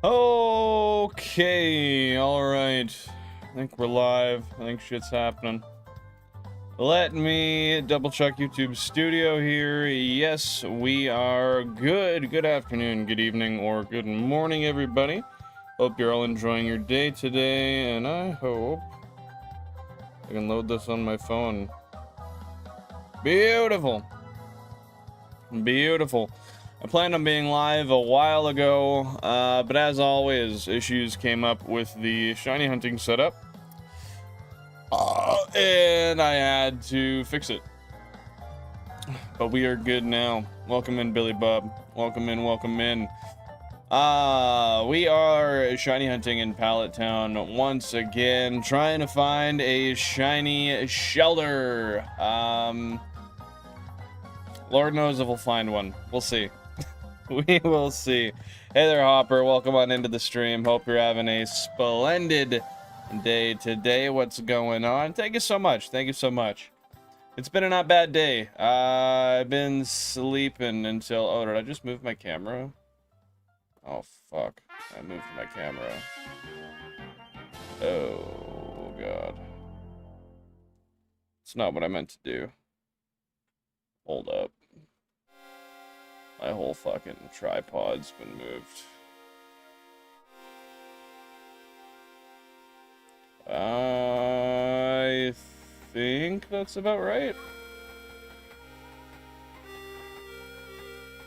Okay, alright. I think we're live. I think shit's happening. Let me double check YouTube Studio here. Yes, we are good. Good afternoon, good evening, or good morning, everybody. Hope you're all enjoying your day today, and I hope I can load this on my phone. Beautiful. Beautiful. I planned on being live a while ago, but as always, issues came up with the shiny hunting setup, and I had to fix it. But we are good now. Welcome in, Billy Bob. Welcome in, welcome in. We are shiny hunting in Pallet Town once again, trying to find a shiny shelter. Lord knows if we'll find one. We'll see. We will see. Hey there, Hopper. Welcome on into the stream. Hope you're having a splendid day today. What's going on? Thank you so much. Thank you so much. It's been a not bad day. I've been sleeping until... Oh, did I just move my camera? Oh, fuck. I moved my camera. Oh, God. It's not what I meant to do. Hold up. My whole fucking tripod's been moved. I think that's about right.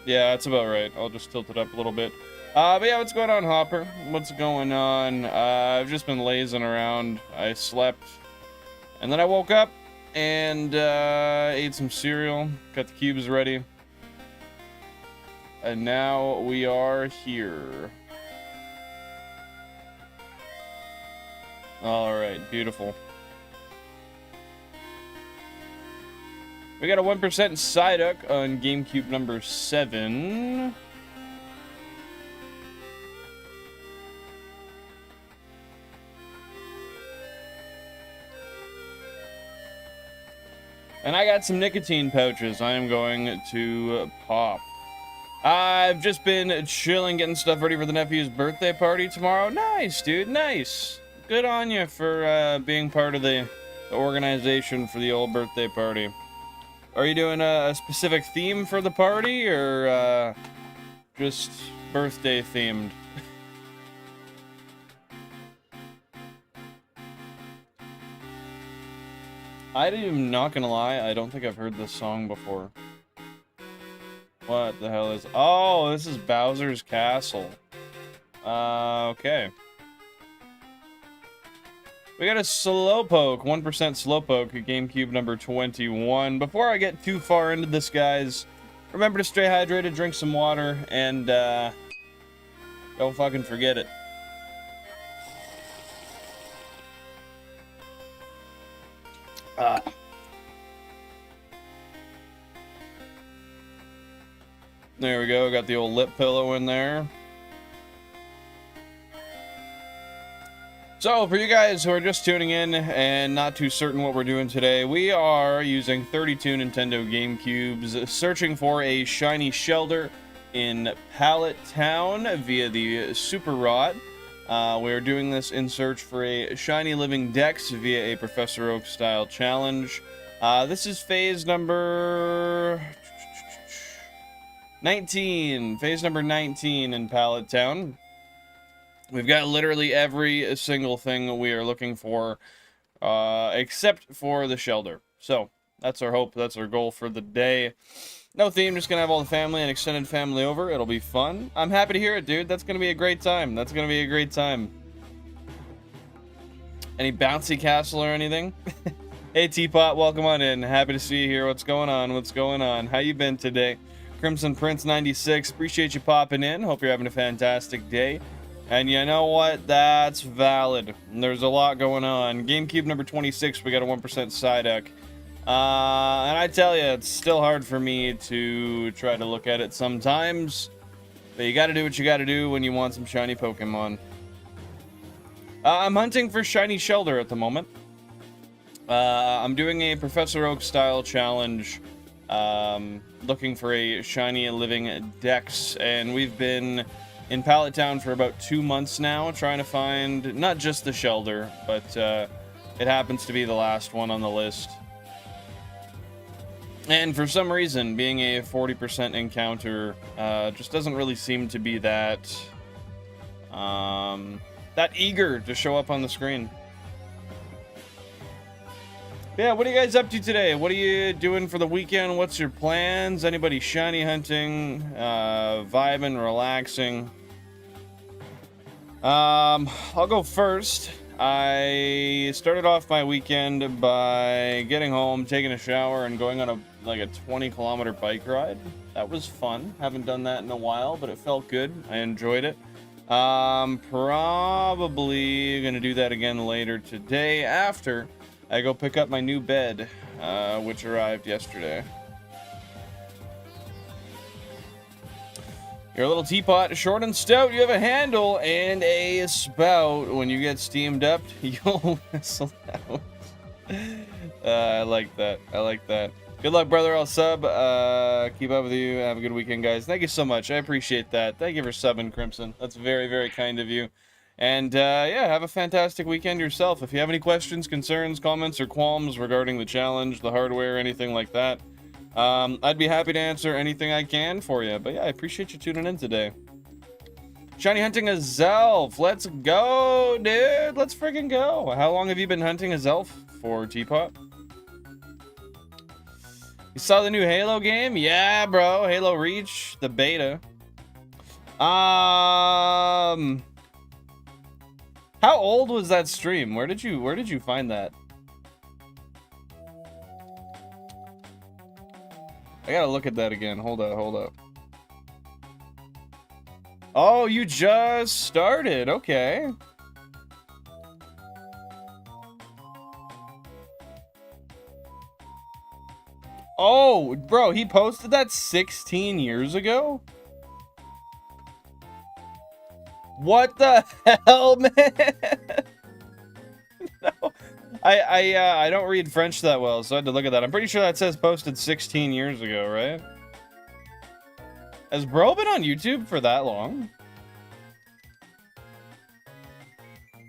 Yeah, that's about right. I'll just tilt it up a little bit. But yeah, what's going on, Hopper? What's going on? I've just been lazing around. I slept, and then I woke up and ate some cereal, got the cubes ready. And now we are here. Alright, beautiful. We got a 1% Psyduck on GameCube number 7. And I got some nicotine pouches I am going to pop. I've just been chilling, getting stuff ready for the nephew's birthday party tomorrow. Nice, dude, nice. Good on you for being part of the organization for the old birthday party. Are you doing a specific theme for the party, or just birthday themed? I'm not gonna lie, I don't think I've heard this song before. What the hell is... Oh, this is Bowser's Castle. Okay. We got a Slowpoke, 1% Slowpoke, GameCube number 21. Before I get too far into this, guys, remember to stay hydrated, drink some water, and don't fucking forget it. There we go, got the old lip pillow in there. So, for you guys who are just tuning in and not too certain what we're doing today, we are using 32 Nintendo GameCubes, searching for a shiny shelter in Pallet Town via the Super Rod. We are doing this in search for a Shiny Living Dex via a Professor Oak style challenge. This is phase number 19. Phase number 19 in Pallet Town. We've got literally every single thing we are looking for, except for the shelter. So, that's our hope, that's our goal for the day. No theme, just gonna have all the family and extended family over. It'll be fun. I'm happy to hear it, dude. That's gonna be a great time. That's gonna be a great time. Any bouncy castle or anything? Hey, Teapot, welcome on in. Happy to see you here. What's going on? What's going on? How you been today? Crimson Prince 96, appreciate you popping in. Hope you're having a fantastic day. And you know what? That's valid. There's a lot going on. GameCube number 26, we got a 1% Psyduck. And I tell you, it's still hard for me to try to look at it sometimes. But you gotta do what you gotta do when you want some shiny Pokemon. I'm hunting for shiny shelter at the moment. I'm doing a Professor Oak style challenge, looking for a shiny living dex, and we've been in Pallet Town for about 2 months now, trying to find not just the shelter, but it happens to be the last one on the list. And for some reason, being a 40% encounter just doesn't really seem to be that that eager to show up on the screen. Yeah, what are you guys up to today? What are you doing for the weekend? What's your plans? Anybody shiny hunting? Vibing, relaxing? I'll go first. I started off my weekend by getting home, taking a shower, and going on a 20-kilometer bike ride. That was fun. Haven't done that in a while, but it felt good. I enjoyed it. Probably gonna do that again later today after I go pick up my new bed, which arrived yesterday. You're a little teapot, short and stout. You have a handle and a spout. When you get steamed up, you'll whistle out. I like that. I like that. Good luck, brother. I'll sub. Keep up with you. Have a good weekend, guys. Thank you so much. I appreciate that. Thank you for subbing, Crimson. That's very, very kind of you. And, yeah, have a fantastic weekend yourself. If you have any questions, concerns, comments, or qualms regarding the challenge, the hardware, anything like that, I'd be happy to answer anything I can for you. But yeah, I appreciate you tuning in today. Shiny hunting a Zelf. Let's go, dude. Let's freaking go. How long have you been hunting a Zelf for, Teapot? You saw the new Halo game? Yeah, bro. Halo Reach, the beta. How old was that stream? Where did you find that? I gotta look at that again. Hold up. Oh, you just started. Okay. Oh, bro, he posted that 16 years ago? What the hell, man? No. I don't read French that well, so I had to look at that. I'm pretty sure that says posted 16 years ago, right? Has bro been on YouTube for that long?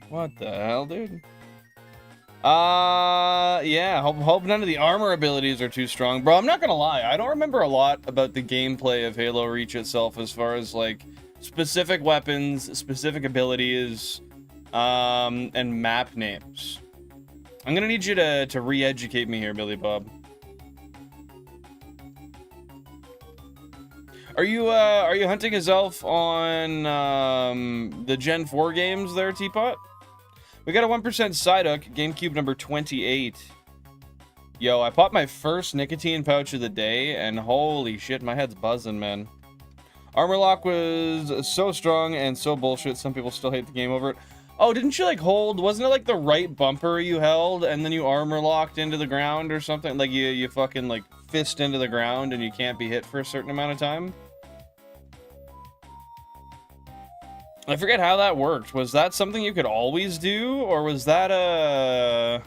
What the hell, dude? Yeah, hope none of the armor abilities are too strong. Bro, I'm not gonna lie, I don't remember a lot about the gameplay of Halo Reach itself as far as, like, specific weapons, specific abilities, and map names. I'm gonna need you to re-educate me here, Billy Bob. Are you hunting a Zelf on, the Gen 4 games there, Teapot? We got a 1% Psyduck, GameCube number 28. Yo, I popped my first nicotine pouch of the day, and holy shit, my head's buzzing, man. Armor lock was so strong and so bullshit, some people still hate the game over it. Oh, didn't you, like, hold, wasn't it, like, the right bumper you held, and then you armor locked into the ground or something? Like, you fucking, like, fist into the ground, and you can't be hit for a certain amount of time? I forget how that worked. Was that something you could always do, or was that a...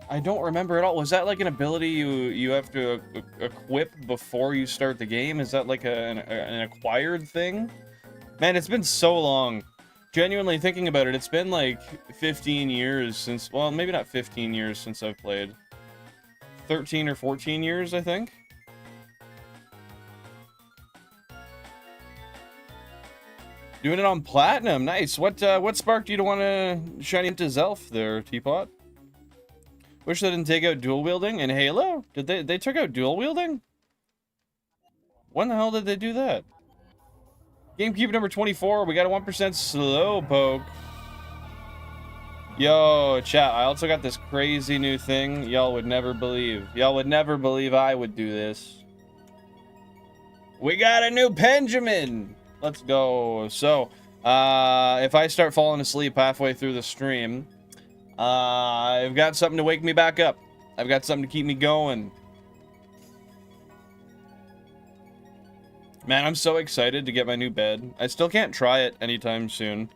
I don't remember at all. Was that like an ability you have to equip before you start the game? Is that like an acquired thing? Man, it's been so long. Genuinely thinking about it, it's been like 15 years since... Well, maybe not 15 years since I've played. 13 or 14 years, I think. Doing it on Platinum. Nice. What sparked you to want to shiny into Zelf there, Teapot? Wish they didn't take out dual wielding in Halo? Did they took out dual wielding? When the hell did they do that? GameCube number 24. We got a 1% Slowpoke. Yo, chat. I also got this crazy new thing. Y'all would never believe. Y'all would never believe I would do this. We got a new Benjamin. Let's go. So, if I start falling asleep halfway through the stream, I've got something to wake me back up. I've got something to keep me going. Man, I'm so excited to get my new bed. I still can't try it anytime soon.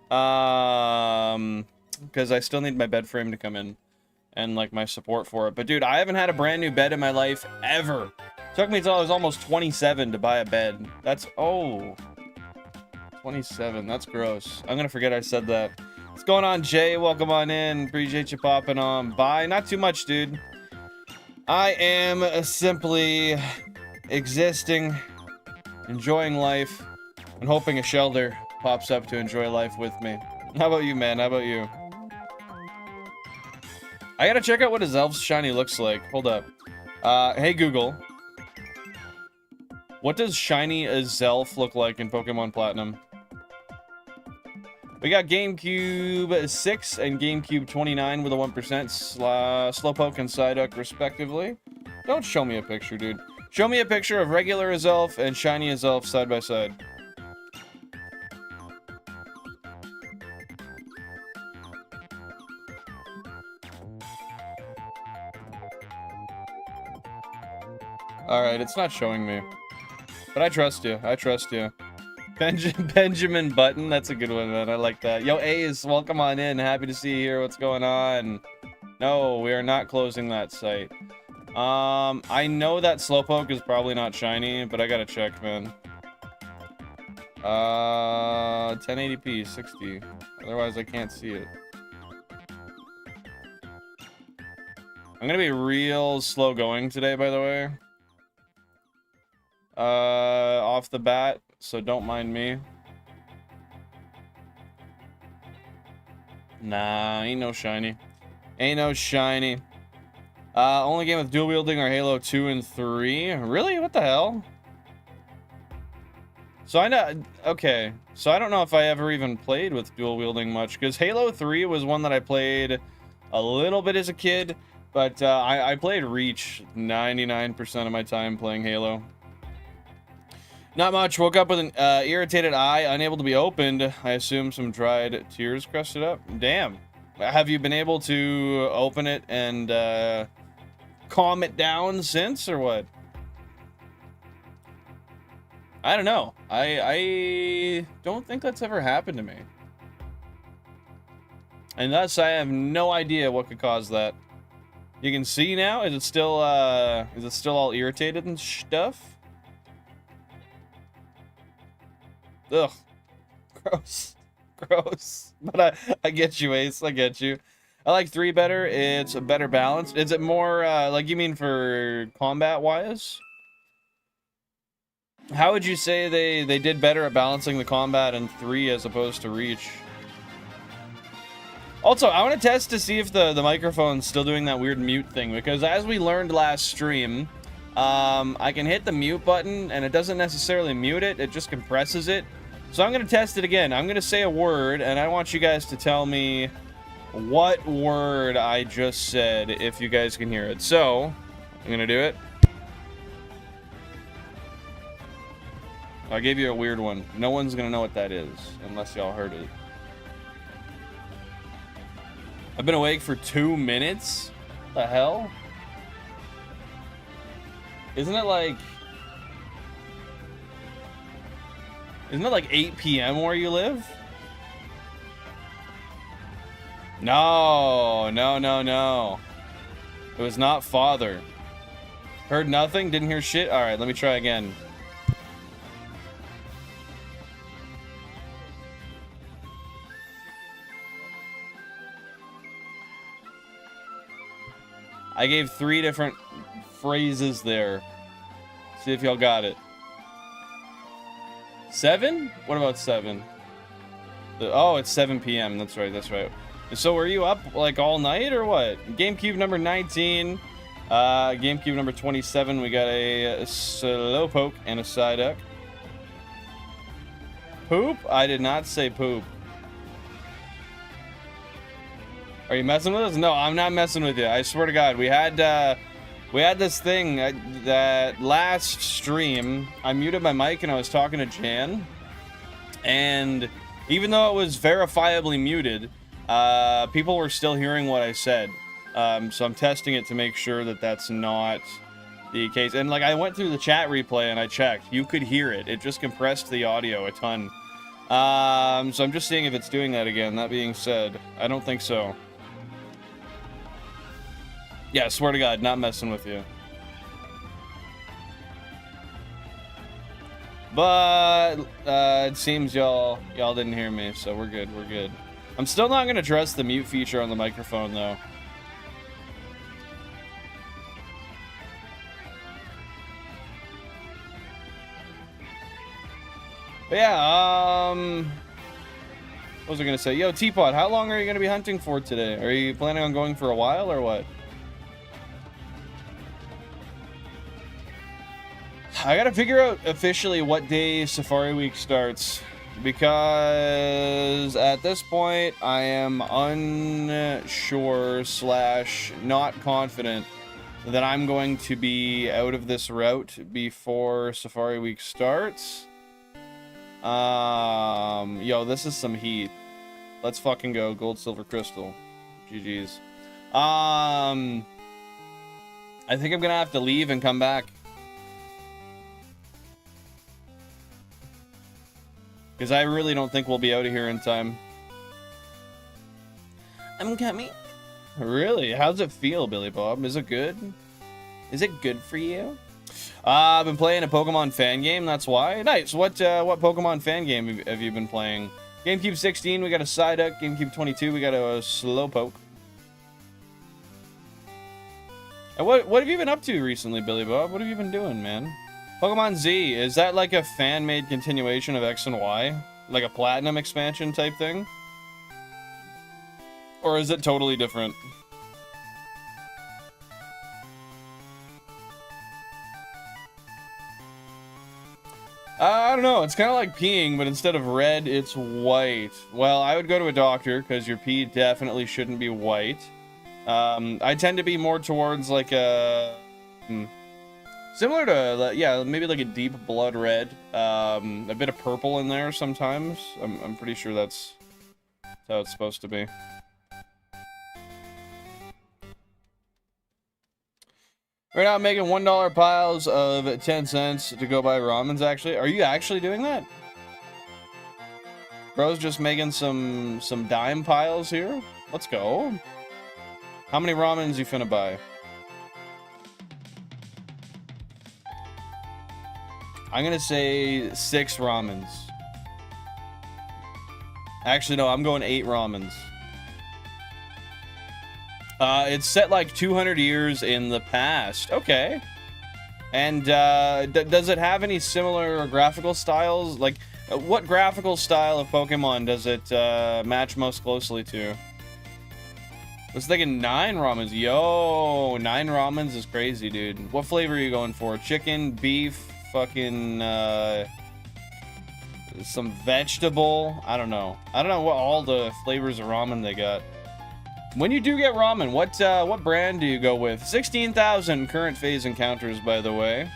Because I still need my bed frame to come in. And, like, my support for it. But, dude, I haven't had a brand new bed in my life ever. Took me until I was almost 27 to buy a bed. That's... Oh... 27. That's gross. I'm gonna forget I said that. What's going on, Jay? Welcome on in. Appreciate you popping on by. Not too much, dude. I am simply existing, enjoying life, and hoping a Shelder pops up to enjoy life with me. How about you, man? How about you? I gotta check out what his elf's shiny looks like. Hold up. Hey Google. What does shiny Zelf look like in Pokemon Platinum? We got GameCube 6 and GameCube 29 with a 1%, Slowpoke and Psyduck respectively. Don't show me a picture, dude. Show me a picture of regular Azelf and shiny Azelf side by side. Alright, it's not showing me. But I trust you. I trust you. Benjamin Button, that's a good one, man. I like that. Yo, Ace, welcome on in. Happy to see you here. What's going on? No, we are not closing that site. I know that Slowpoke is probably not shiny, but I gotta check, man. 1080p, 60. Otherwise, I can't see it. I'm gonna be real slow going today, by the way. Off the bat, so don't mind me. Nah, ain't no shiny. Ain't no shiny. Only game with dual wielding are Halo 2 and 3. Really? What the hell? So I know, okay. So I don't know if I ever even played with dual wielding much, because Halo 3 was one that I played a little bit as a kid, but I played Reach 99% of my time playing Halo. Not much. Woke up with an irritated eye, unable to be opened. I assume some dried tears crusted up. Damn. Have you been able to open it and calm it down since, or what? I don't know. I don't think that's ever happened to me. And thus, I have no idea what could cause that. You can see now? Is it still all irritated and stuff? Ugh. Gross. Gross. But I get you, Ace. I get you. I like 3 better. It's a better balance. Is it more, like, you mean for combat-wise? How would you say they did better at balancing the combat in 3 as opposed to Reach? Also, I want to test to see if the microphone's still doing that weird mute thing, because as we learned last stream, I can hit the mute button, and it doesn't necessarily mute it, it just compresses it. So I'm going to test it again. I'm going to say a word, and I want you guys to tell me what word I just said, if you guys can hear it. So, I'm going to do it. I gave you a weird one. No one's going to know what that is, unless y'all heard it. I've been awake for 2 minutes? What the hell? Isn't it like 8 p.m. where you live? No. It was not father. Heard nothing? Didn't hear shit? Alright, let me try again. I gave 3 different phrases there. See if y'all got it. 7? What about 7? Oh, it's 7 p.m. That's right, that's right. So were you up like all night or what? GameCube number 19. GameCube number 27. We got a Slowpoke and a Psyduck. Poop? I did not say poop. Are you messing with us? No, I'm not messing with you. I swear to God, we had this thing that last stream. I muted my mic and I was talking to Jan, and even though it was verifiably muted, people were still hearing what I said. So I'm testing it to make sure that that's not the case. And like, I went through the chat replay and I checked. You could hear it. It just compressed the audio a ton. So I'm just seeing if it's doing that again. That being said, I don't think so. Yeah, swear to God, not messing with you. But it seems y'all didn't hear me, so we're good. We're good. I'm still not gonna trust the mute feature on the microphone though. But yeah, what was I gonna say? Yo, Teapot, how long are you gonna be hunting for today? Are you planning on going for a while or what? I gotta figure out officially what day Safari Week starts, because at this point I am unsure / not confident that I'm going to be out of this route before Safari Week starts. Yo, this is some heat. Let's fucking go. Gold, silver, crystal. GG's. I think I'm gonna have to leave and come back. Because I really don't think we'll be out of here in time. I'm coming. Really? How's it feel, Billy Bob? Is it good? Is it good for you? I've been playing a Pokemon fan game, that's why. Nice. What Pokemon fan game have you been playing? GameCube 16, we got a Psyduck. GameCube 22, we got a Slowpoke. And what have you been up to recently, Billy Bob? What have you been doing, man? Pokemon Z, is that like a fan-made continuation of X and Y? Like a Platinum expansion type thing? Or is it totally different? I don't know, it's kind of like peeing, but instead of red, it's white. Well, I would go to a doctor, because your pee definitely shouldn't be white. I tend to be more towards like a... similar to, yeah, maybe like a deep blood red. A bit of purple in there sometimes. I'm pretty sure that's how it's supposed to be. Right now I'm making $1 piles of 10 cents to go buy ramens, actually. Are you actually doing that? Bro's just making some dime piles here. Let's go. How many ramens you finna buy? I'm gonna say 6 ramens. Actually, no, I'm going 8 ramens. It's set like 200 years in the past. Okay. And does it have any similar graphical styles? Like, what graphical style of Pokemon does it match most closely to? I was thinking 9 ramens. Yo, 9 ramens is crazy, dude. What flavor are you going for? Chicken, beef, fucking some vegetable? I don't know. I don't know what all the flavors of ramen they got. When you do get ramen, what brand do you go with? 16,000 current phase encounters, by the way.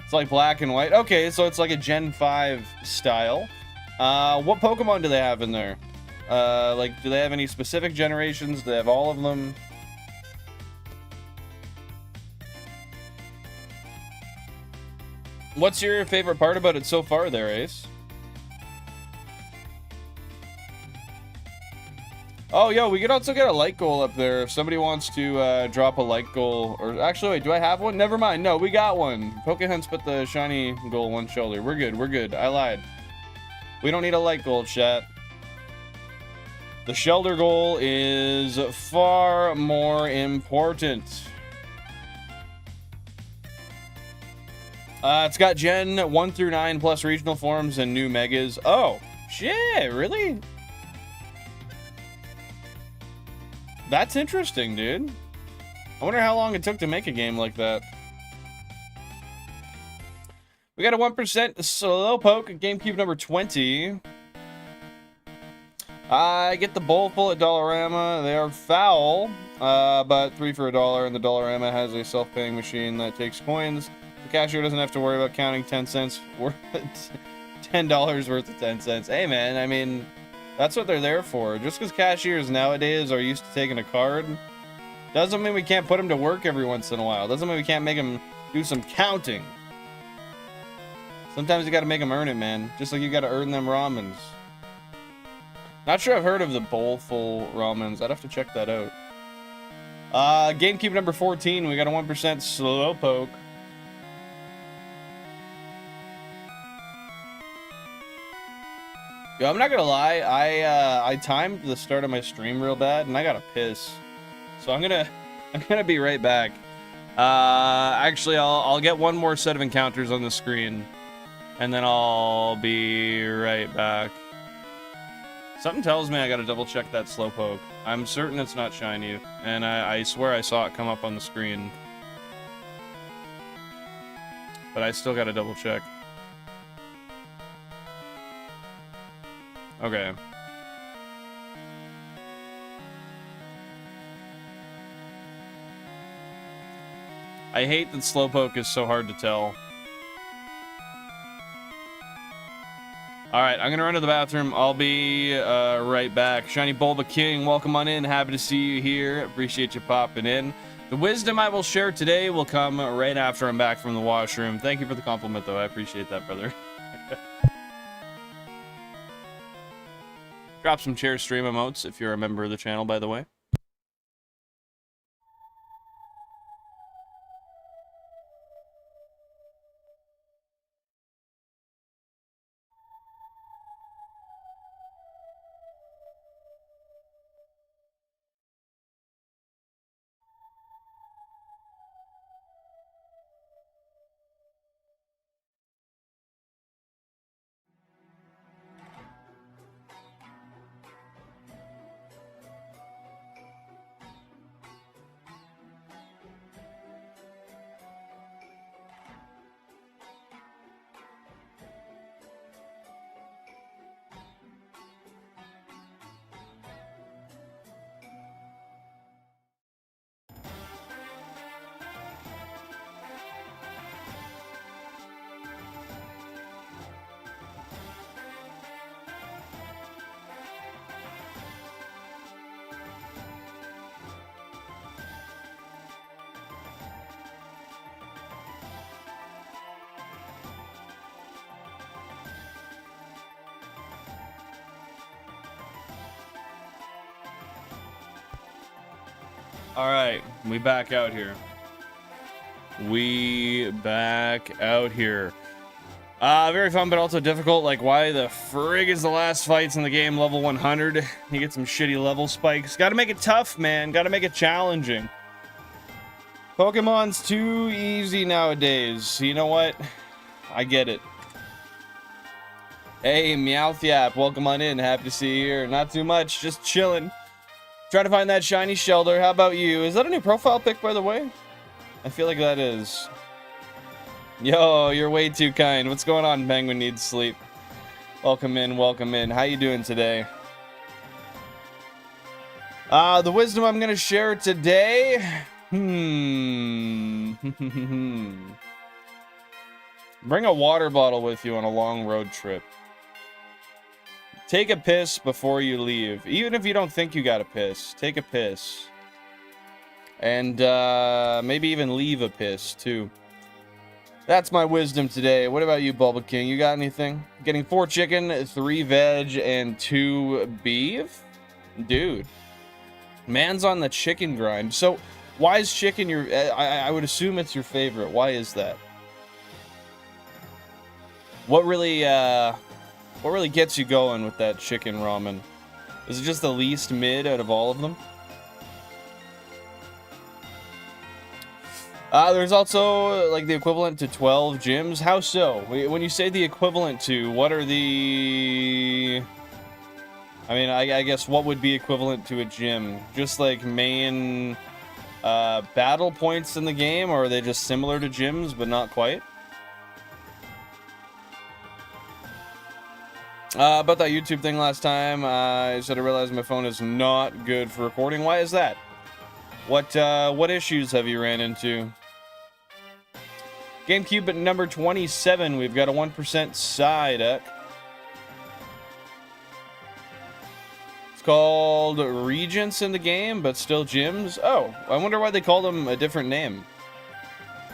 It's like black and white. Okay, so it's like a Gen 5 style. What Pokemon do they have in there? Like, do they have any specific generations? Do they have all of them? What's your favorite part about it so far there, Ace? Oh, yo, we could also get a like goal up there if somebody wants to drop a like goal. Or actually, wait, do I have one? Never mind. No, we got one. Pokehunt's put the shiny goal one shoulder. We're good. We're good. I lied. We don't need a like goal, chat. The Shelder goal is far more important. It's got Gen 1 through 9 plus regional forms and new megas. Oh, shit, really? That's interesting, dude. I wonder how long it took to make a game like that. We got a 1% Slowpoke, GameCube number 20. I get the bowl full at Dollarama. They are foul, but 3 for $1, and the Dollarama has a self-paying machine that takes coins. The cashier doesn't have to worry about counting 10 cents worth, $10 worth of 10 cents. Hey, man, I mean, that's what they're there for. Just because cashiers nowadays are used to taking a card, doesn't mean we can't put them to work every once in a while. Doesn't mean we can't make them do some counting. Sometimes you gotta make them earn it, man. Just like you gotta earn them ramens. Not sure I've heard of the bowl-full ramens. I'd have to check that out. GameCube number 14. We got a 1% Slowpoke. Yo, I'm not gonna lie, I timed the start of my stream real bad, and I got a piss. So I'm gonna be right back. Actually, I'll get one more set of encounters on the screen, and then I'll be right back. Something tells me I gotta double check that Slowpoke. I'm certain it's not shiny, and I swear I saw it come up on the screen. But I still gotta double check. Okay. I hate that Slowpoke is so hard to tell. Alright, I'm gonna run to the bathroom. I'll be right back. Shiny Bulba King, welcome on in. Happy to see you here. Appreciate you popping in. The wisdom I will share today will come right after I'm back from the washroom. Thank you for the compliment, though. I appreciate that, brother. Drop some chair stream emotes if you're a member of the channel, by the way. Alright, we back out here. We back out here. Very fun, but also difficult. Like, why the frig is the last fights in the game level 100? You get some shitty level spikes. Gotta make it tough, man. Gotta make it challenging. Pokemon's too easy nowadays. You know what? I get it. Hey, Meowthyap, welcome on in. Happy to see you here. Not too much, just chilling. Trying to find that shiny Shellder. How about you? Is that a new profile pic, by the way? I feel like that is. Yo, you're way too kind. What's going on, Penguin Needs Sleep? Welcome in, welcome in. How you doing today? The wisdom I'm gonna share today. Bring a water bottle with you on a long road trip. Take a piss before you leave. Even if you don't think you gotta piss, take a piss. And maybe even leave a piss too. That's my wisdom today. What about you, Bulba King? You got anything? Getting 4 chicken, 3 veg, and 2 beef? Dude. Man's on the chicken grind. So, why is chicken your... I would assume it's your favorite. Why is that? What really gets you going with that chicken ramen? Is it just the least mid out of all of them? There's also, like, the equivalent to 12 gyms. How so? When you say the equivalent to, what are the... I mean, I guess what would be equivalent to a gym? Just, like, main battle points in the game? Or are they just similar to gyms, but not quite? About that YouTube thing last time, I said I realized my phone is not good for recording. Why is that? What issues have you ran into? GameCube at number 27. We've got a 1% side up. It's called Regents in the game, but still gyms. Oh, I wonder why they call them a different name.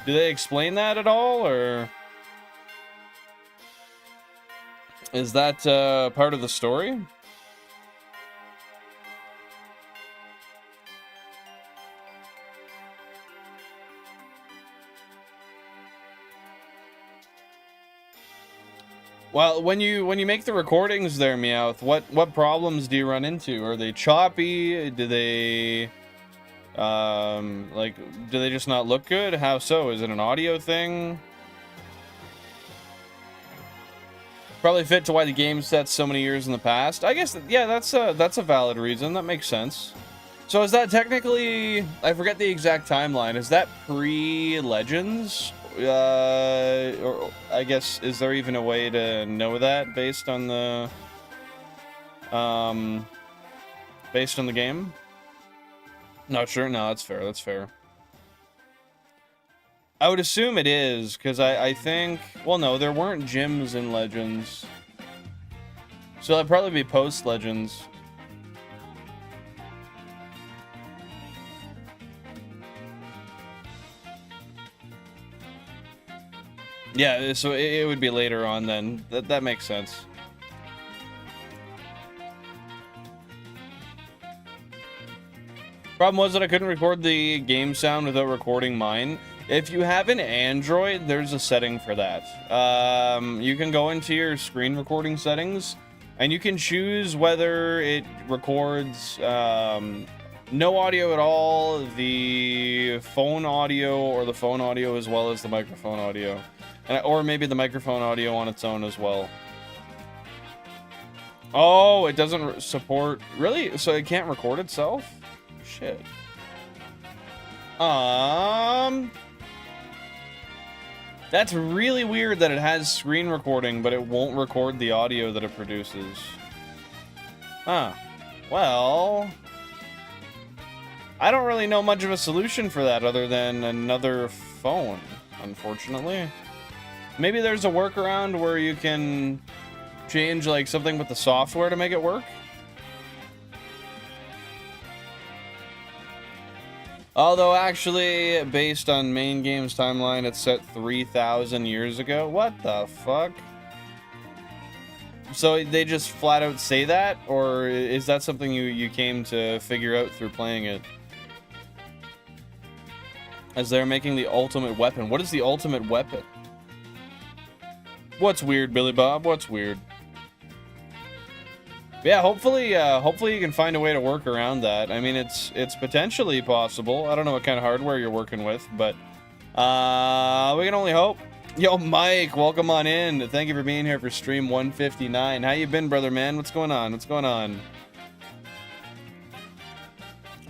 Do they explain that at all, or is that part of the story? Well, when you make the recordings there, Meowth, what problems do you run into? Are they choppy? Do they like, do they just not look good? How so? Is it an audio thing? Probably fit to why the game set so many years in the past. I guess, yeah, that's a valid reason. That makes sense. So is that technically, I forget the exact timeline. Is that pre-Legends? Or I guess, is there even a way to know that based on the game? Not sure. No, that's fair. That's fair. I would assume it is, because I think, well, no, there weren't gyms in Legends. So that'd probably be post-Legends. Yeah, so it would be later on then. That makes sense. Problem was that I couldn't record the game sound without recording mine. If you have an Android, there's a setting for that. You can go into your screen recording settings, and you can choose whether it records no audio at all, the phone audio, or the phone audio as well as the microphone audio. Or maybe the microphone audio on its own as well. Oh, it doesn't support... Really? So it can't record itself? Shit. That's really weird that it has screen recording, but it won't record the audio that it produces. Huh. Well... I don't really know much of a solution for that other than another phone, unfortunately. Maybe there's a workaround where you can change like something with the software to make it work. Although actually, based on main game's timeline, it's set 3,000 years ago. What the fuck? So they just flat out say that? Or is that something you came to figure out through playing it? As they're making the ultimate weapon. What is the ultimate weapon? What's weird, Billy Bob? What's weird? Yeah, hopefully you can find a way to work around that. I mean, it's potentially possible. I don't know what kind of hardware you're working with, but we can only hope. Yo, Mike, welcome on in. Thank you for being here for stream 159. How you been, brother man? What's going on? What's going on?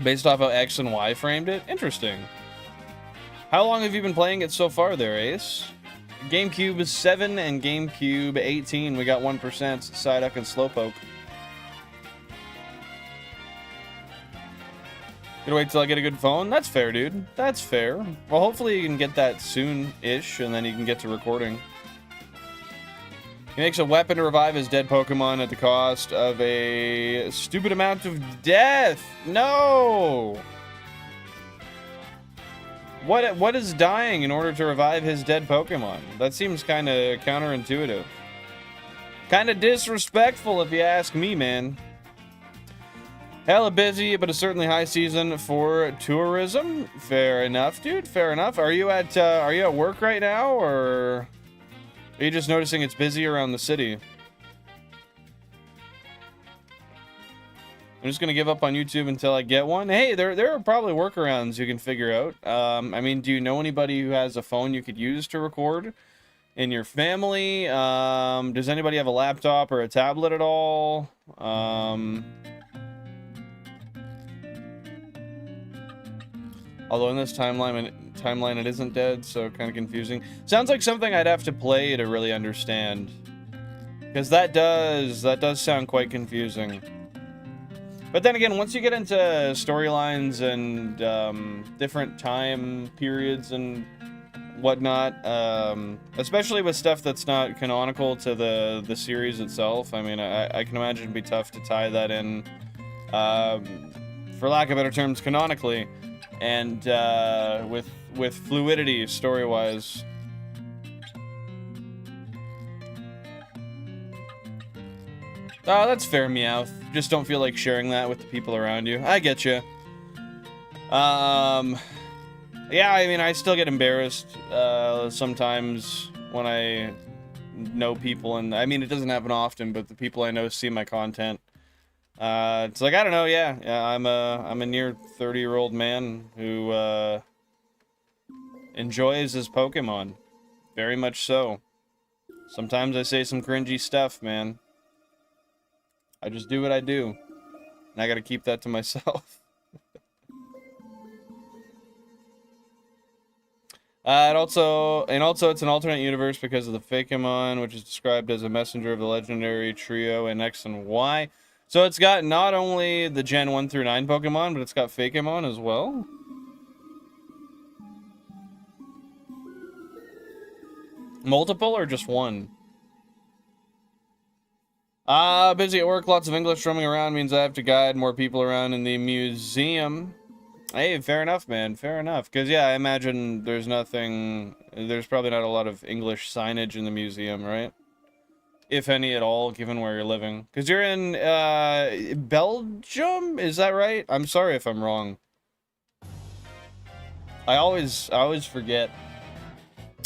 Based off how X and Y framed it? Interesting. How long have you been playing it so far there, Ace? GameCube 7 and GameCube 18. We got 1%. Psyduck and Slowpoke. Gonna wait till I get a good phone? That's fair, dude. That's fair. Well, hopefully you can get that soon-ish, and then you can get to recording. He makes a weapon to revive his dead Pokemon at the cost of a stupid amount of death. No! What is dying in order to revive his dead Pokemon? That seems kind of counterintuitive. Kind of disrespectful, if you ask me, man. Hella busy, but a certainly high season for tourism. Fair enough, dude. Fair enough. Are you at work right now, or are you just noticing it's busy around the city? I'm just gonna give up on YouTube until I get one. Hey, there are probably workarounds you can figure out. I mean, do you know anybody who has a phone you could use to record in your family? Does anybody have a laptop or a tablet at all? Although in this timeline it isn't dead, so kind of confusing. Sounds like something I'd have to play to really understand, because that does sound quite confusing. But then again, once you get into storylines and different time periods and whatnot, especially with stuff that's not canonical to the series itself, I mean, I can imagine it'd be tough to tie that in, for lack of better terms, canonically, and with fluidity story-wise. Oh, that's fair, Meowth. Just don't feel like sharing that with the people around you. I get you. Yeah, I mean, I still get embarrassed sometimes when I know people, and I mean, it doesn't happen often, but the people I know see my content. It's like, I don't know, yeah, I'm a near 30-year-old man who, enjoys his Pokemon. Very much so. Sometimes I say some cringy stuff, man. I just do what I do. And I gotta keep that to myself. And also, it's an alternate universe because of the Fakemon, which is described as a messenger of the legendary trio in X and Y. So it's got not only the Gen 1 through 9 Pokemon, but it's got Fakemon as well. Multiple or just one? Busy at work, lots of English roaming around means I have to guide more people around in the museum. Hey, fair enough, man, fair enough. Because, yeah, I imagine there's probably not a lot of English signage in the museum, right? If any at all, given where you're living. Because you're in, Belgium? Is that right? I'm sorry if I'm wrong. I always forget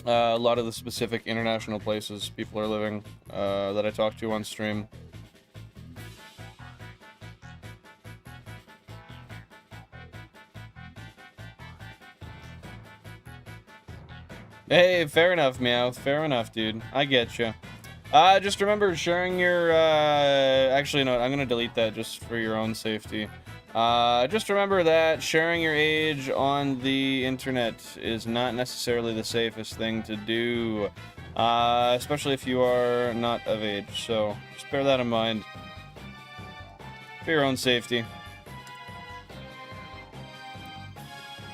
a lot of the specific international places people are living, that I talk to on stream. Hey, fair enough, Meowth. Fair enough, dude. I get you. Just remember sharing your, actually, no, I'm gonna delete that just for your own safety. Just remember that sharing your age on the internet is not necessarily the safest thing to do, especially if you are not of age, so just bear that in mind for your own safety.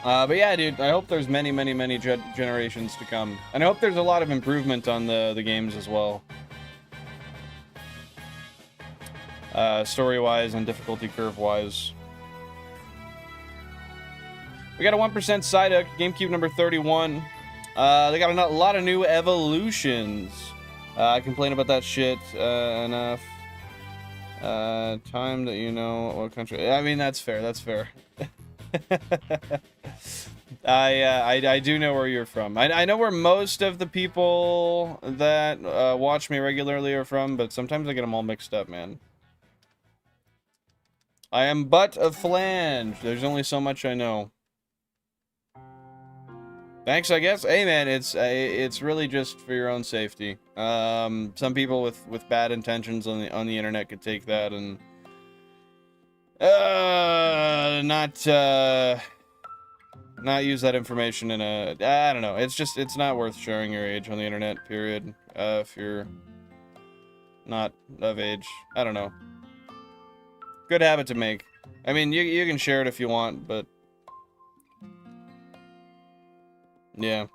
But yeah, dude, I hope there's many generations to come. And I hope there's a lot of improvement on the games as well. Story-wise and difficulty curve-wise. We got a 1% Psyduck, GameCube number 31. They got a lot of new evolutions. I complain about that shit enough. Time that you know what country... I mean, that's fair, that's fair. I do know where you're from. I know where most of the people that watch me regularly are from, but sometimes I get them all mixed up, man. I am but a flange. There's only so much I know. Thanks, I guess. Hey, man, it's really just for your own safety. Some people with bad intentions on the internet could take that and not use that information in a, I don't know. It's not worth sharing your age on the internet, period. If you're not of age. I don't know. Good habit to make. I mean, you can share it if you want, but yeah.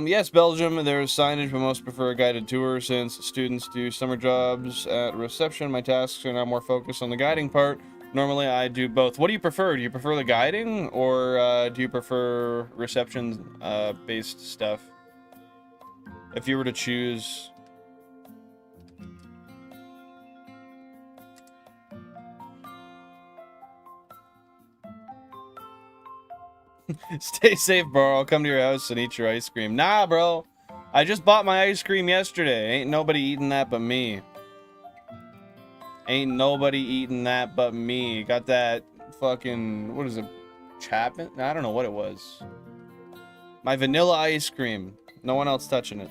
Yes, Belgium, there's signage, but most prefer a guided tour since students do summer jobs at reception. My tasks are now more focused on the guiding part. Normally, I do both. What do you prefer? Do you prefer the guiding, or do you prefer reception based stuff? If you were to choose... Stay safe, bro. I'll come to your house and eat your ice cream. Nah, bro. I just bought my ice cream yesterday. Ain't nobody eating that but me. Ain't nobody eating that but me. Got that fucking... What is it? Chapman? I don't know what it was. My vanilla ice cream. No one else touching it.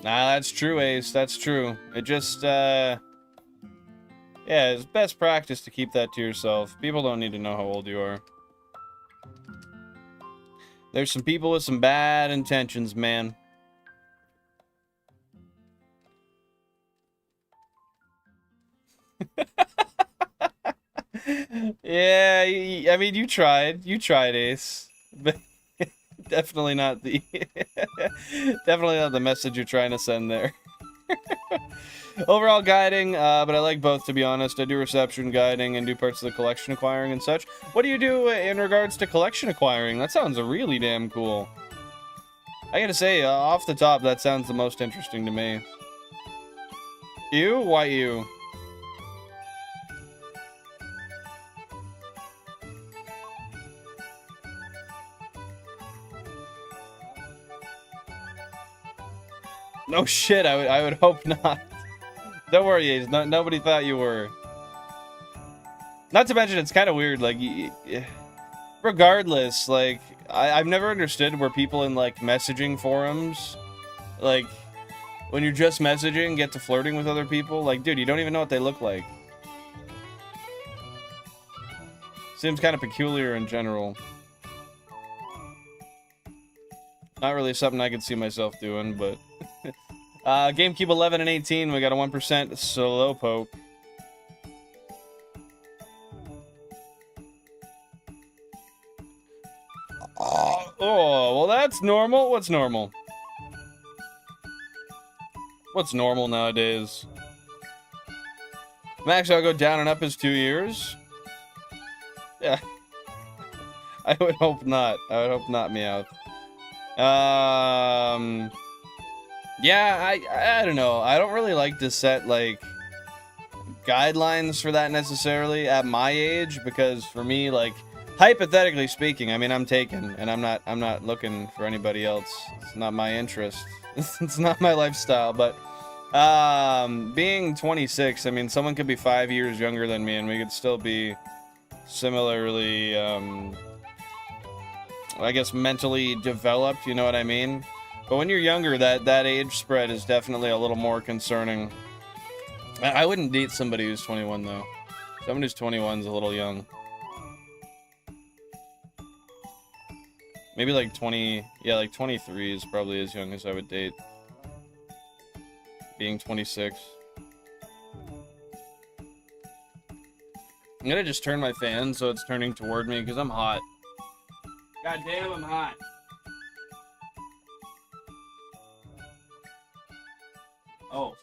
Nah, that's true, Ace. That's true. It just, yeah, it's best practice to keep that to yourself. People don't need to know how old you are. There's some people with some bad intentions, man. Yeah, I mean, you tried. You tried, Ace. But definitely not the... definitely not the message you're trying to send there. Overall guiding, but I like both, to be honest. I do reception guiding and do parts of the collection acquiring and such. What do you do in regards to collection acquiring? That sounds really damn cool. I gotta say, off the top, that sounds the most interesting to me. You? Why you? No shit, I would hope not. Don't worry, Ace. Nobody thought you were. Not to mention, it's kind of weird. Like, regardless, like, I've never understood where people in like messaging forums, like, when you're just messaging, get to flirting with other people. Like, dude, you don't even know what they look like. Seems kind of peculiar in general. Not really something I could see myself doing, but... GameCube 11 and 18, we got a 1% slow poke. Oh, well that's normal. What's normal? What's normal nowadays? Max, I'll go down and up as 2 years? Yeah. I would hope not. I would hope not, Meowth. Yeah, I don't know. I don't really like to set, like, guidelines for that necessarily at my age, because for me, like, hypothetically speaking, I mean, I'm taken, and I'm not looking for anybody else. It's not my interest. It's not my lifestyle, but, being 26, I mean, someone could be 5 years younger than me, and we could still be similarly, I guess, mentally developed, you know what I mean? But when you're younger, that age spread is definitely a little more concerning. I wouldn't date somebody who's 21, though. Someone who's 21 is a little young. Maybe like 20, yeah, like 23 is probably as young as I would date. Being 26. I'm gonna just turn my fan so it's turning toward me, because I'm hot. God damn, I'm hot. Oh.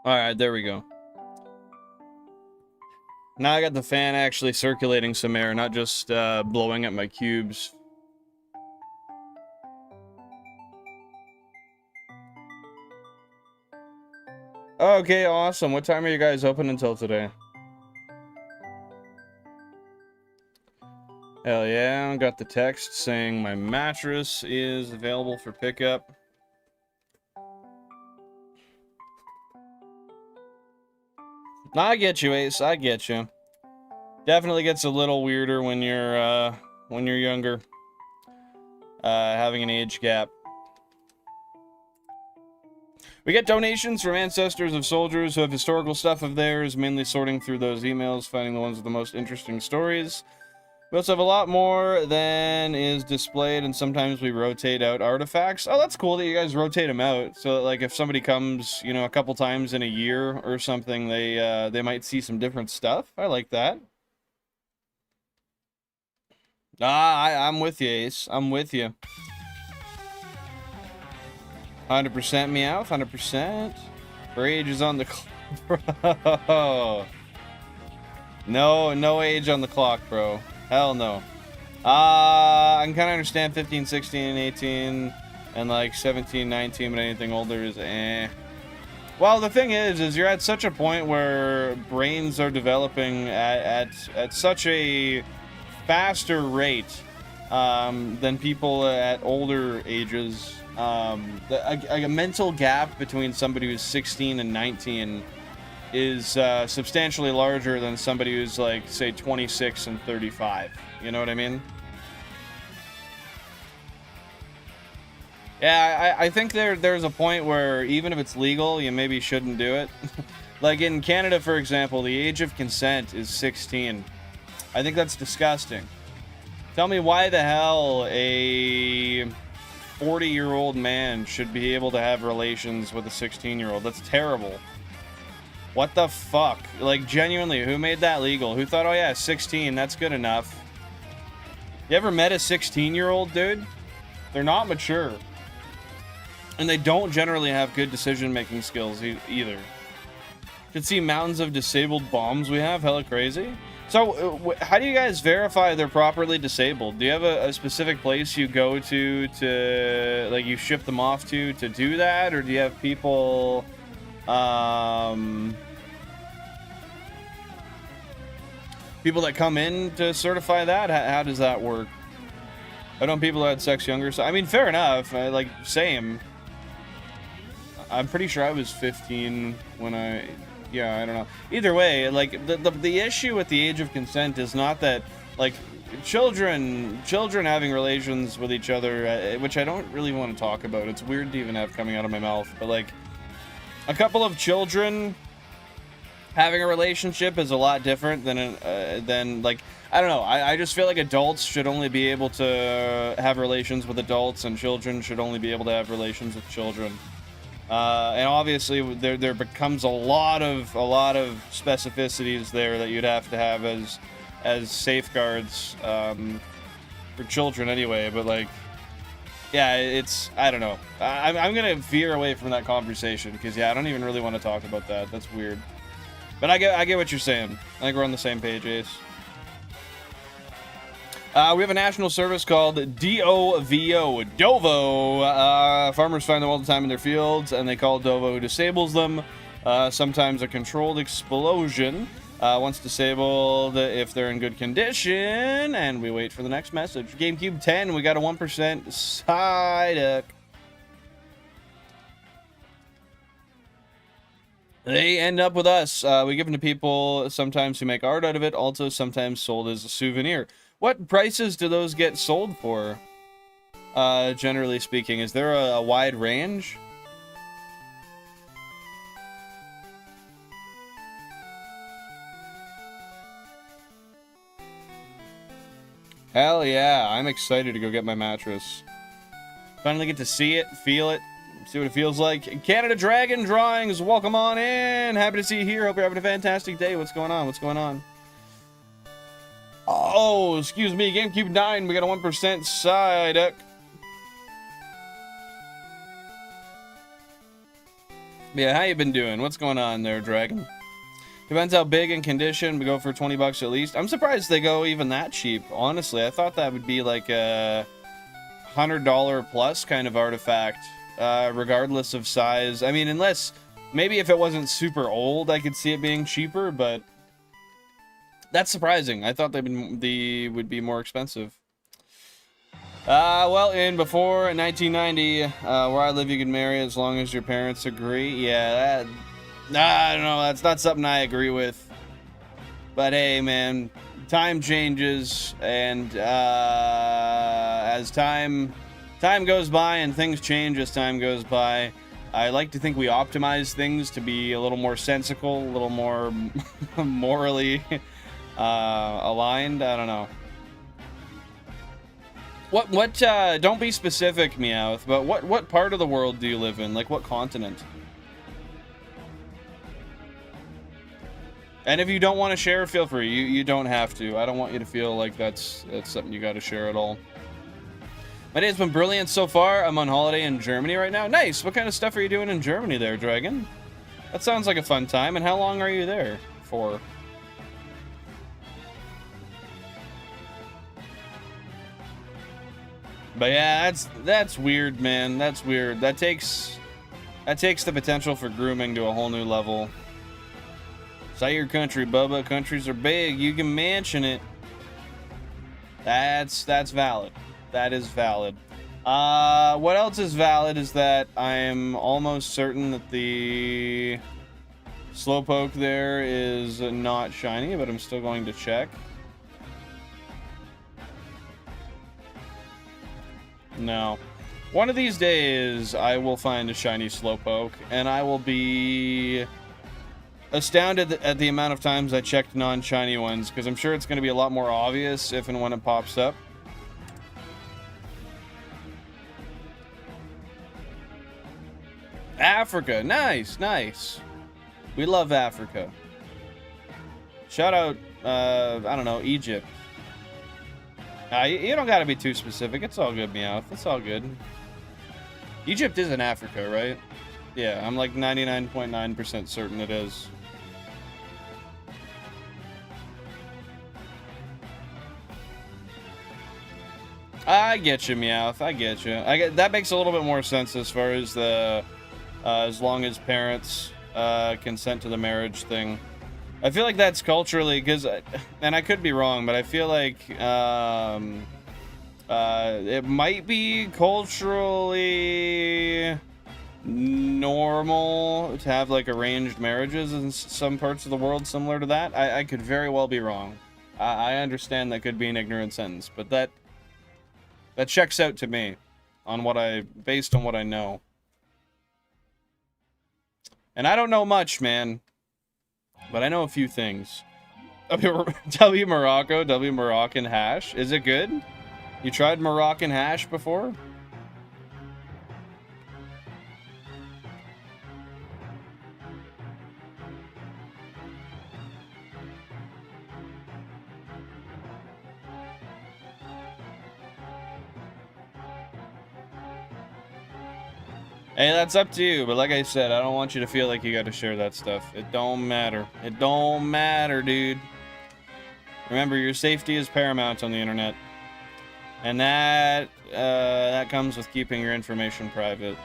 Alright, there we go. Now I got the fan actually circulating some air, not just blowing up my cubes. Okay, awesome. What time are you guys open until today? Hell yeah, I got the text saying my mattress is available for pickup. I get you, Ace. I get you. Definitely gets a little weirder when you're younger. Having an age gap. We get donations from ancestors of soldiers who have historical stuff of theirs, mainly sorting through those emails, finding the ones with the most interesting stories. We also have a lot more than is displayed, and sometimes we rotate out artifacts. Oh, that's cool that you guys rotate them out, so that, like, if somebody comes, you know, a couple times in a year or something, they might see some different stuff. I like that. I'm with you, Ace. I'm with you. 100% Meowth, 100%. Her age is on the clock, bro. No age on the clock, bro. Hell no. I can kind of understand 15, 16, 18, and like 17, 19, but anything older is eh. Well, the thing is you're at such a point where brains are developing at such a faster rate than people at older ages. A mental gap between somebody who's 16 and 19 is substantially larger than somebody who's, like, say, 26 and 35. You know what I mean? Yeah, I think there's a point where even if it's legal, you maybe shouldn't do it. Like in Canada, for example, the age of consent is 16. I think that's disgusting. Tell me why the hell a 40-year-old man should be able to have relations with a 16-year-old. That's terrible. What the fuck? Like, genuinely, who made that legal? Who thought, oh yeah, 16, that's good enough? You ever met a 16-year-old, dude? They're not mature. And they don't generally have good decision-making skills either. Could see mountains of disabled bombs we have. Hella crazy. So, how do you guys verify they're properly disabled? Do you have a specific place you go to, like, you ship them off to do that? Or do you have people, people that come in to certify that? How does that work? I know people that had sex younger, so I mean, fair enough. Like, same. I'm pretty sure I was 15 when yeah, I don't know. Either way, like, the issue with the age of consent is not that, like, children having relations with each other, which I don't really want to talk about. It's weird to even have coming out of my mouth, but like, a couple of children having a relationship is a lot different than like, I don't know. I just feel like adults should only be able to have relations with adults, and children should only be able to have relations with children. And obviously, there becomes a lot of specificities there that you'd have to have as safeguards for children anyway. But like, yeah, it's, I don't know. I'm gonna veer away from that conversation because, yeah, I don't even really want to talk about that. That's weird. But I get what you're saying. I think we're on the same page, Ace. We have a national service called DOVO. Dovo. Farmers find them all the time in their fields, and they call Dovo who disables them. Sometimes a controlled explosion. Once disabled, if they're in good condition. And we wait for the next message. GameCube 10, we got a 1% Psyduck. They end up with us. We give them to people sometimes who make art out of it, also sometimes sold as a souvenir. What prices do those get sold for? Generally speaking, is there a wide range? Hell yeah, I'm excited to go get my mattress. Finally get to see it, feel it, see what it feels like. Canada Dragon Drawings, welcome on in. Happy to see you here. Hope you're having a fantastic day. What's going on? What's going on? Oh, excuse me. GameCube 9, we got a 1% Psyduck. Yeah, how you been doing? What's going on there, Dragon? Depends how big and condition. We go for 20 bucks at least. I'm surprised they go even that cheap, honestly. I thought that would be like a $100 plus kind of artifact, regardless of size. I mean, unless, maybe if it wasn't super old, I could see it being cheaper, but that's surprising. I thought they would be more expensive. Well, before 1990, where I live, you can marry as long as your parents agree. Yeah, I don't know. That's not something I agree with. But hey, man, time changes, and as time goes by and things change as time goes by, I like to think we optimize things to be a little more sensical, a little more morally aligned. I don't know. What don't be specific, Meowth, but what part of the world do you live in? Like, what continent? And if you don't want to share, feel free. You don't have to. I don't want you to feel like that's something you got to share at all. My day's been brilliant so far. I'm on holiday in Germany right now. Nice. What kind of stuff are you doing in Germany there, Dragon? That sounds like a fun time. And how long are you there for? But yeah, that's weird, man. That's weird. That takes the potential for grooming to a whole new level. Say your country, Bubba. Countries are big. You can mention it. That's valid. That is valid. What else is valid is that I'm almost certain that the Slowpoke there is not shiny, but I'm still going to check. No. One of these days, I will find a shiny Slowpoke, and I will be astounded at the amount of times I checked non-shiny ones, because I'm sure it's going to be a lot more obvious if and when it pops up. Africa. Nice, nice. We love Africa. Shout out, I don't know, Egypt. You don't gotta be too specific. It's all good, Meowth. It's all good. Egypt is in Africa, right? Yeah, I'm like 99.9% certain it is. I get you, Meowth. I get you. That makes a little bit more sense as far as the as long as parents consent to the marriage thing. I feel like that's culturally, because, and I could be wrong, but I feel like it might be culturally normal to have like arranged marriages in some parts of the world similar to that. I could very well be wrong. I understand that could be an ignorant sentence, but that checks out to me on based on what I know. And I don't know much, man. But I know a few things. W Morocco, W Moroccan hash. Is it good? You tried Moroccan hash before? Hey, that's up to you, but like I said, I don't want you to feel like you gotta share that stuff. It don't matter. It don't matter, dude. Remember, your safety is paramount on the internet. And that comes with keeping your information private.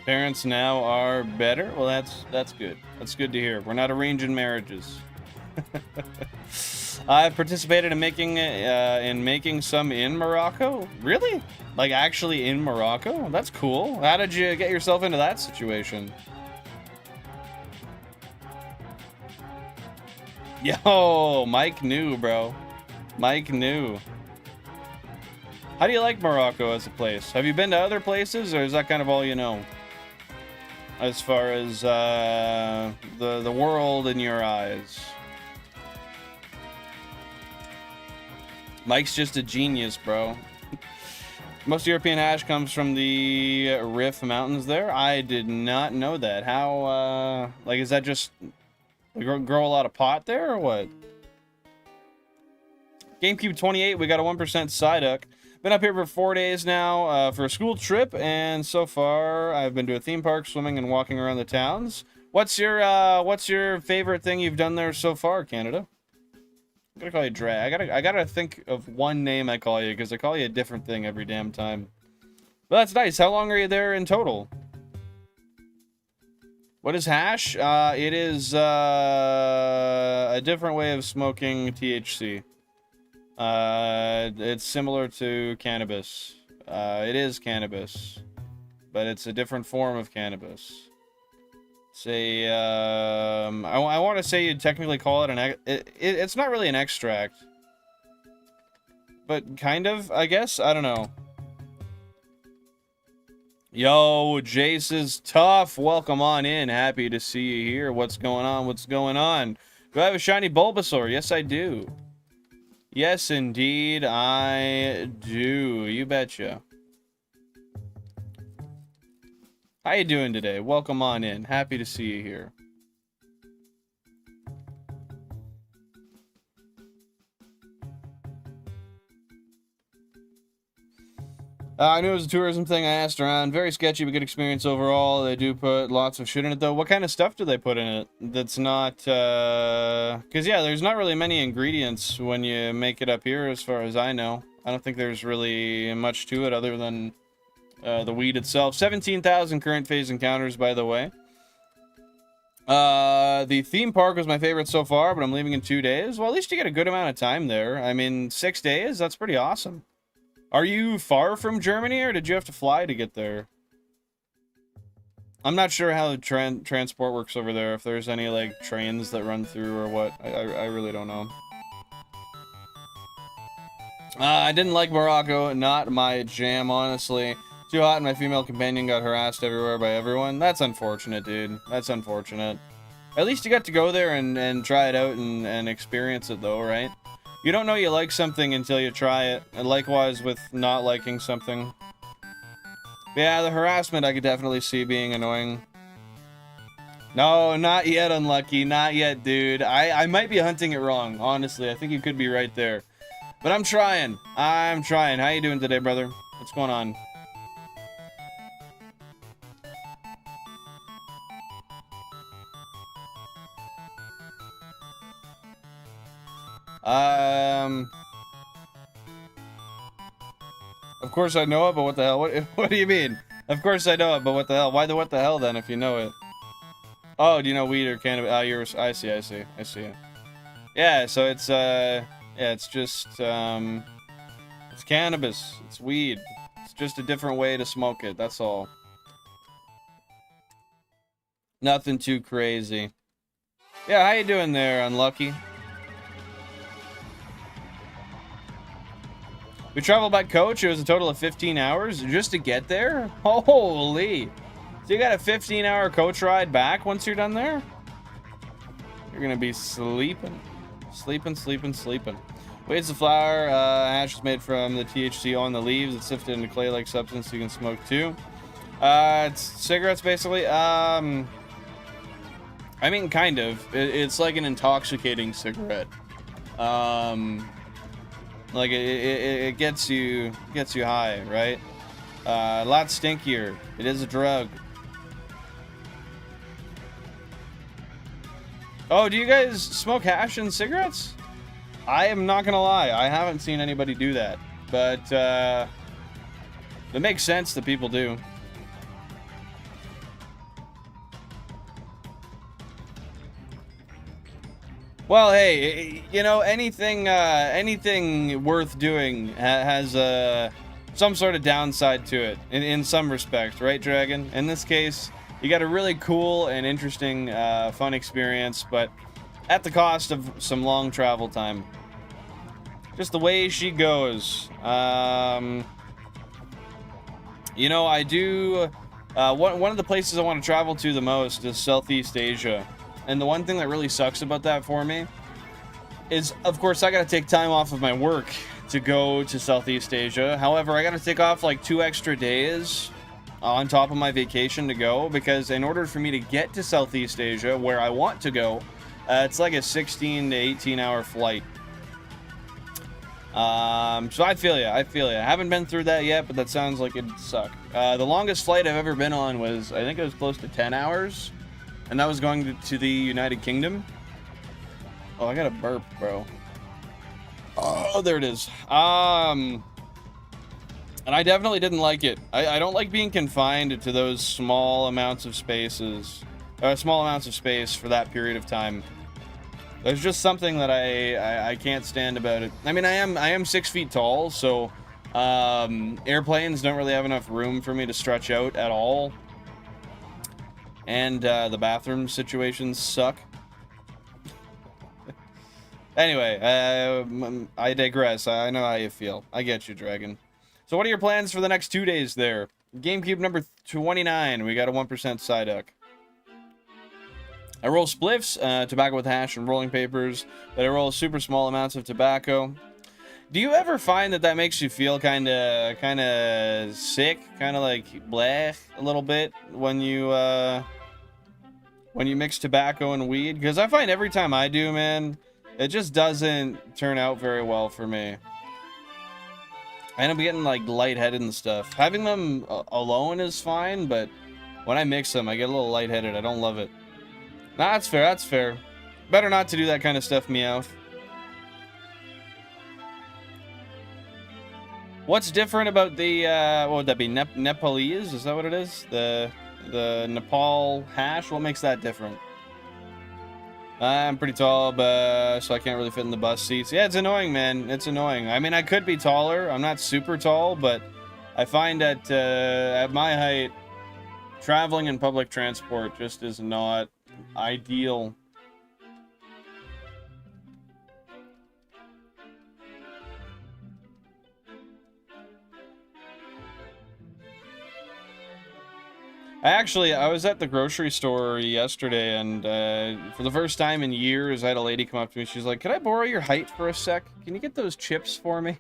Parents now are better? Well, that's good. That's good to hear. We're not arranging marriages. I've participated in making some in Morocco. Really? Like actually in Morocco? That's cool. How did you get yourself into that situation? Yo, Mike knew, bro. Mike knew. How do you like Morocco as a place? Have you been to other places, or is that kind of all you know? As far as the world in your eyes. Mike's just a genius, bro. Most European hash comes from the Rift Mountains there. I did not know that. How, like, is that just grow a lot of pot there, or what? GameCube 28, we got a 1% Psyduck. Been up here for 4 days now for a school trip, and so far I've been to a theme park, swimming, and walking around the towns. What's your favorite thing you've done there so far, Canada? I'm gonna call you Drag. I gotta think of one name I call you, because I call you a different thing every damn time. But that's nice. How long are you there in total? What is hash? It is a different way of smoking THC. It's similar to cannabis. It is cannabis, but it's a different form of cannabis. Say, I want to say you'd technically call it it's not really an extract, but kind of, I guess. I don't know. Yo, Jace is tough. Welcome on in. Happy to see you here. What's going on? What's going on? Do I have a shiny Bulbasaur? Yes, I do. Yes, indeed, I do. You betcha. How you doing today? Welcome on in. Happy to see you here. I knew it was a tourism thing. I asked around. Very sketchy, but good experience overall. They do put lots of shit in it, though. What kind of stuff do they put in it that's not... Because, yeah, there's not really many ingredients when you make it up here, as far as I know. I don't think there's really much to it other than the weed itself. 17,000 current phase encounters, by the way. The theme park was my favorite so far, but I'm leaving in 2 days. Well, at least you get a good amount of time there. I mean, 6 days? That's pretty awesome. Are you far from Germany, or did you have to fly to get there? I'm not sure how the transport works over there, if there's any, like, trains that run through or what. I really don't know. I didn't like Morocco. Not my jam, honestly. Too hot and my female companion got harassed everywhere by everyone. That's unfortunate, dude. That's unfortunate. At least you got to go there and try it out and experience it, though, right? You don't know you like something until you try it. And likewise with not liking something. But yeah, the harassment I could definitely see being annoying. No, not yet, Unlucky. Not yet, dude. I might be hunting it wrong, honestly. I think you could be right there. But I'm trying. I'm trying. How you doing today, brother? What's going on? Of course I know it, but what the hell? What do you mean? Of course I know it, but what the hell? Why the what the hell then if you know it? Oh, do you know weed or cannabis? Oh, I see. Yeah, so it's, yeah, it's just, it's cannabis. It's weed. It's just a different way to smoke it, that's all. Nothing too crazy. Yeah, how you doing there, Unlucky? We traveled by coach. It was a total of 15 hours just to get there? Holy. So you got a 15-hour coach ride back once you're done there? You're gonna be sleeping. Sleeping. Wade's the flower. Hash is made from the THC on the leaves. It's sifted into clay-like substance so you can smoke too. It's cigarettes, basically. I mean, kind of. It's like an intoxicating cigarette. Like it gets you high, right? A lot stinkier. It is a drug. Oh, do you guys smoke hash and cigarettes? I am not gonna lie, I haven't seen anybody do that, but it makes sense that people do. Well, hey, you know, anything worth doing has some sort of downside to it, in some respect, right, Dragon? In this case, you got a really cool and interesting, fun experience, but at the cost of some long travel time. Just the way she goes. You know, I do... one of the places I want to travel to the most is Southeast Asia. And the one thing that really sucks about that for me is, of course, I gotta take time off of my work to go to Southeast Asia. However, I gotta take off like 2 extra days on top of my vacation to go, because in order for me to get to Southeast Asia, where I want to go, it's like a 16 to 18 hour flight. So I feel ya. I haven't been through that yet, but that sounds like it'd suck. The longest flight I've ever been on was, I think it was close to 10 hours. And that was going to the United Kingdom. Oh, I got a burp, bro. Oh, there it is. And I definitely didn't like it. I don't like being confined to those small amounts of spaces. Small amounts of space for that period of time. There's just something that I can't stand about it. I mean, I am 6 feet tall, so airplanes don't really have enough room for me to stretch out at all. And the bathroom situations suck. Anyway, I digress. I know how you feel. I get you, Dragon. So what are your plans for the next 2 days there? GameCube number 29. We got a 1% Psyduck. I roll spliffs, tobacco with hash and rolling papers, but I roll super small amounts of tobacco. Do you ever find that makes you feel kind of sick, kind of like bleh a little bit when you mix tobacco and weed? Because I find every time I do, man, it just doesn't turn out very well for me. I end up getting like lightheaded and stuff. Having them alone is fine, but when I mix them, I get a little lightheaded. I don't love it. Nah, that's fair, that's fair. Better not to do that kind of stuff, Meowth. What's different about the, what would that be, Nepalese? Is that what it is? The Nepal hash? What makes that different? I'm pretty tall, but so I can't really fit in the bus seats. Yeah, it's annoying, man. It's annoying. I mean, I could be taller. I'm not super tall, but I find that at my height, traveling in public transport just is not ideal. I was at the grocery store yesterday, and for the first time in years, I had a lady come up to me. She's like, "Can I borrow your height for a sec? Can you get those chips for me?"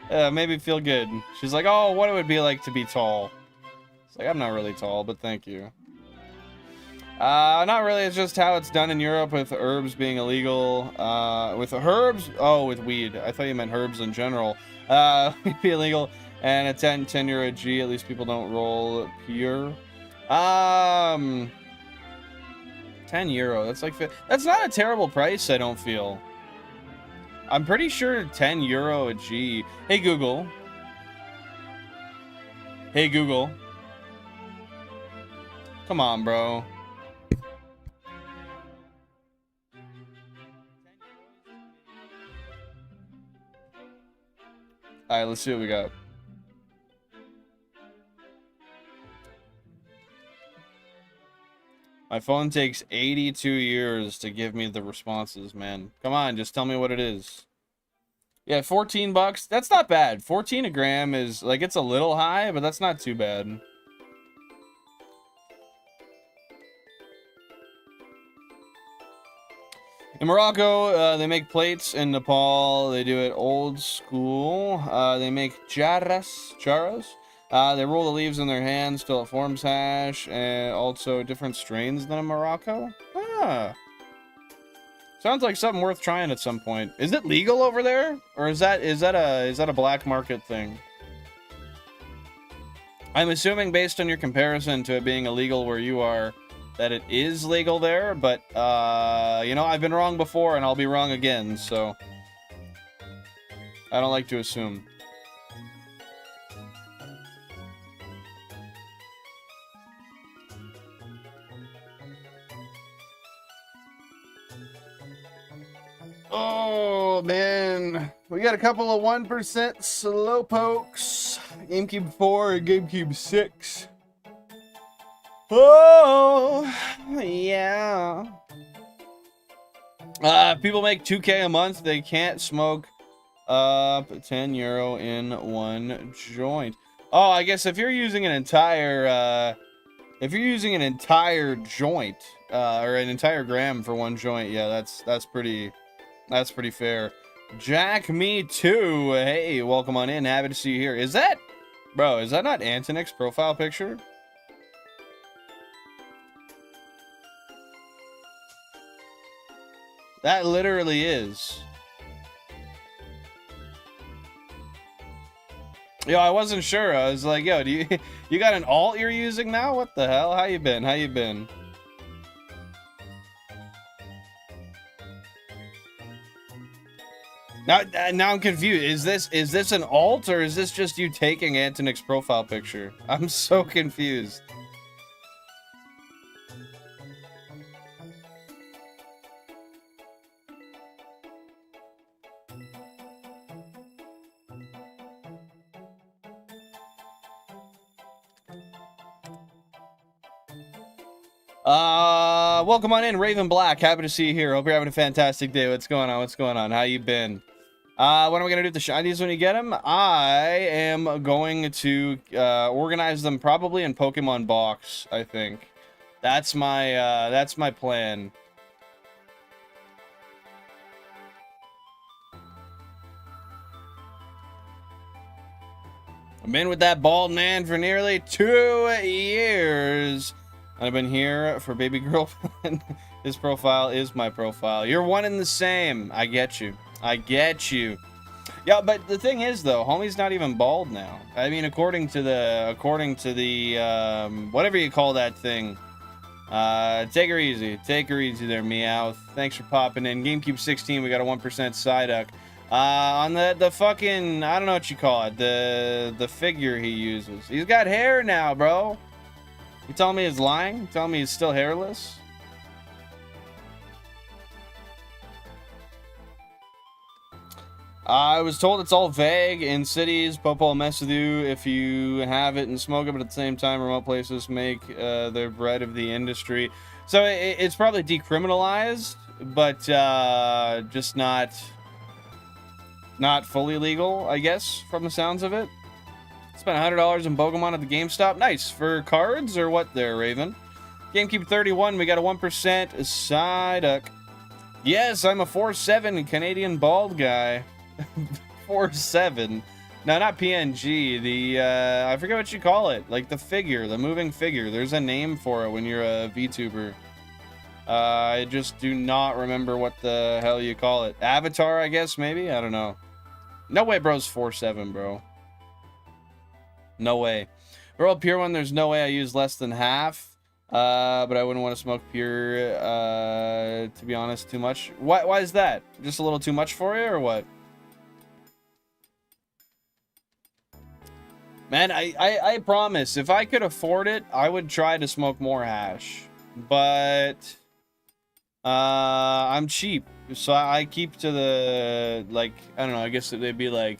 Made me feel good. She's like, "Oh, what it would be like to be tall." It's like, I'm not really tall, but thank you. Not really. It's just how it's done in Europe with herbs being illegal. With herbs? Oh, with weed. I thought you meant herbs in general. Be illegal. And a 10 euro G, at least people don't roll pure. 10 euro, that's like, that's not a terrible price, I don't feel. I'm pretty sure 10 euro a G. Hey Google. Hey Google. Come on, bro. Alright, let's see what we got. My phone takes 82 years to give me the responses, man. Come on, just tell me what it is. Yeah, 14 bucks. That's not bad. 14 a gram is, like, it's a little high, but that's not too bad. In Morocco, they make plates. In Nepal, they do it old school. They make charras. They roll the leaves in their hands till it forms hash, and also different strains than in Morocco. Ah. Sounds like something worth trying at some point. Is it legal over there, or is that a black market thing? I'm assuming based on your comparison to it being illegal where you are, that it is legal there, but you know, I've been wrong before and I'll be wrong again, so I don't like to assume. Oh man, we got a couple of 1% slowpokes. GameCube 4 and GameCube 6. Oh yeah. People make 2K a month. They can't smoke up 10 euro in one joint. Oh, I guess if you're using an entire joint or an entire gram for one joint, yeah, that's pretty fair. Jack, me too. Hey, welcome on in. Happy to see you here. Is that not Antonic's profile picture? That literally is. Yo, I wasn't sure. I was like, yo, do you got an alt you're using now? What the hell? How you been? How you been? Now I'm confused. Is this an alt, or is this just you taking Antonic's profile picture? I'm so confused. Welcome on in, Raven Black. Happy to see you here. Hope you're having a fantastic day. What's going on? What's going on? How you been? What am I gonna do with the shinies when you get them? I am going to organize them probably in Pokemon Box. I think that's my plan. I've been with that bald man for nearly 2 years. I've been here for baby girlfriend. His profile is my profile. You're one and the same. I get you. I get you. Yeah, but the thing is, though, homie's not even bald now. I mean, according to the whatever you call that thing. Take her easy. Take her easy there, Meowth. Thanks for popping in. GameCube 16, we got a 1% Psyduck. On the fucking, I don't know what you call it, the figure he uses. He's got hair now, bro. You telling me he's lying? You telling me he's still hairless? I was told it's all vague in cities. Popo will mess with you if you have it and smoke it, but at the same time, remote places make their bread of the industry. So it's probably decriminalized, but just not fully legal, I guess, from the sounds of it. Spent $100 in Pokemon at the GameStop. Nice. For cards or what there, Raven? GameCube 31, we got a 1% Psyduck. Yes, I'm a 4'7" Canadian bald guy. 4'7". No, not PNG. The, I forget what you call it. Like the figure, the moving figure. There's a name for it when you're a VTuber. I just do not remember what the hell you call it. Avatar, I guess, maybe? I don't know. No way bro's 4'7", bro. No way. World Pure One, there's no way I use less than half. But I wouldn't want to smoke pure, to be honest, too much. Why is that? Just a little too much for you, or what? Man, I promise, if I could afford it, I would try to smoke more hash. But I'm cheap, so I keep to the, like, I don't know, I guess they'd be like,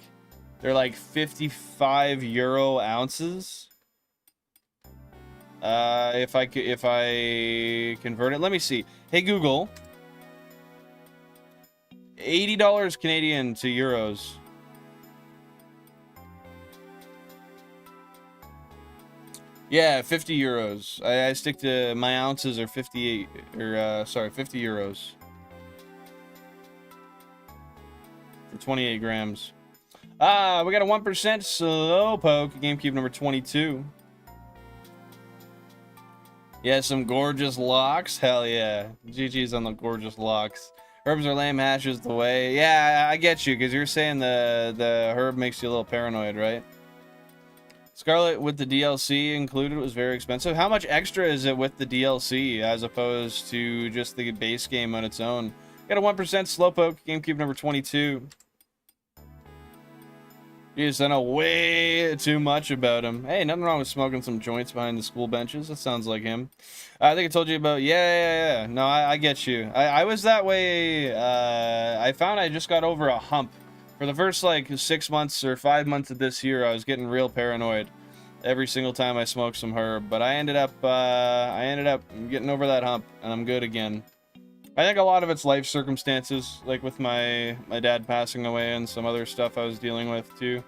they're like 55 euro ounces. If I convert it, let me see. Hey Google, $80 Canadian to euros. Yeah, 50 euros. I stick to my ounces are 58, or sorry, 50 euros for 28 grams. We got a 1% Slowpoke, GameCube number 22. Yeah, some gorgeous locks. Hell yeah. GG's on the gorgeous locks. Herbs are lame, hash is the way. Yeah, I get you, because you're saying the herb makes you a little paranoid, right? Scarlet with the DLC included was very expensive. How much extra is it with the DLC as opposed to just the base game on its own? Got a 1% Slowpoke, GameCube number 22. Jeez, I know way too much about him. Hey, nothing wrong with smoking some joints behind the school benches. That sounds like him. I think I told you about... Yeah. No, I get you. I was that way... I found I just got over a hump. For the first, like, 6 months or 5 months of this year, I was getting real paranoid every single time I smoked some herb. But I ended up getting over that hump, and I'm good again. I think a lot of it's life circumstances, like with my dad passing away and some other stuff I was dealing with too.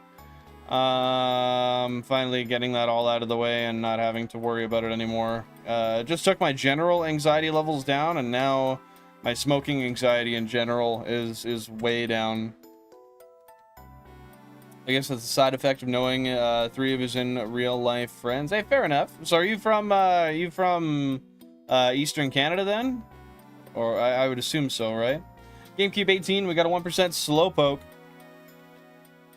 Finally getting that all out of the way and not having to worry about it anymore. Just took my general anxiety levels down, and now my smoking anxiety in general is way down. I guess that's a side effect of knowing 3 of his in real life friends. Hey, fair enough. So are you from Eastern Canada then? Or I would assume so, right? GameCube 18, we got a 1% Slowpoke.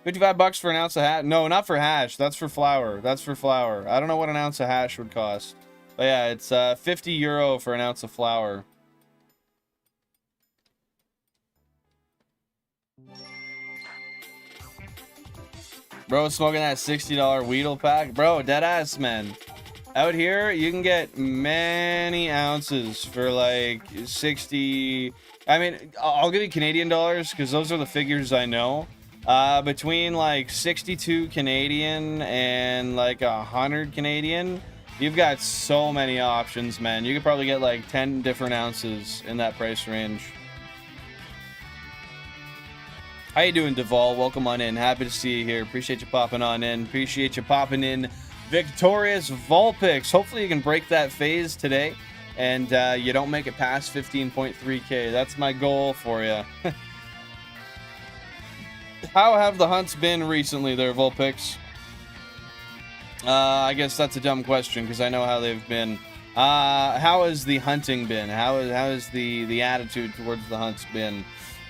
55 bucks for an ounce of hash. No, not for hash. That's for flour. That's for flour. I don't know what an ounce of hash would cost. But yeah, it's 50 euro for an ounce of flour. Bro, smoking that $60 Weedle pack. Bro, deadass, man. Out here, you can get many ounces for like 60. I mean, I'll give you Canadian dollars because those are the figures I know. Between like 62 Canadian and like 100 Canadian, you've got so many options, man. You could probably get like 10 different ounces in that price range. How you doing, Duval? Welcome on in. Happy to see you here. Appreciate you popping on in. Appreciate you popping in. Victorious Vulpix. Hopefully you can break that phase today and you don't make it past 15.3k. That's my goal for you. How have the hunts been recently there, Vulpix? I guess that's a dumb question because I know how they've been. How has the hunting been? How has the attitude towards the hunts been?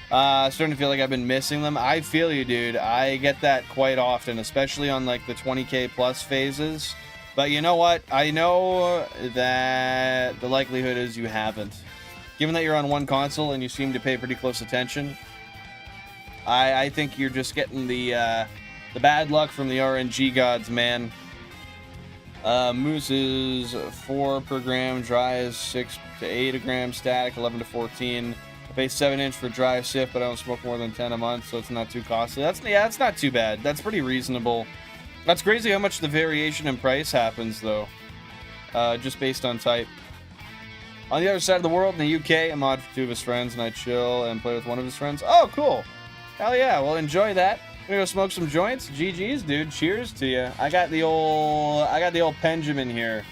Starting to feel like I've been missing them. I feel you, dude. I get that quite often, especially on like the 20k plus phases. But you know what? I know that the likelihood is you haven't. Given that you're on one console and you seem to pay pretty close attention, I think you're just getting the bad luck from the RNG gods, man. Moose is 4 per gram, dry is 6 to 8 a gram, static 11 to 14. Pay 7-inch for dry sip, but I don't smoke more than 10 a month, so it's not too costly. That's not too bad. That's pretty reasonable. That's crazy how much the variation in price happens, though. Just based on type. On the other side of the world, in the UK, I'm odd for 2 of his friends, and I chill and play with one of his friends. Oh, cool. Hell yeah. Well, enjoy that. I'm gonna go smoke some joints. GG's, dude. Cheers to you. I got the old Benjamin here.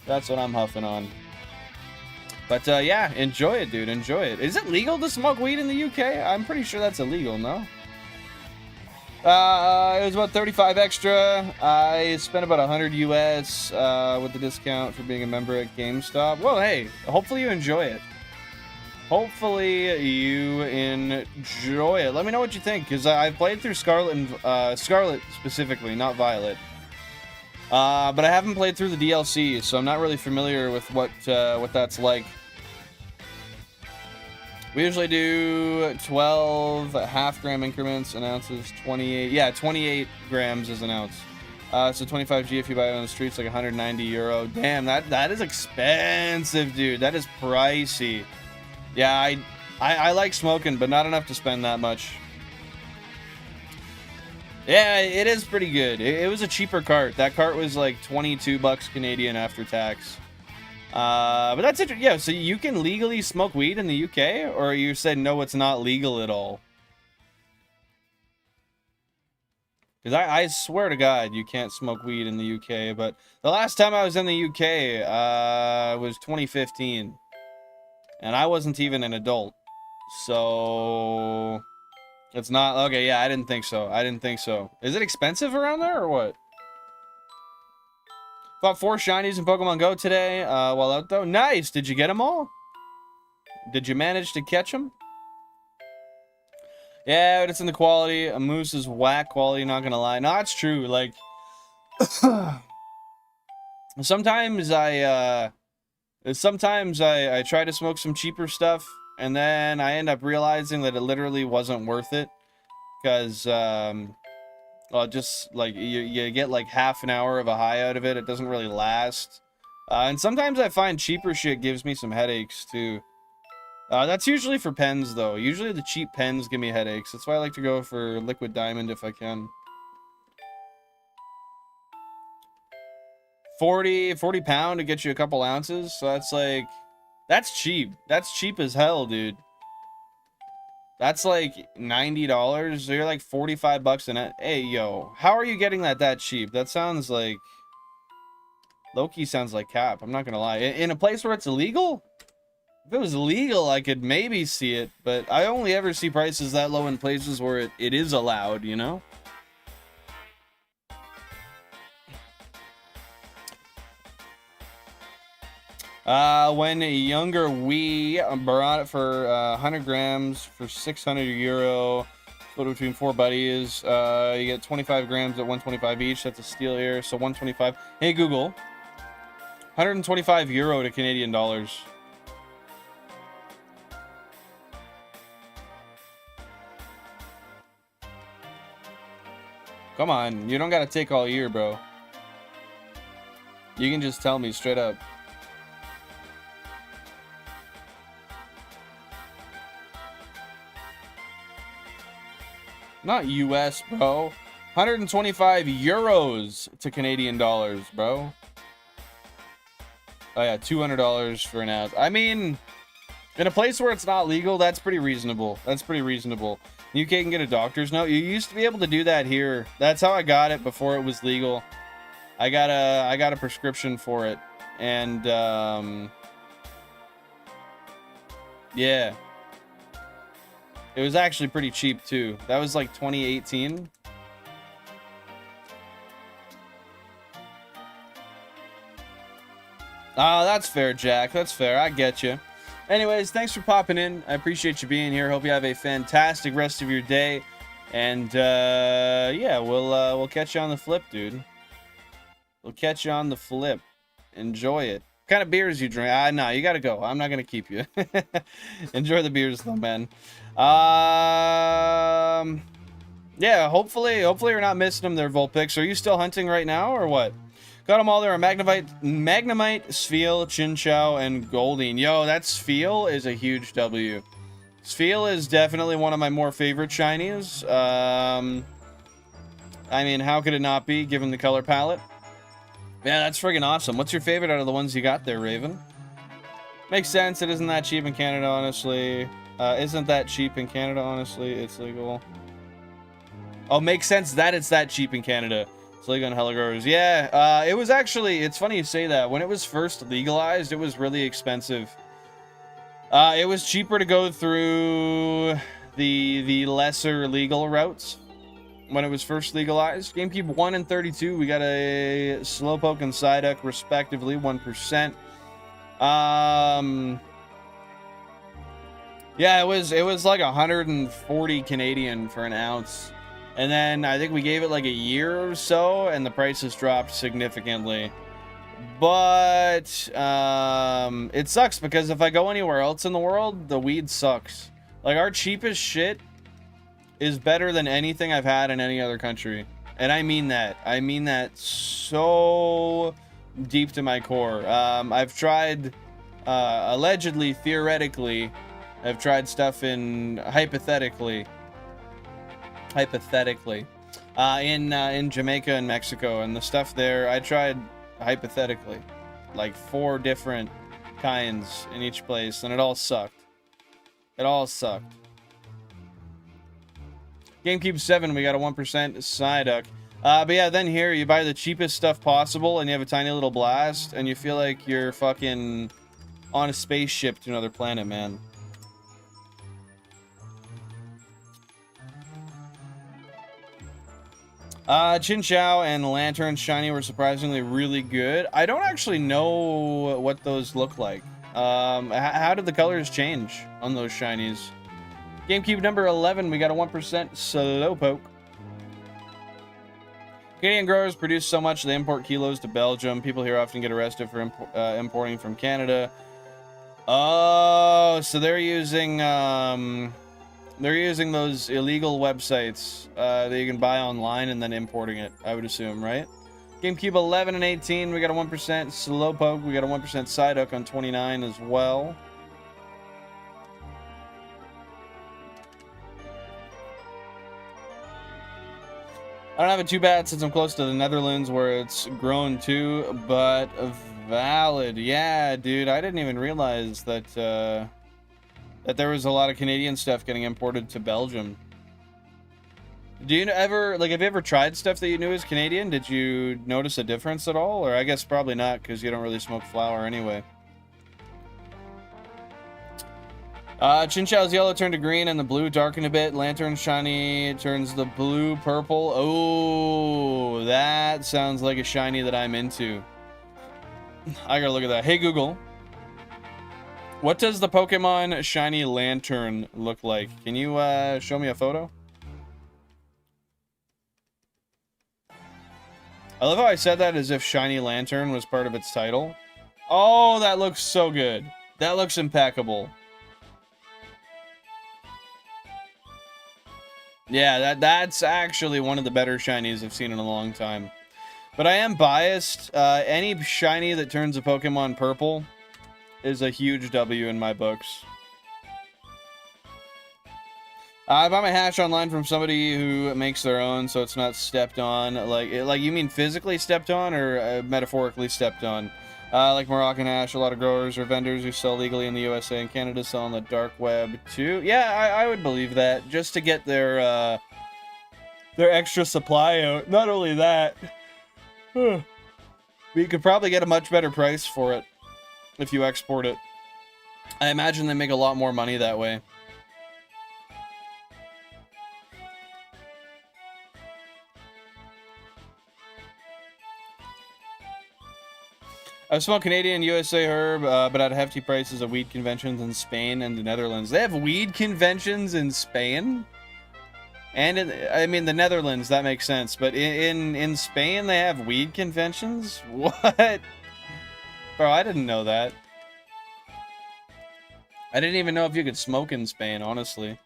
That's what I'm huffing on. But yeah, enjoy it, dude. Enjoy it. Is it legal to smoke weed in the UK? I'm pretty sure that's illegal, no? It was about 35 extra. I spent about 100 US with the discount for being a member at GameStop. Well, hey, hopefully you enjoy it. Hopefully you enjoy it. Let me know what you think, because I've played through Scarlet and Scarlet specifically, not Violet. But I haven't played through the DLC, so I'm not really familiar with what that's like. We usually do 12 half-gram increments, an ounce is 28. Yeah, 28 grams is an ounce. So 25G if you buy it on the streets, like 190 euro. Damn, that is expensive, dude. That is pricey. Yeah, I like smoking, but not enough to spend that much. Yeah, it is pretty good. It was a cheaper cart. That cart was like 22 bucks Canadian after tax. But that's it. Yeah, so you can legally smoke weed in the UK, or you said no, it's not legal at all? Because I swear to God, you can't smoke weed in the UK. But the last time I was in the UK was 2015. And I wasn't even an adult. So it's not... Okay, yeah, I didn't think so. I didn't think so. Is it expensive around there or what? Bought 4 shinies in Pokemon Go today while out though. Nice! Did you get them all? Did you manage to catch them? Yeah, but it's in the quality. A moose is whack quality, not gonna lie. No, it's true. Like, sometimes I try to smoke some cheaper stuff, and then I end up realizing that it literally wasn't worth it, because well, just like you get like half an hour of a high out of it. It doesn't really last, and sometimes I find cheaper shit gives me some headaches too. That's usually for pens, though. Usually the cheap pens give me headaches. That's why I like to go for liquid diamond if I can. 40 pound to get you a couple ounces. So that's like... That's cheap. That's cheap as hell, dude. That's like $90. So you're like 45 bucks in it. Hey, yo. How are you getting that cheap? That sounds like... Low-key sounds like cap. I'm not gonna lie. In a place where it's illegal? If it was legal, I could maybe see it, but I only ever see prices that low in places where it is allowed, you know? When younger, we bought it for 100 grams for 600 euro. Split between 4 buddies. You get 25 grams at 125 each. That's a steal here, so 125. Hey, Google. 125 euro to Canadian dollars. Come on, you don't gotta take all year, bro. You can just tell me straight up. Not US, bro. 125 euros to Canadian dollars, bro. Oh yeah, $200 for an ounce. I mean, in a place where it's not legal, that's pretty reasonable. That's pretty reasonable. UK can get a doctor's note. You used to be able to do that here. That's how I got it before it was legal. I got a prescription for it, and yeah, it was actually pretty cheap too. That was like 2018. That's fair, Jack. That's fair. I get you. Anyways, thanks for popping in. I appreciate you being here. Hope you have a fantastic rest of your day. And yeah, we'll catch you on the flip, dude. We'll catch you on the flip. Enjoy it. What kind of beers you drink? No, you gotta go. I'm not gonna keep you. Enjoy the beers though, man. Yeah, hopefully you're not missing them there, Vulpix. Are you still hunting right now or what? Got them all there. Magnemite, Spheal, Chinchou, and Goldeen. Yo, that Spheal is a huge W. Spheal is definitely one of my more favorite shinies. I mean, how could it not be, given the color palette? Yeah, that's friggin' awesome. What's your favorite out of the ones you got there, Raven? Makes sense. It isn't that cheap in Canada, honestly. Isn't that cheap in Canada, honestly? It's legal. Oh, makes sense that it's that cheap in Canada. It's legal in Helligars. Yeah, it was actually... It's funny you say that. When it was first legalized, it was really expensive. It was cheaper to go through the lesser legal routes when it was first legalized. GameCube 1 and 32, we got a Slowpoke and Psyduck, respectively, 1%. Yeah, it was like 140 Canadian for an ounce. And then I think we gave it like a year or so, and the prices dropped significantly. But it sucks because if I go anywhere else in the world, the weed sucks. Like, our cheapest shit is better than anything I've had in any other country. And I mean that. I mean that so deep to my core. I've tried, allegedly, theoretically, I've tried stuff in, hypothetically, in Jamaica and Mexico, and the stuff there, I tried hypothetically, like 4 different kinds in each place, and it all sucked. It all sucked. GameCube 7, we got a 1% Psyduck. But yeah, then here, you buy the cheapest stuff possible, and you have a tiny little blast, and you feel like you're fucking on a spaceship to another planet, man. Chinchou and Lantern Shiny were surprisingly really good. I don't actually know what those look like. How did the colors change on those shinies? GameCube number 11, we got a 1% Slowpoke. Canadian growers produce so much they import kilos to Belgium. People here often get arrested for importing from Canada. Oh, so they're using those illegal websites that you can buy online and then importing it, I would assume, right? GameCube 11 and 18, we got a 1% Slowpoke. We got a 1% Psyduck on 29 as well. I don't have it too bad since I'm close to the Netherlands where it's grown too, but valid. Yeah, dude, I didn't even realize that that there was a lot of Canadian stuff getting imported to Belgium. Do you ever, like, have you ever tried stuff that you knew was Canadian? Did you notice a difference at all? Or I guess probably not, because you don't really smoke flower anyway. Chinchou's yellow turned to green and the blue darkened a bit. Lantern Shiny turns the blue purple. Oh, that sounds like a shiny that I'm into. I gotta look at that. Hey, Google. What does the Pokemon Shiny Lantern look like? Can you show me a photo? I love how I said that as if Shiny Lantern was part of its title. Oh, that looks so good. That looks impeccable. Yeah, that's actually one of the better shinies I've seen in a long time. But I am biased. Any shiny that turns a Pokemon purple is a huge W in my books. I buy my hash online from somebody who makes their own, so it's not stepped on. Like you mean physically stepped on, or metaphorically stepped on? Like Moroccan hash, a lot of growers or vendors who sell legally in the USA and Canada sell on the dark web too. Yeah, I would believe that, just to get their extra supply out. Not only that, but you could probably get a much better price for it if you export it. I imagine they make a lot more money that way. I've smoked Canadian USA herb, but at hefty prices at weed conventions in Spain and the Netherlands. They have weed conventions in Spain? And I mean, the Netherlands, that makes sense. But in Spain, they have weed conventions? What? Bro, I didn't know that. I didn't even know if you could smoke in Spain, honestly.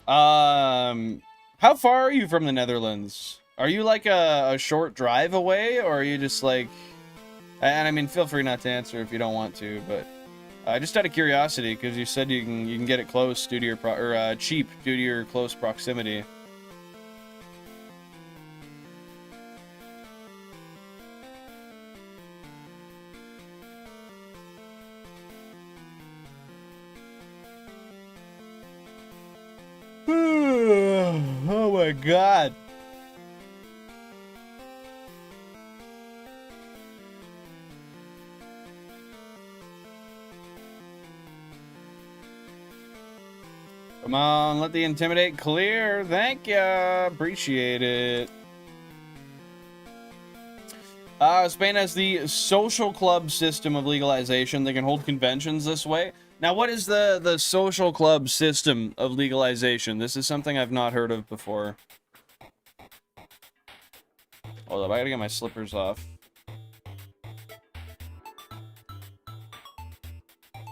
How far are you from the Netherlands? Are you like a short drive away, or are you just like... And I mean, feel free not to answer if you don't want to, but just out of curiosity, because you said you can get it close due to your cheap due to your close proximity. Oh my god. Come on, let the intimidate clear. Thank ya. Appreciate it. Spain has the social club system of legalization. They can hold conventions this way. Now, what is the social club system of legalization? This is something I've not heard of before. Hold up, I gotta get my slippers off.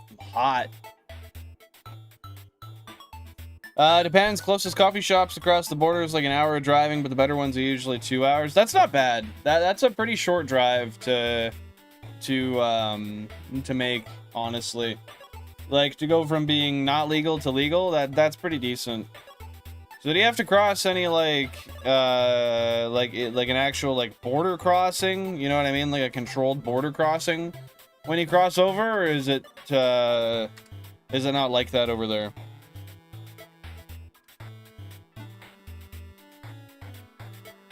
I'm hot. Depends. Closest coffee shops across the border is like an hour of driving, but the better ones are usually 2 hours. That's not bad. That's a pretty short drive to make, honestly. Like, to go from being not legal to legal, that's pretty decent. So do you have to cross any like an actual like border crossing? You know what I mean? Like a controlled border crossing when you cross over, or is it not like that over there?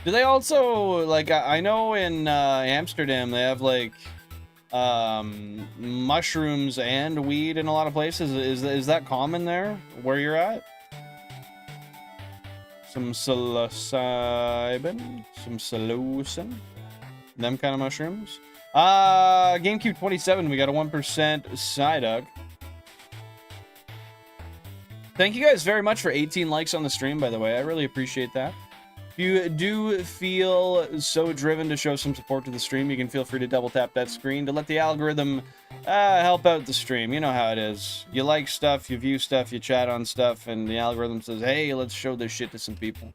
Do they also, like, I know in Amsterdam they have like mushrooms and weed in a lot of places. Is that common there where you're at? Some psilocybin, some psilocin, them kind of mushrooms. GameCube 27, we got a 1% Psyduck. Thank you guys very much for 18 likes on the stream, by the way. I really appreciate that. If you do feel so driven to show some support to the stream, you can feel free to double tap that screen to let the algorithm help out the stream. You know how it is. You like stuff, you view stuff, you chat on stuff, and the algorithm says, hey, let's show this shit to some people.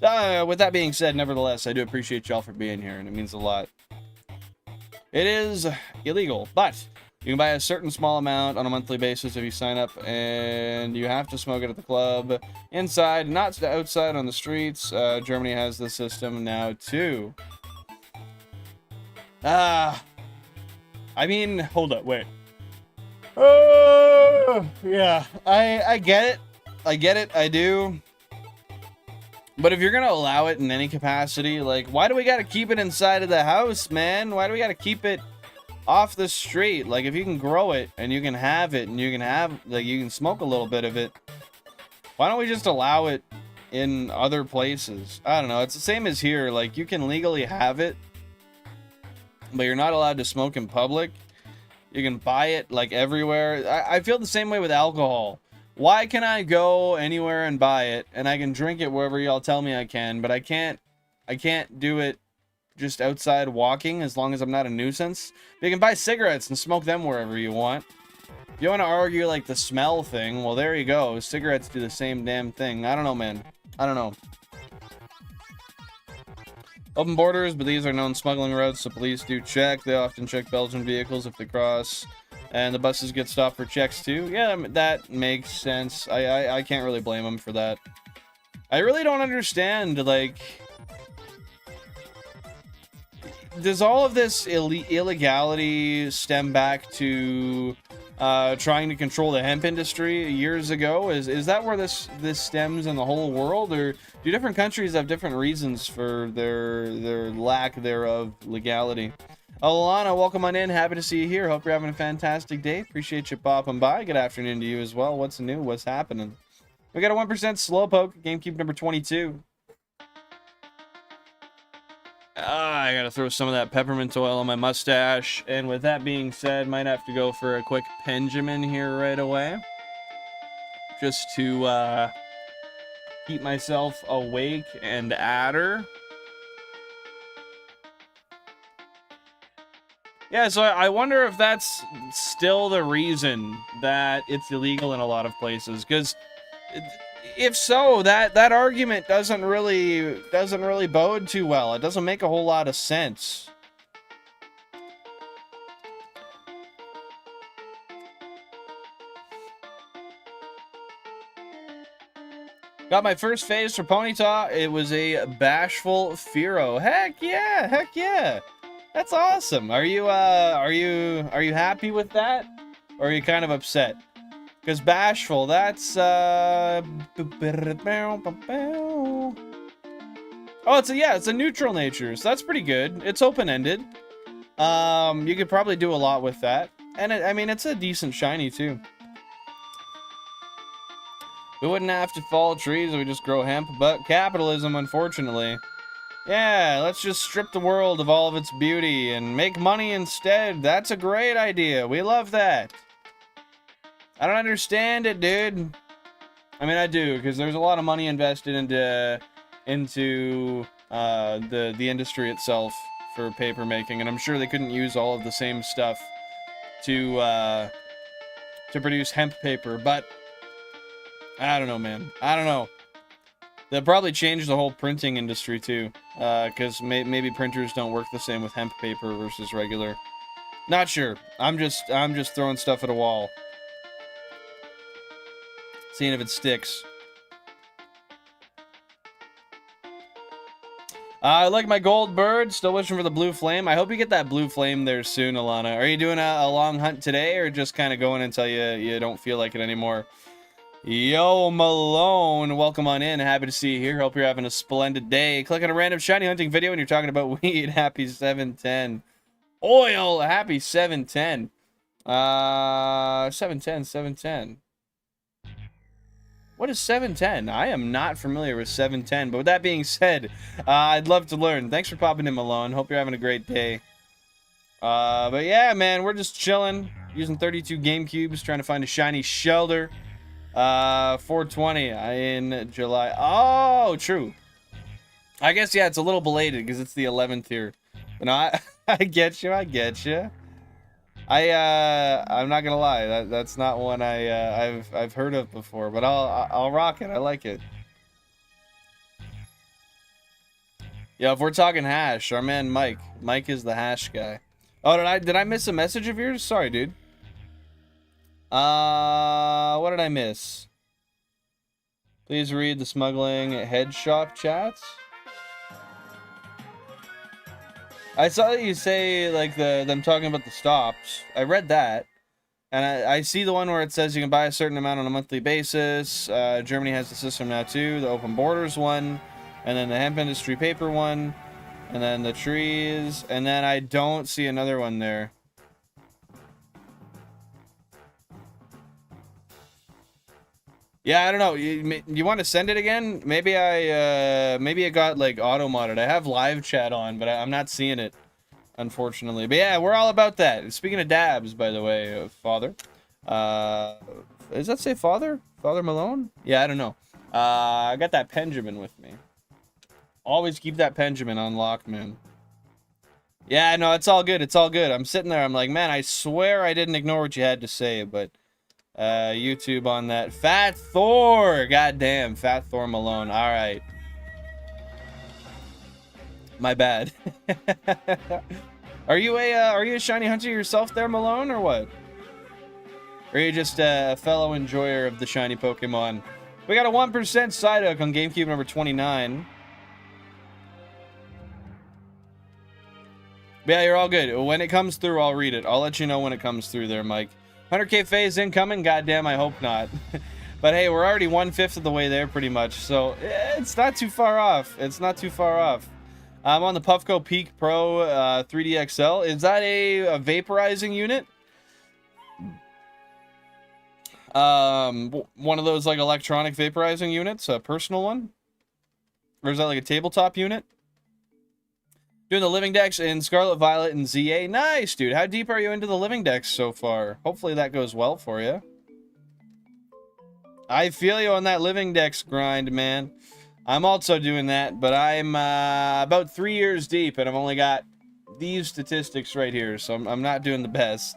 With that being said, nevertheless, I do appreciate y'all for being here, and it means a lot. It is illegal, but you can buy a certain small amount on a monthly basis if you sign up, and you have to smoke it at the club, inside, not outside on the streets. Germany has this system now, too. I mean, hold up, wait. Yeah, I get it. I get it, I do. But if you're gonna allow it in any capacity, like, why do we gotta keep it inside of the house, man? Why do we gotta keep it off the street? Like, if you can grow it and you can have it and you can have, like, you can smoke a little bit of it, why don't we just allow it in other places? I don't know. It's the same as here. Like, you can legally have it, but you're not allowed to smoke in public. You can buy it, like, everywhere. I feel the same way with alcohol. Why can I go anywhere and buy it, and I can drink it wherever y'all tell me I can, but I can't do it just outside walking as long as I'm not a nuisance? You can buy cigarettes and smoke them wherever you want. If you want to argue, like, the smell thing, well, there you go. Cigarettes do the same damn thing. I don't know, man. I don't know. Open borders, but these are known smuggling routes, so police do check. They often check Belgian vehicles if they cross. And the buses get stopped for checks too. Yeah, that makes sense. I can't really blame them for that. I really don't understand, like, does all of this illegality stem back to trying to control the hemp industry years ago? Is that where this stems in the whole world, or do different countries have different reasons for their lack thereof legality? Alana, welcome on in. Happy to see you here. Hope you're having a fantastic day. Appreciate you popping by. Good afternoon to you as well. What's new? What's happening? We got a 1% Slowpoke, GameCube number 22. I gotta throw some of that peppermint oil on my mustache. And with that being said, might have to go for a quick Benjamin here right away. Just to keep myself awake and at her. Yeah, so I wonder if that's still the reason that it's illegal in a lot of places. Because if so, that argument doesn't really bode too well. It doesn't make a whole lot of sense. Got my first phase for Ponyta. It was a bashful Fearow. Heck yeah, heck yeah. That's awesome. Are you happy with that? Or are you kind of upset? Because bashful, that's oh, it's a neutral nature, so that's pretty good. It's open-ended. You could probably do a lot with that. And I mean, it's a decent shiny too. We wouldn't have to fall trees if we just grow hemp, but capitalism, unfortunately. Yeah, let's just strip the world of all of its beauty and make money instead. That's a great idea. We love that. I don't understand it, dude. I mean, I do, because there's a lot of money invested into the industry itself for paper making, and I'm sure they couldn't use all of the same stuff to produce hemp paper, but I don't know, man. I don't know. They'll probably change the whole printing industry too, because maybe printers don't work the same with hemp paper versus regular. Not sure. I'm just throwing stuff at a wall, seeing if it sticks. I like my gold bird. Still wishing for the blue flame. I hope you get that blue flame there soon, Alana. Are you doing a long hunt today, or just kind of going until you don't feel like it anymore? Yo, Malone, welcome on in. Happy to see you here. Hope you're having a splendid day. Click on a random shiny hunting video and you're talking about weed. Happy 710. Oil, happy 710. 710. What is 710? I am not familiar with 710, but with that being said, I'd love to learn. Thanks for popping in, Malone. Hope you're having a great day. But yeah, man, we're just chilling, using 32 GameCubes, trying to find a shiny Shellder. 420 in July. Oh, true. I guess, yeah, it's a little belated because it's the 11th here. But no, I get you. I'm not gonna lie. That's not one I've heard of before. But I'll rock it. I like it. Yeah, if we're talking hash, our man Mike is the hash guy. Oh, did I miss a message of yours? Sorry, dude. What did I miss? Please read the smuggling head shop chats. I saw that you say like them talking about the stops. I read that, and I see the one where it says you can buy a certain amount on a monthly basis. Germany has the system now too. The open borders one, and then the hemp industry paper one, and then the trees, and then I don't see another one there. Yeah, I don't know. You want to send it again? Maybe it got like auto modded. I have live chat on, but I'm not seeing it, unfortunately. But yeah, we're all about that. Speaking of dabs, by the way, father. Does that say father? Father Malone? Yeah, I don't know. I got that Benjamin with me. Always keep that Benjamin on lock, man. Yeah, no, it's all good. It's all good. I'm sitting there. I'm like, man, I swear I didn't ignore what you had to say, but. YouTube on that. Fat Thor! Goddamn, Fat Thor Malone. Alright. My bad. Are you a shiny hunter yourself there, Malone, or what? Or are you just a fellow enjoyer of the shiny Pokemon? We got a 1% Psyduck on GameCube number 29. But yeah, you're all good. When it comes through, I'll read it. I'll let you know when it comes through there, Mike. 100k phase incoming? Goddamn, I hope not. But hey, we're already 1/5 of the way there pretty much, so it's not too far off. It's not too far off. I'm on the Puffco Peak Pro 3D XL. Is that a vaporizing unit? One of those like electronic vaporizing units, a personal one? Or is that like a tabletop unit? Doing the Living Dex in Scarlet Violet and ZA. Nice, dude. How deep are you into the Living Dex so far? Hopefully that goes well for you. I feel you on that Living Dex grind, man. I'm also doing that, but I'm about 3 years deep, and I've only got these statistics right here, so I'm not doing the best.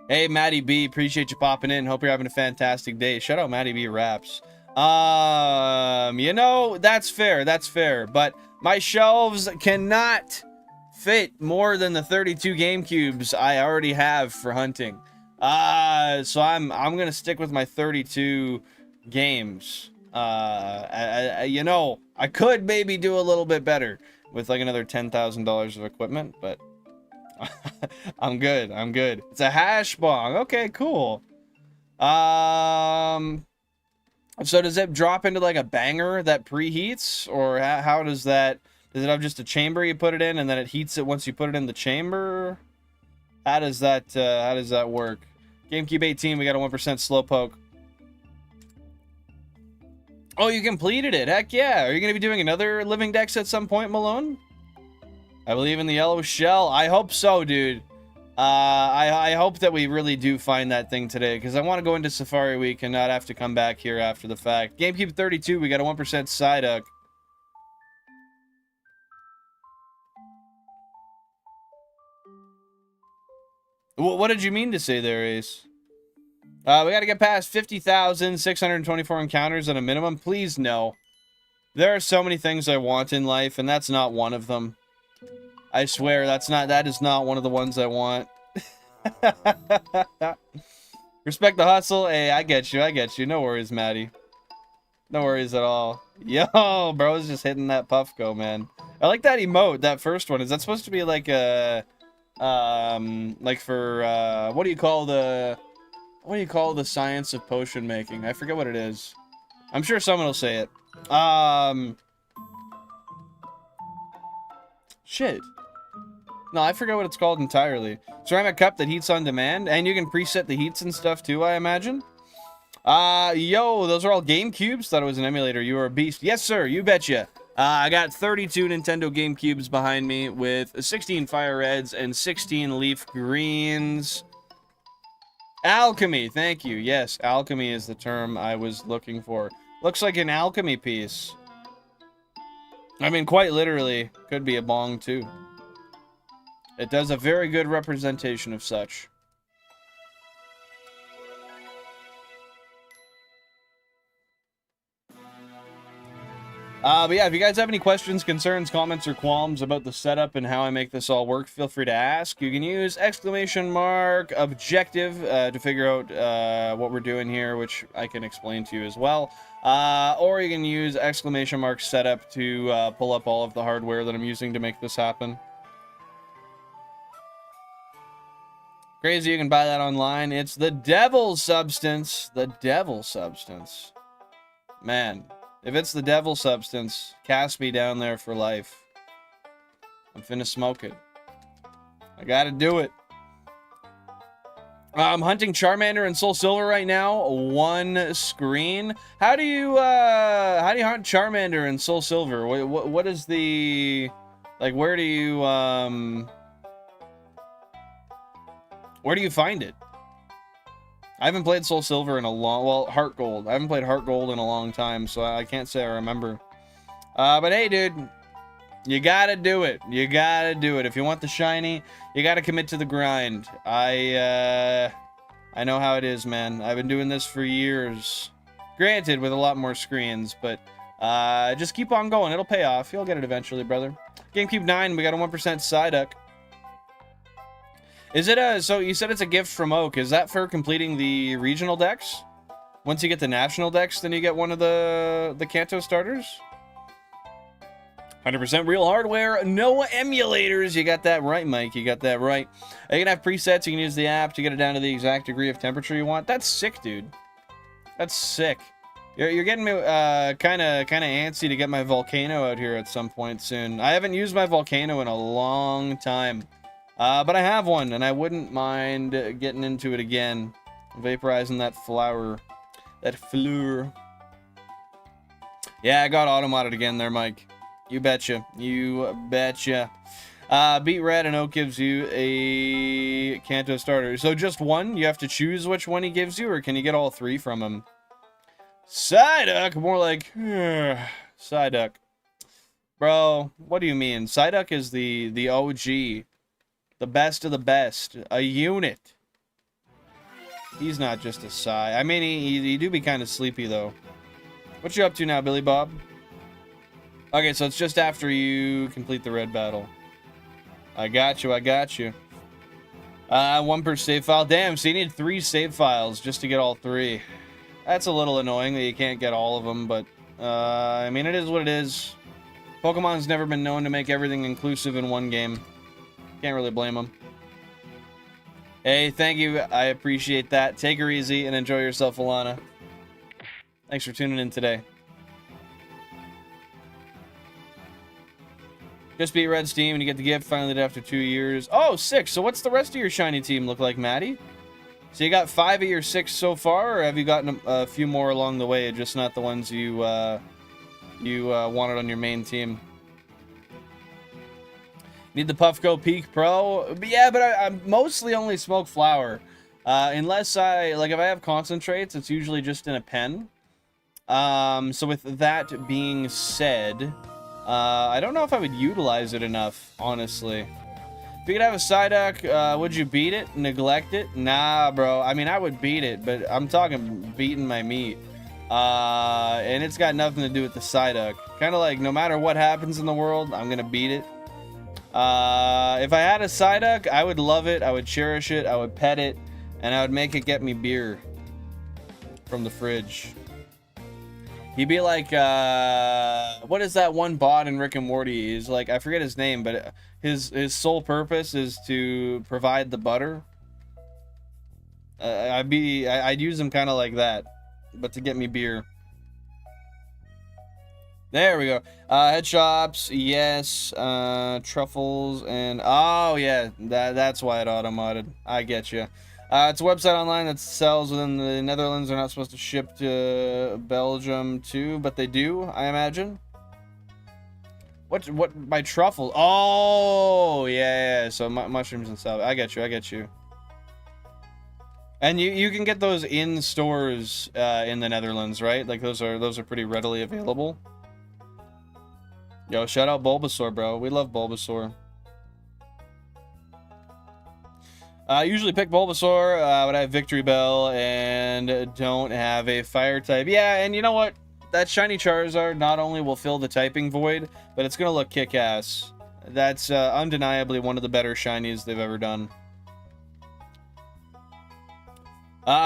Hey, Maddie B. Appreciate you popping in. Hope you're having a fantastic day. Shout out Maddie B. Raps. You know, that's fair. That's fair, but my shelves cannot fit more than the 32 GameCubes I already have for hunting. So I'm gonna stick with my 32 games. You know, I could maybe do a little bit better with like another $10,000 of equipment, but I'm good. I'm good. It's a hash bong. Okay, cool. So does it drop into like a banger that preheats, or how does that? Does it have just a chamber you put it in, and then it heats it once you put it in the chamber? How does that work? GameCube 18, we got a 1% Slowpoke. Oh, you completed it. Heck yeah. Are you going to be doing another Living Dex at some point, Malone? I believe in the yellow shell. I hope so, dude. I hope that we really do find that thing today, because I want to go into Safari Week and not have to come back here after the fact. GameCube 32, we got a 1% Psyduck. What did you mean to say there, Ace? We got to get past 50,624 encounters at a minimum. Please, no. There are so many things I want in life, and that's not one of them. I swear, that is not one of the ones I want. Respect the hustle. Hey, I get you. No worries, Maddie. No worries at all. Yo, bro's just hitting that Puffco, man. I like that emote, that first one. Is that supposed to be like a, like for, what do you call the science of potion making? I forget what it is. I'm sure someone will say it. Shit. No, I forget what it's called entirely. Ceramic cup that heats on demand, and you can preset the heats and stuff too, I imagine. Yo, those are all GameCubes? Thought it was an emulator. You are a beast. Yes, sir, you betcha. I got 32 Nintendo GameCubes behind me with 16 FireReds and 16 LeafGreens. Alchemy, thank you. Yes, alchemy is the term I was looking for. Looks like an alchemy piece. I mean, quite literally, could be a bong too. It does a very good representation of such. But yeah, if you guys have any questions, concerns, comments, or qualms about the setup and how I make this all work, feel free to ask. You can use !objective to figure out what we're doing here, which I can explain to you as well. Or you can use !setup to pull up all of the hardware that I'm using to make this happen. Crazy, you can buy that online. It's the Devil Substance. The Devil Substance. Man, if it's the Devil Substance, cast me down there for life. I'm finna smoke it. I gotta do it. I'm hunting Charmander and Soul Silver right now. One screen. How do you hunt Charmander and Soul Silver? What is the, like, where do you find it? I haven't played Soul Silver in a long... Well, Heart Gold. I haven't played Heart Gold in a long time, so I can't say I remember. But hey, dude. You gotta do it. You gotta do it. If you want the shiny, you gotta commit to the grind. I know how it is, man. I've been doing this for years. Granted, with a lot more screens, but just keep on going. It'll pay off. You'll get it eventually, brother. GameCube 9, we got a 1% Psyduck. Is it a... So you said it's a gift from Oak. Is that for completing the regional decks? Once you get the national decks, then you get one of the Kanto starters? 100% real hardware, no emulators. You got that right, Mike. You got that right. You can have presets. You can use the app to get it down to the exact degree of temperature you want. That's sick, dude. That's sick. You're getting me kind of antsy to get my Volcano out here at some point soon. I haven't used my Volcano in a long time. But I have one, and I wouldn't mind getting into it again. Vaporizing that flower. That fleur. Yeah, I got automated again there, Mike. You betcha. You betcha. Beat Red and Oak gives you a Kanto starter. So just one? You have to choose which one he gives you, or can you get all three from him? Psyduck! More like... Psyduck. Bro, what do you mean? Psyduck is the OG. The best of the best. A unit. He's not just a Psy. I mean, he do be kind of sleepy, though. What you up to now, Billy Bob? Okay, so it's just after you complete the red battle. I got you, I got you. One per save file. Damn, so you need 3 save files just to get all 3. That's a little annoying that you can't get all of them, but... I mean, it is what it is. Pokemon's never been known to make everything inclusive in one game. Can't really blame them. Hey, thank you. I appreciate that. Take her easy and enjoy yourself, Alana. Thanks for tuning in today. Just beat Red's team and you get the gift finally after 2 years. Oh, 6. So what's the rest of your shiny team look like, Maddie? So you got 5 of your 6 so far, or have you gotten a few more along the way, just not the ones you wanted on your main team? Need the Puffco Peak Pro? But yeah, but I mostly only smoke flower. Unless if I have concentrates, it's usually just in a pen. So with that being said, I don't know if I would utilize it enough, honestly. If you could have a Psyduck, would you beat it? Neglect it? Nah, bro. I mean, I would beat it, but I'm talking beating my meat. And it's got nothing to do with the Psyduck. Kind of like, no matter what happens in the world, I'm gonna beat it. If I had a Psyduck, I would love it, I would cherish it, I would pet it, and I would make it get me beer from the fridge. He'd be like, what is that one bot in Rick and Morty? He's like, I forget his name, but his sole purpose is to provide the butter. I'd use him kind of like that, but to get me beer. There we go. Head shops, yes. Truffles and oh yeah, that's why it auto-modded. I get you. It's a website online that sells within the Netherlands. They're not supposed to ship to Belgium too, but they do, I imagine. What by truffle? Oh yeah. So mushrooms and stuff. I get you. And you can get those in stores in the Netherlands, right? Like those are pretty readily available. Yo, shout out Bulbasaur, bro. We love Bulbasaur. I usually pick Bulbasaur, but I have Victory Bell and don't have a fire type. Yeah, and you know what? That shiny Charizard not only will fill the typing void, but it's gonna look kick-ass. That's undeniably one of the better shinies they've ever done.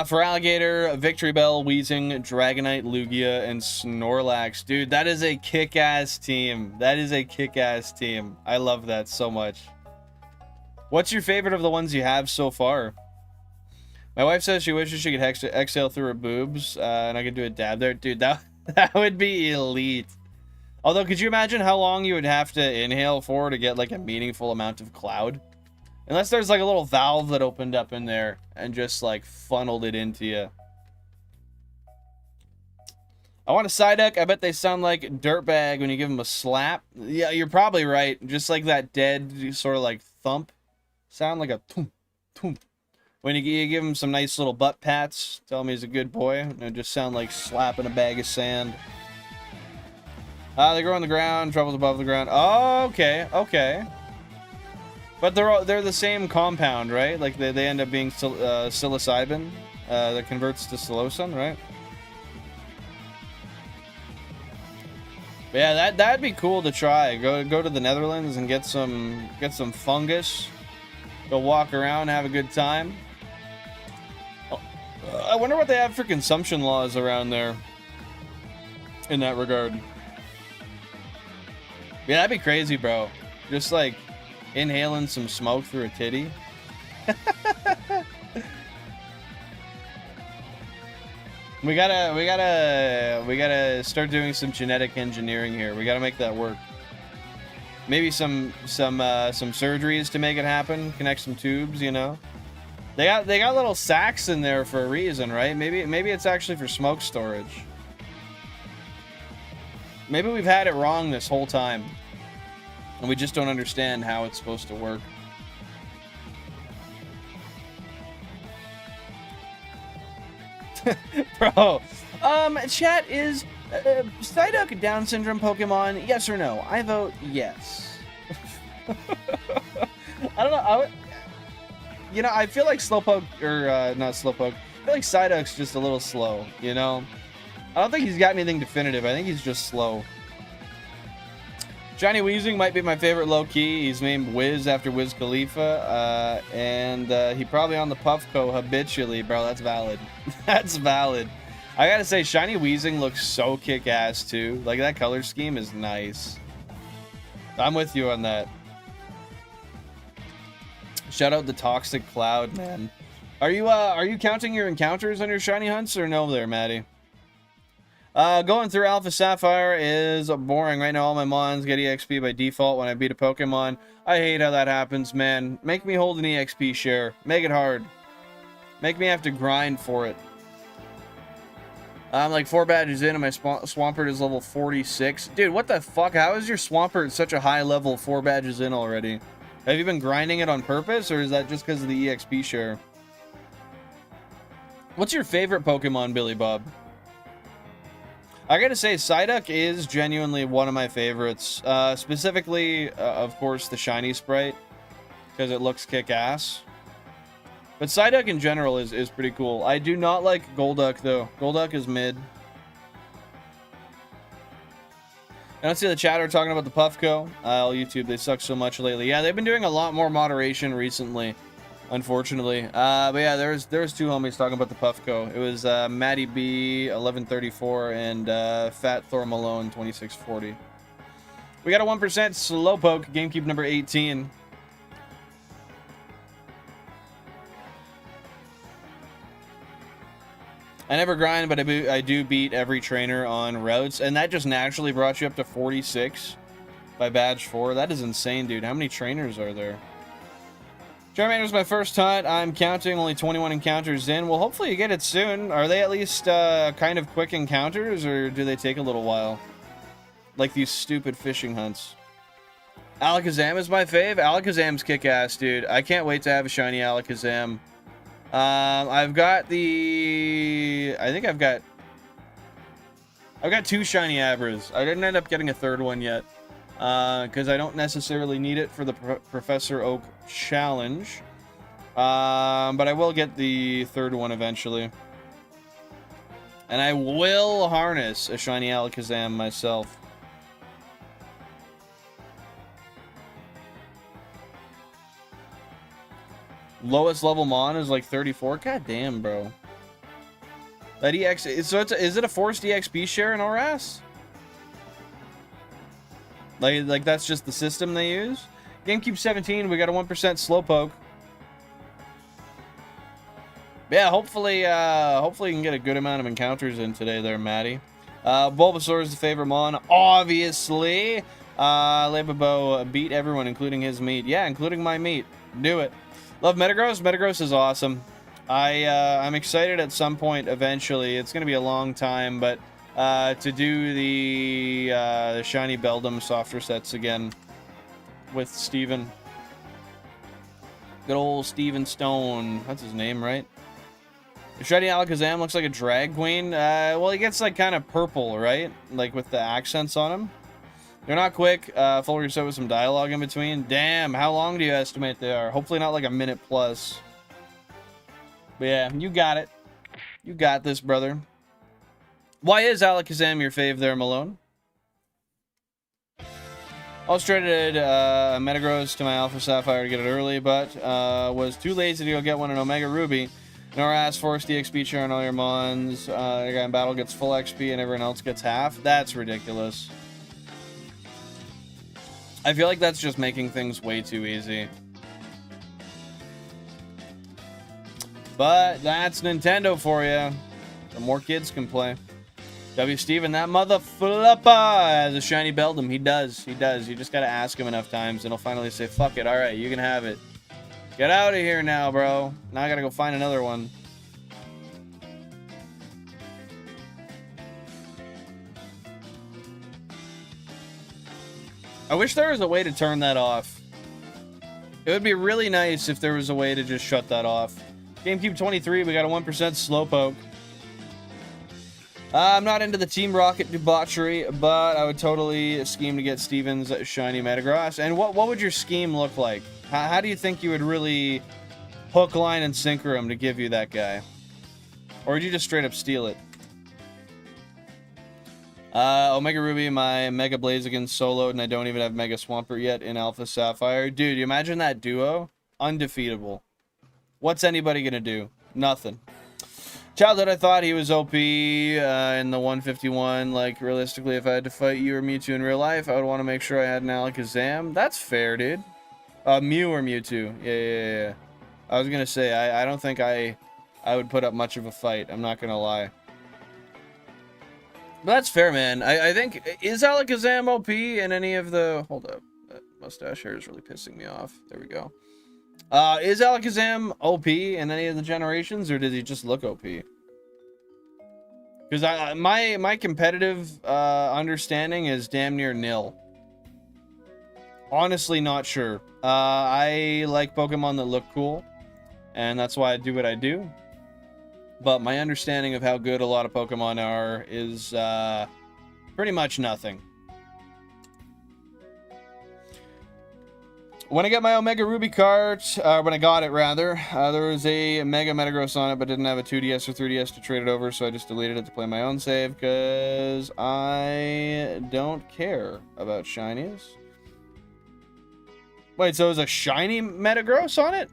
For Alligator, Victory Bell, Weezing, Dragonite, Lugia, and Snorlax. Dude, that is a kick-ass team. That is a kick-ass team. I love that so much. What's your favorite of the ones you have so far? My wife says she wishes she could exhale through her boobs, and I could do a dab there. Dude, that would be elite. Although, could you imagine how long you would have to inhale for to get, like, a meaningful amount of cloud? Unless there's, like, a little valve that opened up in there and just, like, funneled it into you. I want a Psyduck. I bet they sound like Dirtbag when you give them a slap. Yeah, you're probably right. Just like that dead sort of, like, thump. Sound like a thump, thump. When you give him some nice little butt pats, tell him he's a good boy. And it just sound like slapping a bag of sand. They grow on the ground, travels above the ground. Oh, okay. But they're the same compound, right? Like they end up being psilocybin that converts to psilocin, right? But yeah, that'd be cool to try. Go to the Netherlands and get some fungus. Go walk around, have a good time. I wonder what they have for consumption laws around there in that regard. Yeah, that'd be crazy, bro. Just like inhaling some smoke through a titty. We gotta start doing some genetic engineering here. We gotta make that work. Maybe some surgeries to make it happen. Connect some tubes, you know. They got little sacks in there for a reason, right? Maybe it's actually for smoke storage. Maybe we've had it wrong this whole time, and we just don't understand how it's supposed to work. Bro, chat, is Psyduck a Down syndrome Pokemon? Yes or no? I vote yes. I don't know. You know, I feel like Slowpoke, or not Slowpoke. I feel like Psyduck's just a little slow. You know, I don't think he's got anything definitive. I think he's just slow. Shiny Weezing might be my favorite low-key. He's named Wiz after Wiz Khalifa, and he probably on the Puffco habitually, bro. That's valid. That's valid. I gotta say, Shiny Weezing looks so kick-ass, too. Like, that color scheme is nice. I'm with you on that. Shout out the Toxic Cloud, man. Are you counting your encounters on your shiny hunts, or no there, Maddie? Going through Alpha Sapphire is boring. Right now, all my mons get EXP by default when I beat a Pokemon. I hate how that happens, man. Make me hold an EXP share. Make it hard. Make me have to grind for it. I'm like 4 badges in and my Swampert is level 46. Dude, what the fuck? How is your Swampert such a high level 4 badges in already? Have you been grinding it on purpose, or is that just because of the EXP share? What's your favorite Pokemon, Billy Bob? I gotta say, Psyduck is genuinely one of my favorites. Specifically, of course, the Shiny Sprite. because it looks kick-ass. But Psyduck in general is pretty cool. I do not like Golduck, though. Golduck is mid. I don't see the chatter talking about the Puffco. YouTube, they suck so much lately. Yeah, they've been doing a lot more moderation recently, unfortunately. But yeah, there's two homies talking about the Puffco. It was Matty B 1134 and Fat Thor Malone 2640. We got a 1% Slowpoke, GameCube number 18. I never grind, but I do beat every trainer on routes, and that just naturally brought you up to 46 by badge 4. That is insane, dude. How many trainers are there? Charmander's my first hunt. I'm counting only 21 encounters in. Well, hopefully you get it soon. Are they at least kind of quick encounters, or do they take a little while? Like these stupid fishing hunts. Alakazam is my fave. Alakazam's kick-ass, dude. I can't wait to have a shiny Alakazam. I've got the... I think I've got 2 shiny Abras. I didn't end up getting a third one yet. Because I don't necessarily need it for the Professor Oak challenge. But I will get the third one eventually. And I will harness a shiny Alakazam myself. Lowest level Mon is like 34. God damn, bro. That EX... So is it a forced EXP share in ORAS? Like that's just the system they use? GameCube 17, we got a 1% Slowpoke. Yeah, hopefully you can get a good amount of encounters in today there, Matty. Bulbasaur is the favorite Mon, obviously. Lababo beat everyone, including his meat. Yeah, including my meat. Do it. Love Metagross. Metagross is awesome. I'm excited at some point eventually. It's going to be a long time, but to do the Shiny Beldum softer sets again with Steven. Good old Steven Stone. That's his name, right? The Shiny Alakazam looks like a drag queen. Well, he gets like kind of purple, right? Like with the accents on him. They're not quick. Full reset with some dialogue in between. Damn, how long do you estimate they are? Hopefully not like a minute plus. But yeah, you got it. You got this, brother. Why is Alakazam your fave there, Malone? I was traded Metagross to my Alpha Sapphire to get it early, but was too lazy to go get one in Omega Ruby. Nor asked forced the XP share on all your Mons. The guy in battle gets full XP and everyone else gets half. That's ridiculous. I feel like that's just making things way too easy. But that's Nintendo for you. The more kids can play. W. Steven, that mother flipper has a shiny Beldum. He does. He does. You just gotta ask him enough times and he'll finally say, fuck it. Alright, you can have it. Get out of here now, bro. Now I gotta go find another one. I wish there was a way to turn that off. It would be really nice if there was a way to just shut that off. GameCube 23, we got a 1% Slowpoke. I'm not into the Team Rocket debauchery, but I would totally scheme to get Steven's shiny Metagross. And what would your scheme look like? How do you think you would really hook, line, and sinker him to give you that guy? Or would you just straight up steal it? Omega Ruby, my Mega Blaziken soloed, and I don't even have Mega Swampert yet in Alpha Sapphire. Dude, you imagine that duo? Undefeatable. What's anybody gonna do? Nothing. Childhood, I thought he was OP in the 151. Like, realistically, if I had to fight you or Mewtwo in real life, I would want to make sure I had an Alakazam. That's fair, dude. Mew or Mewtwo. Yeah. I was gonna say, I don't think I would put up much of a fight. I'm not gonna lie. But that's fair, man. I think... Is Alakazam OP in any of the... Hold up. That mustache hair is really pissing me off. There we go. Is Alakazam OP in any of the generations, or did he just look OP? Because my competitive understanding is damn near nil. Honestly, not sure. I like Pokemon that look cool, and that's why I do what I do. But my understanding of how good a lot of Pokemon are is pretty much nothing. When I got my Omega Ruby cart, when I got it rather, there was a Mega Metagross on it, but didn't have a 2DS or 3DS to trade it over, so I just deleted it to play my own save, because I don't care about shinies. Wait, so it was a shiny Metagross on it?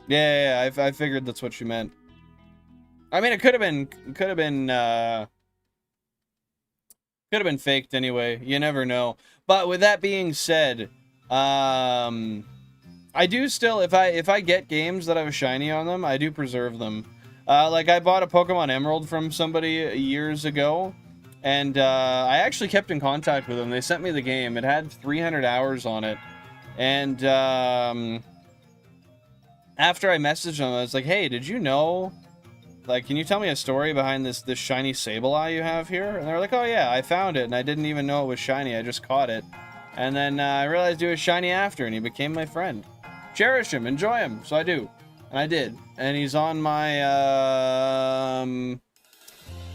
Yeah, I figured that's what you meant. I mean, it could have been faked anyway. You never know. But with that being said, I do still, if I get games that have a shiny on them, I do preserve them. Like I bought a Pokemon Emerald from somebody years ago, and I actually kept in contact with them. They sent me the game. It had 300 hours on it, and after I messaged them, I was like, "Hey, did you know? Like, can you tell me a story behind this shiny Sableye you have here?" And they were like, "Oh yeah, I found it, and I didn't even know it was shiny. I just caught it, and then I realized it was shiny after, and he became my friend. Cherish him, enjoy him." So I do, and I did, and he's on my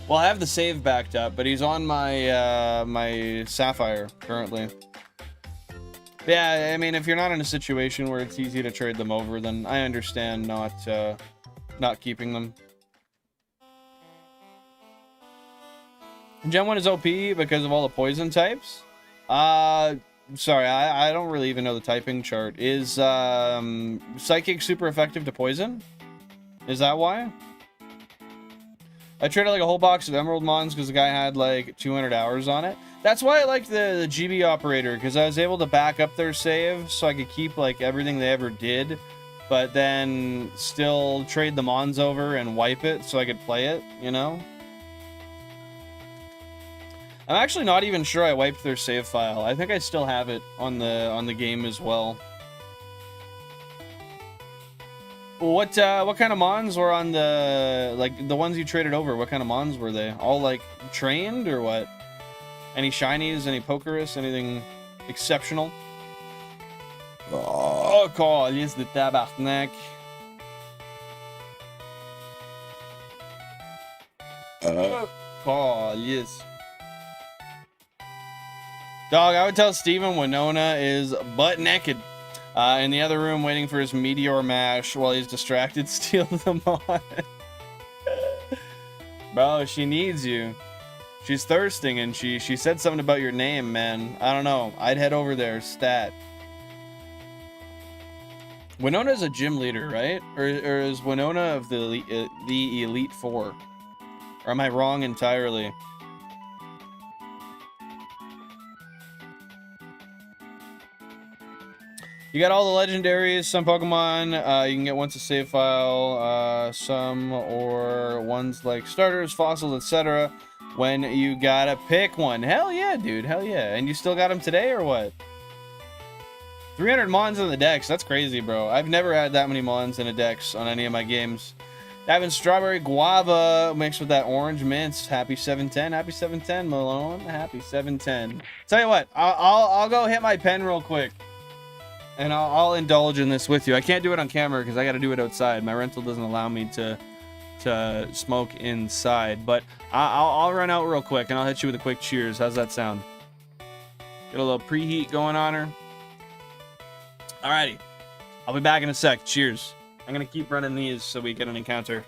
well, I have the save backed up, but he's on my my Sapphire currently. Yeah, I mean, if you're not in a situation where it's easy to trade them over, then I understand not keeping them. Gen 1 is OP because of all the poison types. Sorry, I don't really even know the typing chart. Is Psychic super effective to poison? Is that why? I traded like a whole box of Emerald Mons because the guy had like 200 hours on it. That's why I like the GB operator, because I was able to back up their save so I could keep like everything they ever did, but then still trade the Mons over and wipe it so I could play it, you know? I'm actually not even sure I wiped their save file. I think I still have it on the game as well. What kind of Mons were on the, like, the ones you traded over? What kind of Mons were they? All like trained or what? Any shinies, any Pokerus, anything exceptional? Oh, calice de tabarnak. Calice. Dog, I would tell Steven Winona is butt naked in the other room waiting for his Meteor Mash while he's distracted, steal them on. Bro, she needs you. She's thirsting, and she said something about your name, man. I don't know. I'd head over there, stat. Winona's a gym leader, right? Or is Winona of the Elite Four? Or am I wrong entirely? You got all the legendaries, some Pokemon, you can get once a save file, some or ones like starters, fossils, etc. When you gotta pick one. Hell yeah, dude, hell yeah. And you still got them today or what? 300 Mons in the Dex, that's crazy, bro. I've never had that many Mons in a Dex on any of my games. Having Strawberry Guava mixed with that Orange Mints. Happy 710, happy 710, Malone. Happy 710. Tell you what, I'll go hit my pen real quick. And I'll indulge in this with you. I can't do it on camera because I got to do it outside. My rental doesn't allow me to smoke inside. But I'll run out real quick and I'll hit you with a quick cheers. How's that sound? Get a little preheat going on her. Alrighty. I'll be back in a sec. Cheers. I'm going to keep running these so we get an encounter.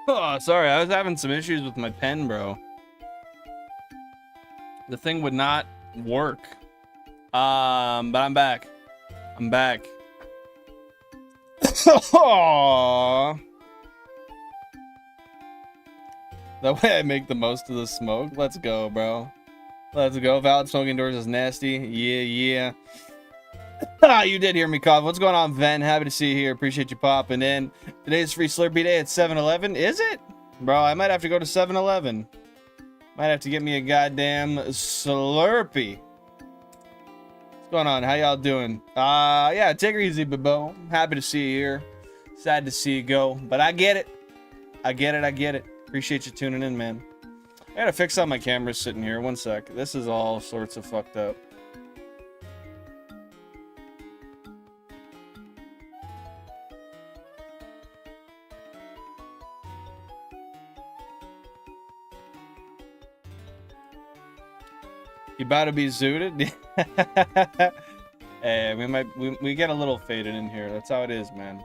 Oh, sorry, I was having some issues with my pen, bro. The thing would not work. But I'm back. I'm back. Aww. That way I make the most of the smoke. Let's go, bro. Let's go. Valid smoking indoors is nasty. Yeah. You did hear me cough. What's going on, Ven? Happy to see you here. Appreciate you popping in. Today's free Slurpee day at 7-Eleven. Is it? Bro, I might have to go to 7-Eleven. Might have to get me a goddamn Slurpee. What's going on? How y'all doing? Yeah, take her easy, Bebo. Happy to see you here. Sad to see you go, but I get it. I get it. Appreciate you tuning in, man. I gotta fix how my camera's sitting here. One sec. This is all sorts of fucked up. You about to be zooted? Hey, we get a little faded in here. That's how it is, man.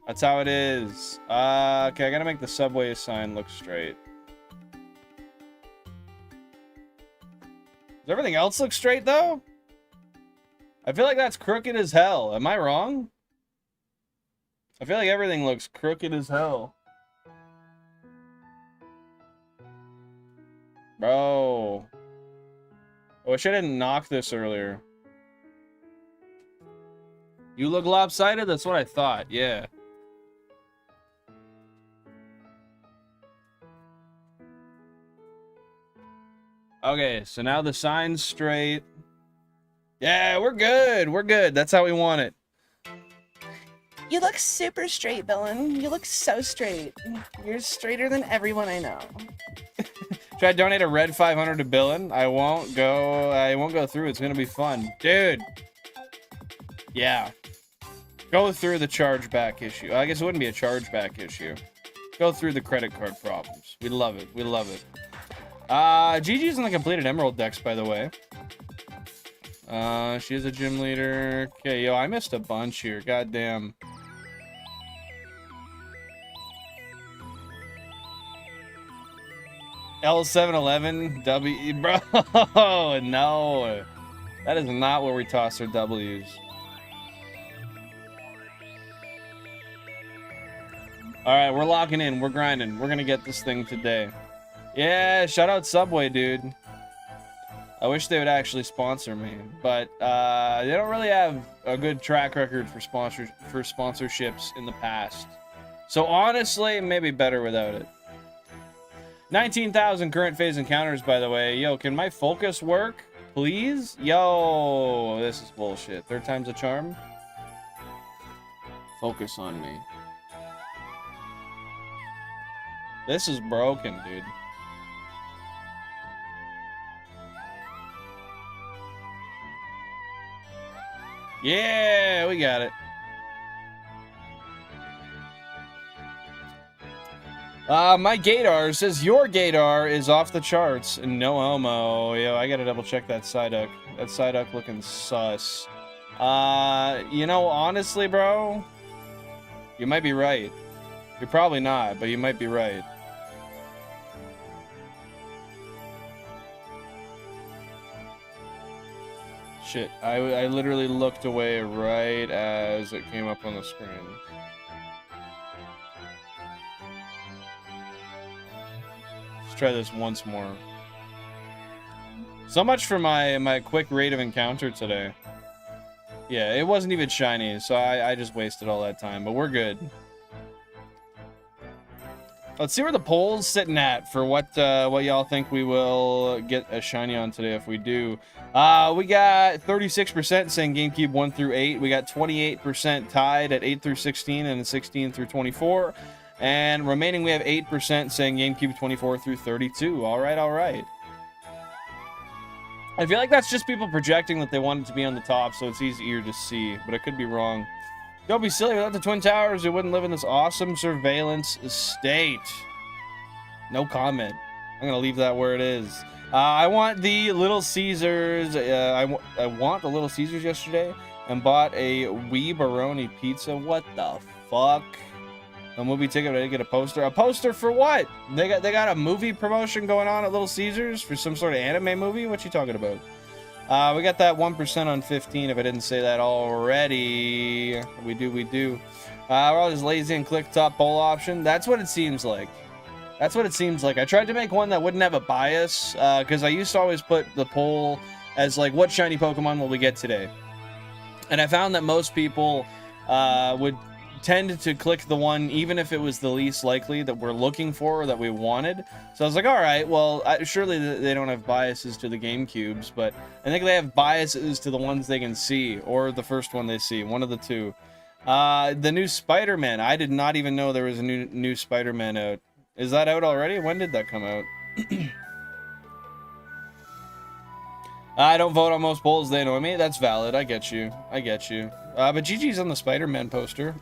That's how it is. Okay, I gotta make the subway sign look straight. Does everything else look straight, though? I feel like that's crooked as hell. Am I wrong? I feel like everything looks crooked as hell. Bro. I wish I didn't knock this earlier. You look lopsided? That's what I thought, yeah. Okay, so now the sign's straight. Yeah, we're good. We're good. That's how we want it. You look super straight, Billin. You look so straight. You're straighter than everyone I know. Should I donate a red 500 to Billin? I won't go through. It's gonna be fun. Dude. Yeah. Go through the chargeback issue. I guess it wouldn't be a chargeback issue. Go through the credit card problems. We love it. We love it. Gigi's in the completed Emerald Dex, by the way. She is a gym leader. Okay, yo, I missed a bunch here. Goddamn. L711 W, bro. No, that is not where we toss our W's. All right, we're locking in. We're grinding. We're gonna get this thing today. Yeah, shout out Subway, dude. I wish they would actually sponsor me, but they don't really have a good track record for sponsorships in the past. So honestly, maybe better without it. 19,000 current phase encounters, by the way. Yo, can my focus work, please? Yo, this is bullshit. Third time's a charm. Focus on me. This is broken, dude. Yeah, we got it. My Gator says your Gator is off the charts. No homo. Yo, I gotta double check that Psyduck. That Psyduck looking sus. You know, honestly, bro, you might be right. You're probably not, but you might be right. Shit, I literally looked away right as it came up on the screen. Let's try this once more. So much for my quick rate of encounter today. Yeah, it wasn't even shiny, so I just wasted all that time, but we're good. Let's see where the poll's sitting at for what y'all think we will get a shiny on today if we do. We got 36% saying GameCube 1 through 8. We got 28% tied at 8 through 16 and 16 through 24. And remaining, we have 8% saying GameCube 24 through 32. All right, all right. I feel like that's just people projecting that they want it to be on the top, so it's easier to see, but I could be wrong. Don't be silly. Without the Twin Towers, we wouldn't live in this awesome surveillance state. No comment. I'm gonna leave that where it is. I want the Little Caesars. I want the Little Caesars yesterday and bought a Wee Baroni pizza. What the fuck? A movie ticket, I didn't get a poster. A poster for what? They got a movie promotion going on at Little Caesars for some sort of anime movie? What you talking about? We got that 1% on 15, if I didn't say that already. We do. We're all just lazy and click top poll option. That's what it seems like. That's what it seems like. I tried to make one that wouldn't have a bias, because I used to always put the poll as like, what shiny Pokemon will we get today? And I found that most people would tend to click the one, even if it was the least likely that we're looking for or that we wanted. So I was like, all right, well, surely they don't have biases to the GameCubes, but I think they have biases to the ones they can see, or the first one they see, one of the two. The new Spider-Man. I did not even know there was a new Spider-Man out. Is that out already? When did that come out? I don't vote on most polls, they annoy me. That's valid. I get you. But GG's on the Spider-Man poster.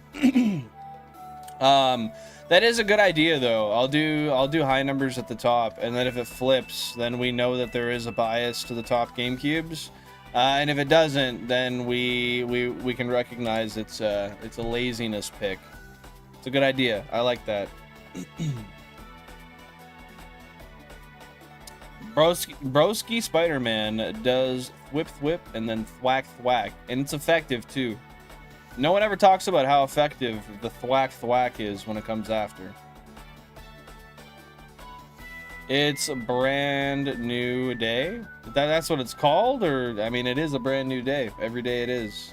That is a good idea, though. I'll do high numbers at the top, and then if it flips, then we know that there is a bias to the top GameCubes. And if it doesn't, then we can recognize it's a laziness pick. It's a good idea. I like that. Broski Spider-Man does thwip and then thwack, and it's effective too. No one ever talks about how effective the thwack is when it comes after. It's a brand new day. That's what it's called, or I mean, it is a brand new day. Every day it is.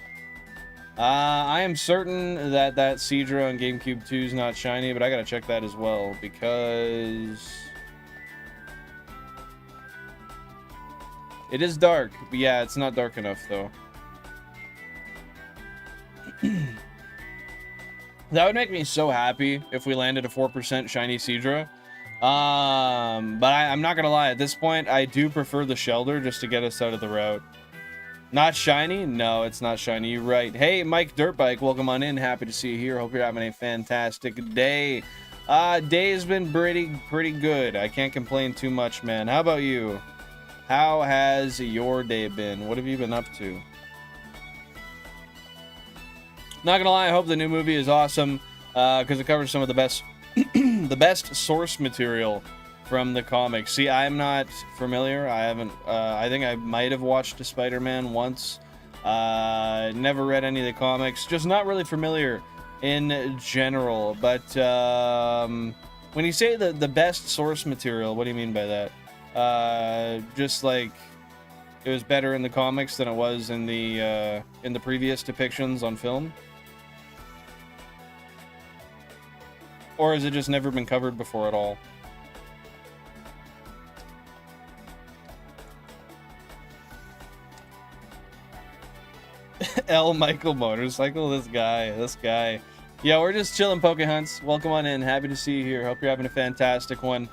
I am certain that Seadra on GameCube 2 is not shiny, but I gotta check that as well because it is dark. But yeah, it's not dark enough though. That would make me so happy if we landed a 4% shiny Seadra. But I'm not gonna lie, at this point I do prefer the Shellder just to get us out of the route. Not shiny? No, it's not shiny. You're right. Hey, Mike Dirtbike, welcome on in. Happy to see you here. Hope you're having a fantastic day. Day has been pretty good. I can't complain too much, man. How about you? How has your day been? What have you been up to? Not gonna lie, I hope the new movie is awesome because it covers some of the best the best source material from the comics. See, I'm not familiar. I haven't I think I might have watched a Spider-Man once. Never read any of the comics. Just not really familiar in general. But when you say the best source material, what do you mean by that? Just like it was better in the comics than it was in the previous depictions on film? Or has it just never been covered before at all? L. Michael Motorcycle, this guy. Yeah, we're just chilling, Pokehunts. Welcome on in. Happy to see you here. Hope you're having a fantastic one.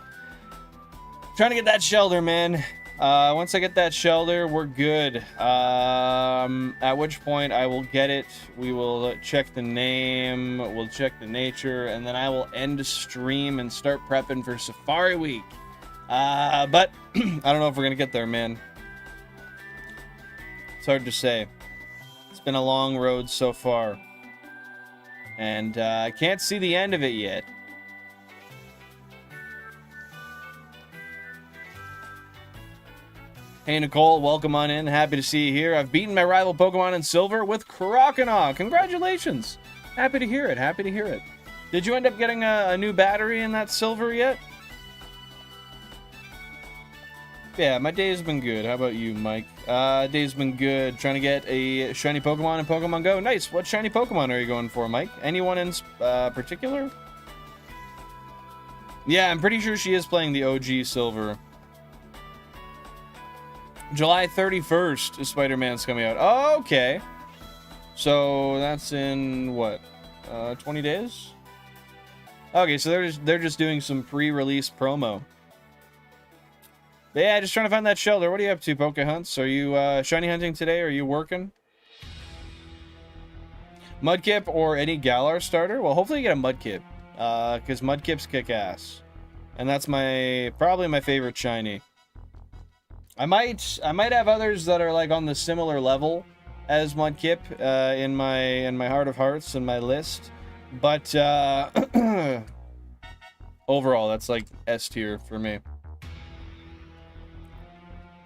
Trying to get that Shellder, man. Once I get that Shellder, we're good. At which point I will get it. We will check the name, we'll check the nature, and then I will end stream and start prepping for Safari Week. But I don't know if we're gonna get there, man. It's hard to say. It's been a long road so far. And I can't see the end of it yet. Hey Nicole, welcome on in. Happy to see you here. I've beaten my rival Pokemon in Silver with Croconaw. Congratulations. Happy to hear it. Did you end up getting a new battery in that Silver yet? Yeah, my day has been good. How about you, Mike? Day's been good. Trying to get a shiny Pokemon in Pokemon Go. Nice. What shiny Pokemon are you going for, Mike? Anyone in particular? Yeah, I'm pretty sure she is playing the OG Silver. July 31st is Spider-Man's coming out. Oh, okay. So that's in what? 20 days? Okay, so they're just doing some pre-release promo. But yeah, just trying to find that Shellder. What are you up to, Pokehunts? Are you shiny hunting today? Or are you working? Mudkip or any Galar starter? Well, hopefully you get a Mudkip. Because Mudkips kick ass. And that's probably my favorite shiny. I might have others that are like on the similar level as Mudkip in my heart of hearts and my list. But overall, that's like S tier for me.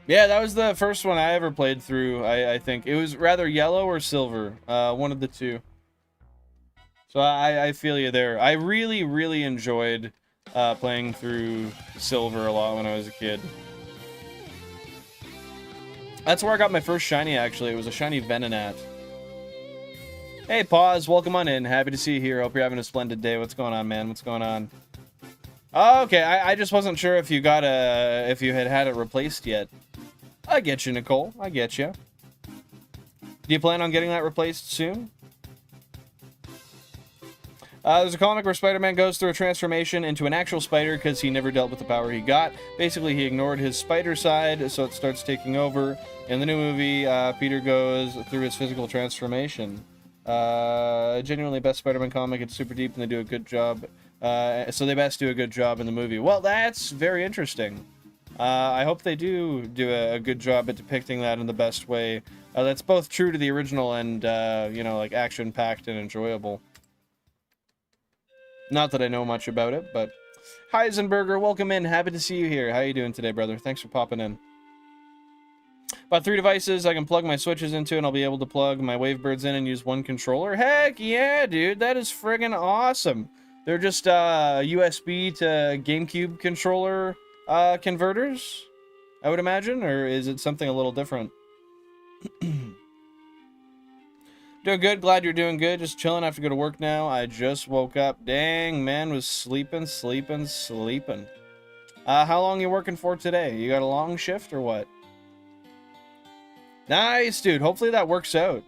Yeah, that was the first one I ever played through. I think it was rather yellow or silver, one of the two. So I feel you there. I really enjoyed playing through silver a lot when I was a kid. That's where I got my first shiny, actually. It was a shiny Venonat. Hey, Pause, welcome on in. Happy to see you here. Hope you're having a splendid day. What's going on, man? What's going on? Oh, okay, I just wasn't sure if you got if you had it replaced yet. I get you, Nicole. I get you. Do you plan on getting that replaced soon? There's a comic where Spider-Man goes through a transformation into an actual spider because he never dealt with the power he got. Basically, he ignored his spider side, so it starts taking over. In the new movie, Peter goes through his physical transformation. Genuinely best Spider-Man comic. It's super deep and they do a good job. So they best do a good job in the movie. Well, that's very interesting. I hope they do a good job at depicting that in the best way. That's both true to the original and, you know, like action-packed and enjoyable. Not that I know much about it, but Heisenberger, welcome in. Happy to see you here. How you doing today, brother? Thanks for popping in. About 3 devices I can plug my switches into, and I'll be able to plug my Wavebirds in and use one controller. Heck yeah, dude. That is friggin' awesome. They're just USB to GameCube controller converters, I would imagine, or is it something a little different? Doing good, glad you're doing good. Just chilling, I have to go to work now. I just woke up. Dang, man, was sleeping. How long you working for today? You got a long shift or what? Nice, dude. Hopefully that works out.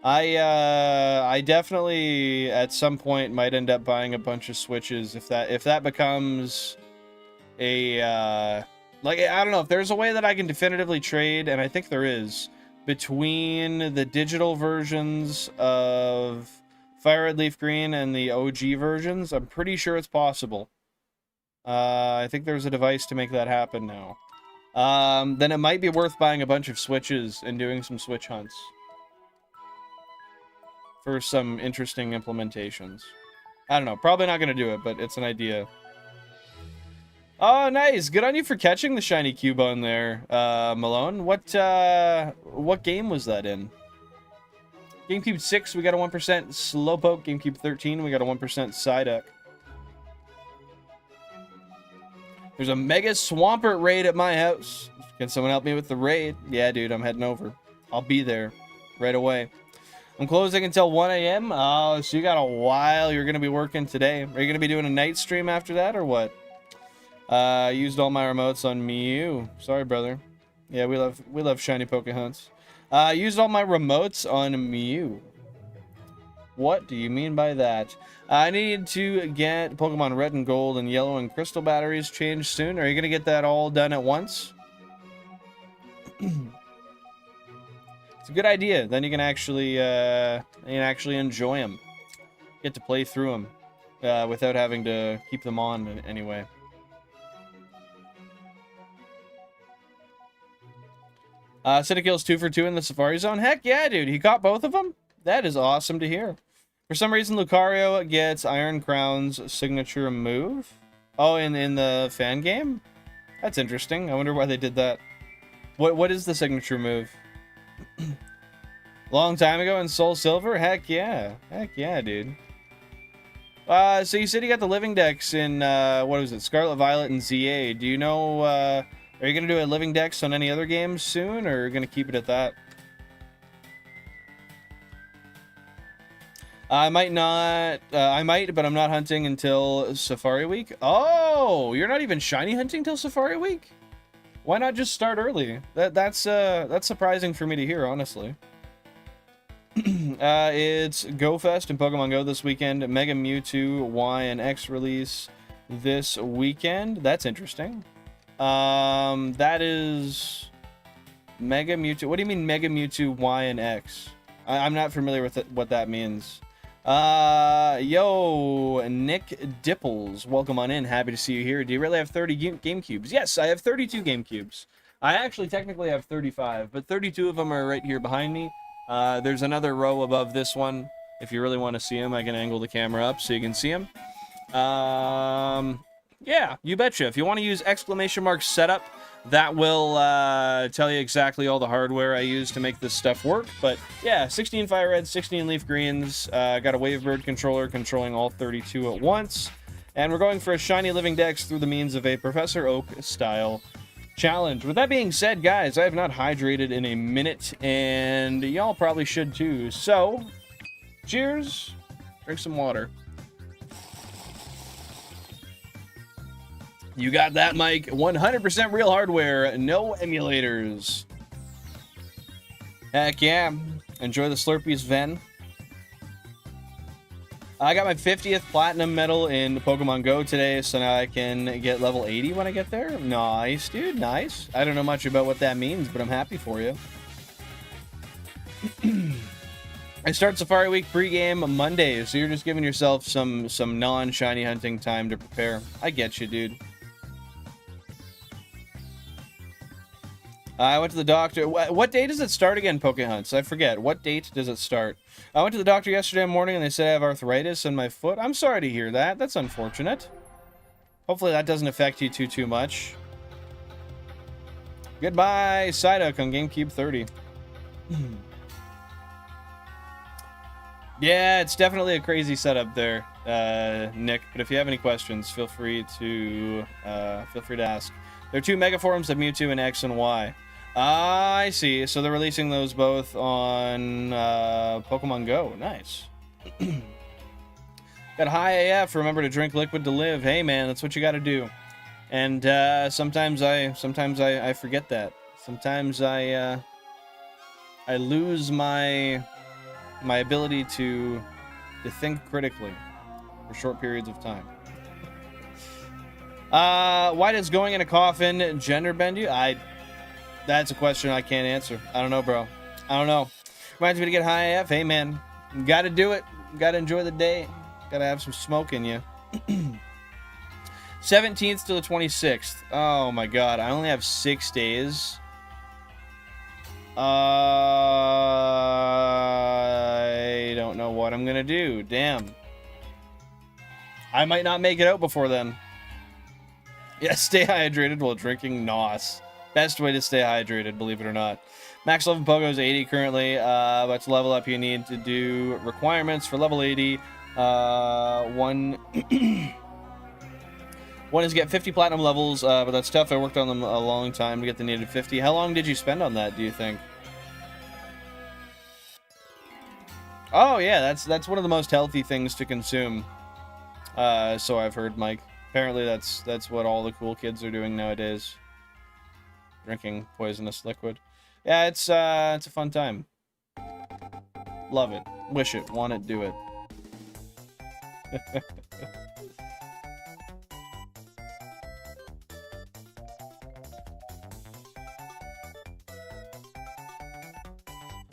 I definitely at some point might end up buying a bunch of Switches if that becomes a like, I don't know, if there's a way that I can definitively trade, and I think there is, between the digital versions of FireRed, LeafGreen, and the OG versions. I'm pretty sure it's possible. I think there's a device to make that happen now. Then it might be worth buying a bunch of Switches and doing some Switch hunts for some interesting implementations. I don't know, probably not going to do it, but it's an idea. Oh, nice. Good on you for catching the shiny cube on there, Malone. What game was that in? GameCube 6, we got a 1% Slowpoke. GameCube 13, we got a 1% Psyduck. There's a Mega Swampert raid at my house. Can someone help me with the raid? Yeah, dude, I'm heading over. I'll be there right away. I'm closing until 1 a.m. Oh, so you got a while. You're going to be working today. Are you going to be doing a night stream after that or what? Used all my remotes on Mew. Sorry, brother. Yeah, we love shiny Poke hunts. Used all my remotes on Mew. What do you mean by that? I need to get Pokemon Red and Gold and Yellow and Crystal batteries changed soon. Are you gonna get that all done at once? It's a good idea. Then you can actually enjoy them. Get to play through them without having to keep them on in any way. Citykill's 2 for 2 in the Safari Zone. Heck yeah, dude. He caught both of them? That is awesome to hear. For some reason, Lucario gets Iron Crown's signature move. Oh, in the fan game? That's interesting. I wonder why they did that. What is the signature move? Long time ago in Soul Silver? Heck yeah. Heck yeah, dude. So you said you got the Living Dex in, what was it? Scarlet Violet and ZA. Do you know, are you going to do a Living Dex on any other games soon, or are you going to keep it at that? I might not, I might, but I'm not hunting until Safari Week. Oh, you're not even shiny hunting till Safari Week? Why not just start early? That's surprising for me to hear, honestly. It's Go Fest and Pokemon Go this weekend. Mega Mewtwo Y and X release this weekend. That's interesting. That is Mega Mewtwo. What do you mean Mega Mewtwo Y and X? I'm not familiar with what that means. Yo, Nick Dipples, welcome on in. Happy to see you here. Do you really have 30 GameCubes? Yes, I have 32 GameCubes. I actually technically have 35, but 32 of them are right here behind me. There's another row above this one. If you really want to see them, I can angle the camera up so you can see them. Yeah, you betcha. If you want to use exclamation mark setup, that will tell you exactly all the hardware I use to make this stuff work. But yeah, 16 FireRed, 16 LeafGreens. Got a Wavebird controller controlling all 32 at once. And we're going for a Shiny Living Dex through the means of a Professor Oak style challenge. With that being said, guys, I have not hydrated in a minute, and y'all probably should too. So, cheers. Drink some water. You got that, Mike. 100% real hardware, no emulators. Heck yeah. Enjoy the Slurpees, Ven. I got my 50th Platinum medal in Pokemon Go today, so now I can get level 80 when I get there. Nice, dude, nice. I don't know much about what that means, but I'm happy for you. I start Safari Week pregame Monday, so you're just giving yourself some non-shiny hunting time to prepare. I get you, dude. I went to the doctor. What day does it start again, Pokehunts? I forget. What date does it start? I went to the doctor yesterday morning and they said I have arthritis in my foot. I'm sorry to hear that. That's unfortunate. Hopefully that doesn't affect you too much. Goodbye, Psyduck on GameCube 30. Yeah, it's definitely a crazy setup there, Nick. But if you have any questions, feel free to ask. There are 2 mega forms of Mewtwo in X and Y. I see. So they're releasing those both on Pokemon Go. Nice. Got high AF. Remember to drink liquid to live. Hey, man, that's what you got to do. And sometimes I forget that. Sometimes I lose my ability to think critically for short periods of time. Why does going in a coffin gender bend you? That's a question I can't answer. I don't know, bro. I don't know. Reminds me to get high AF. Hey, man. Gotta do it. Gotta enjoy the day. Gotta have some smoke in you. 17th to the 26th. Oh, my God. I only have 6 days. I don't know what I'm gonna do. Damn. I might not make it out before then. Yeah, stay hydrated while drinking NOS. Best way to stay hydrated, believe it or not. Max level Pogo is 80 currently, but to level up you need to do requirements for level 80. One is get 50 platinum levels, but that's tough. I worked on them a long time to get the needed 50. How long did you spend on that, do you think? Oh yeah, that's one of the most healthy things to consume. So I've heard, Mike. Apparently that's what all the cool kids are doing nowadays. Drinking poisonous liquid. Yeah, it's a fun time. Love it. Wish it. Want it. Do it.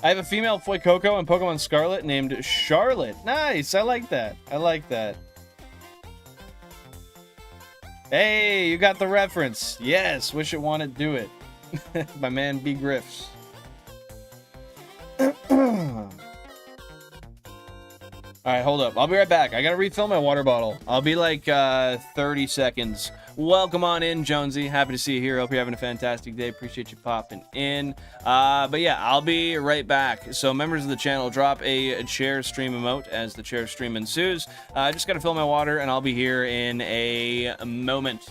I have a female Fuecoco in Pokemon Scarlet named Charlotte. Nice. I like that. I like that. Hey, you got the reference. Yes, wish it, want it, do it. My man B. Griffs. Alright, hold up. I'll be right back. I gotta refill my water bottle. I'll be like 30 seconds. Welcome on in, Jonesy. Happy to see you here. Hope you're having a fantastic day. Appreciate you popping in. But yeah, I'll be right back. So members of the channel, drop a chair stream emote as the chair stream ensues. I just gotta fill my water and I'll be here in a moment.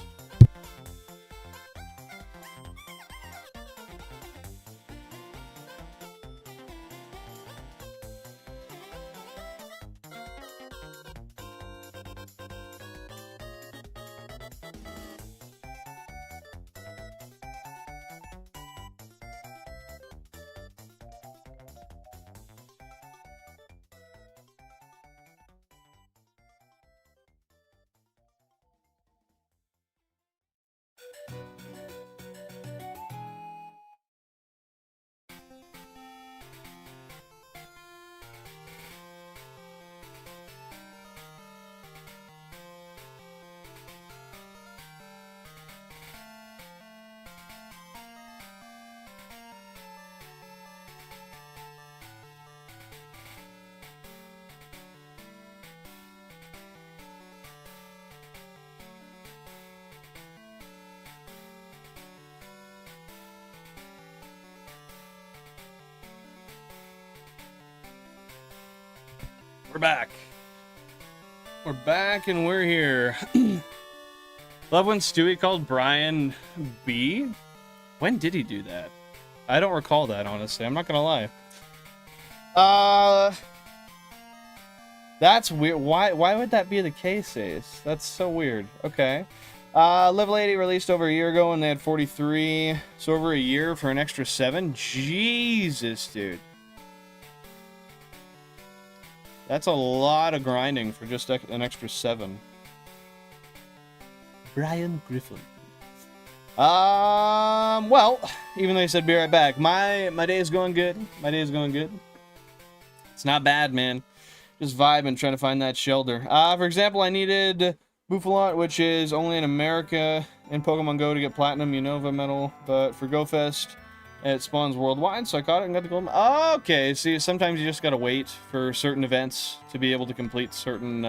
We're back. We're back and we're here. Love when Stewie called Brian B. When did he do that? I don't recall that, honestly. I'm not gonna lie. That's weird. Why would that be the case, Ace? That's so weird. Okay. Live Lady released over a year ago and they had 43. So over a year for an extra 7? Jesus, dude. That's a lot of grinding for just an extra 7. Brian Griffin. Well, even though you said be right back, my day is going good. My day is going good. It's not bad, man. Just vibing, trying to find that shelter. For example, I needed Buffalot, which is only in America in Pokemon Go to get Platinum Unova Medal, but for GoFest, it spawns worldwide, so I caught it and got the gold. Okay, see, sometimes you just gotta wait for certain events to be able to complete certain,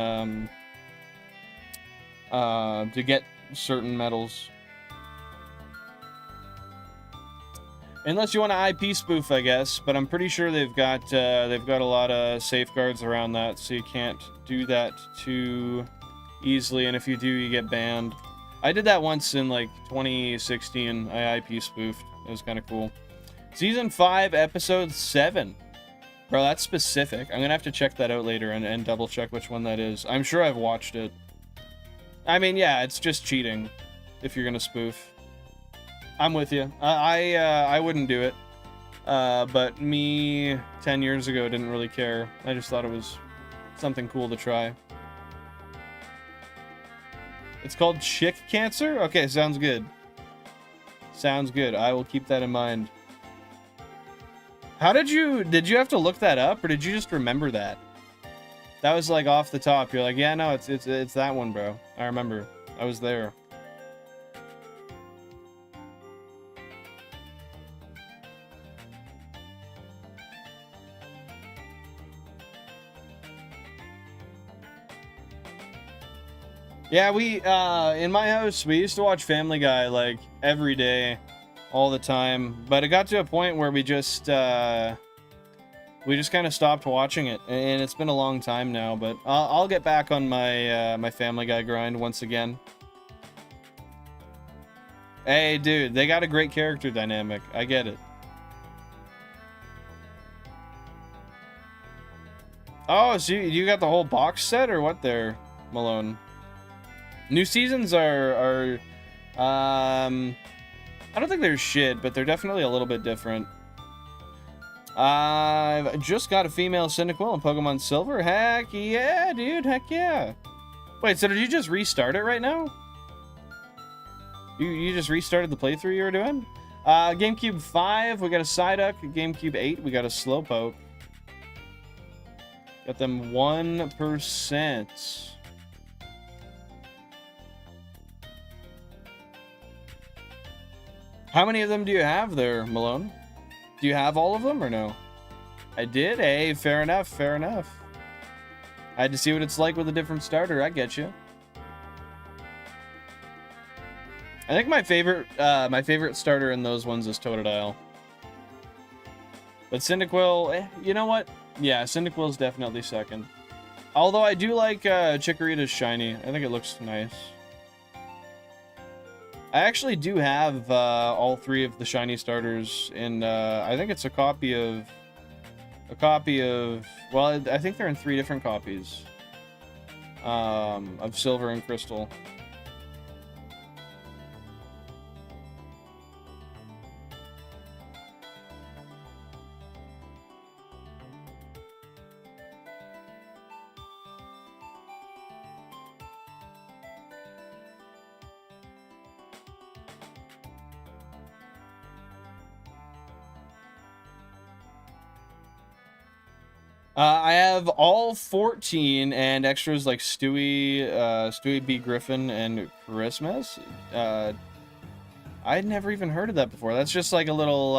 to get certain medals. Unless you want an IP spoof, I guess, but I'm pretty sure they've got a lot of safeguards around that, so you can't do that too easily, and if you do, you get banned. I did that once in, like, 2016. I IP spoofed. It was kind of cool. Season 5, Episode 7. Bro, that's specific. I'm gonna have to check that out later and double-check which one that is. I'm sure I've watched it. I mean, yeah, it's just cheating if you're gonna spoof. I'm with you. I wouldn't do it. But me 10 years ago didn't really care. I just thought it was something cool to try. It's called chick cancer? Okay, sounds good. Sounds good. I will keep that in mind. How did you have to look that up, or did you just remember that? That was like off the top. You're like, yeah, no, it's that one, bro. I remember. I was there. Yeah, we, in my house, we used to watch Family Guy, like, every day, all the time, but it got to a point where we just kind of stopped watching it, and it's been a long time now, but I'll get back on my, my Family Guy grind once again. Hey, dude, they got a great character dynamic. I get it. Oh, so you got the whole box set, or what there, Malone? New seasons are I don't think they're shit, but they're definitely a little bit different. I've just got a female Cyndaquil in Pokemon Silver. Heck yeah, dude. Heck yeah. Wait, so did you just restart it right now? You just restarted the playthrough you were doing? GameCube 5, we got a Psyduck. GameCube 8, we got a Slowpoke. Got them 1%. How many of them do you have there, Malone? Do you have all of them or no? I did? Hey, fair enough, fair enough. I had to see what it's like with a different starter. I get you. I think my favorite starter in those ones is Totodile. But Cyndaquil, you know what? Yeah, Cyndaquil is definitely second. Although I do like Chikorita's shiny. I think it looks nice. I actually do have all 3 of the shiny starters in, I think it's a copy of, well, I think they're in 3 different copies of Silver and Crystal. I have all 14 and extras like Stewie B. Griffin and Christmas. I'd never even heard of that before. That's just like a little,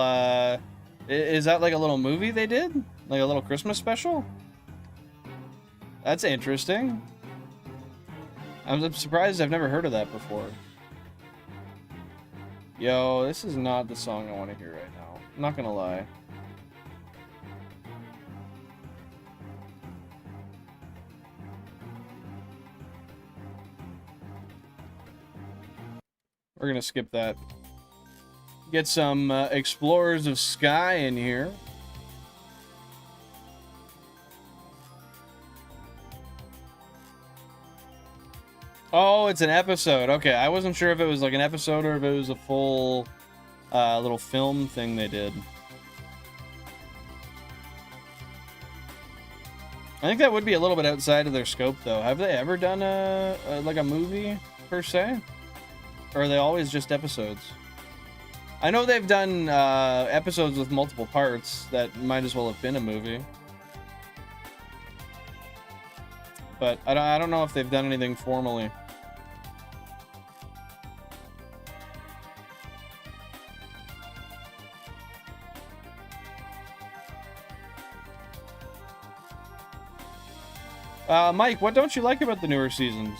is that like a little movie they did? Like a little Christmas special? That's interesting. I'm surprised I've never heard of that before. Yo, this is not the song I want to hear right now. I'm not gonna lie. We're gonna skip that. Get some Explorers of Sky in here. Oh, it's an episode. Okay, I wasn't sure if it was like an episode or if it was a full little film thing they did. I think that would be a little bit outside of their scope, though. Have they ever done like a movie, per se? Or are they always just episodes? I know they've done episodes with multiple parts that might as well have been a movie. But I don't know if they've done anything formally. Mike, what don't you like about the newer seasons?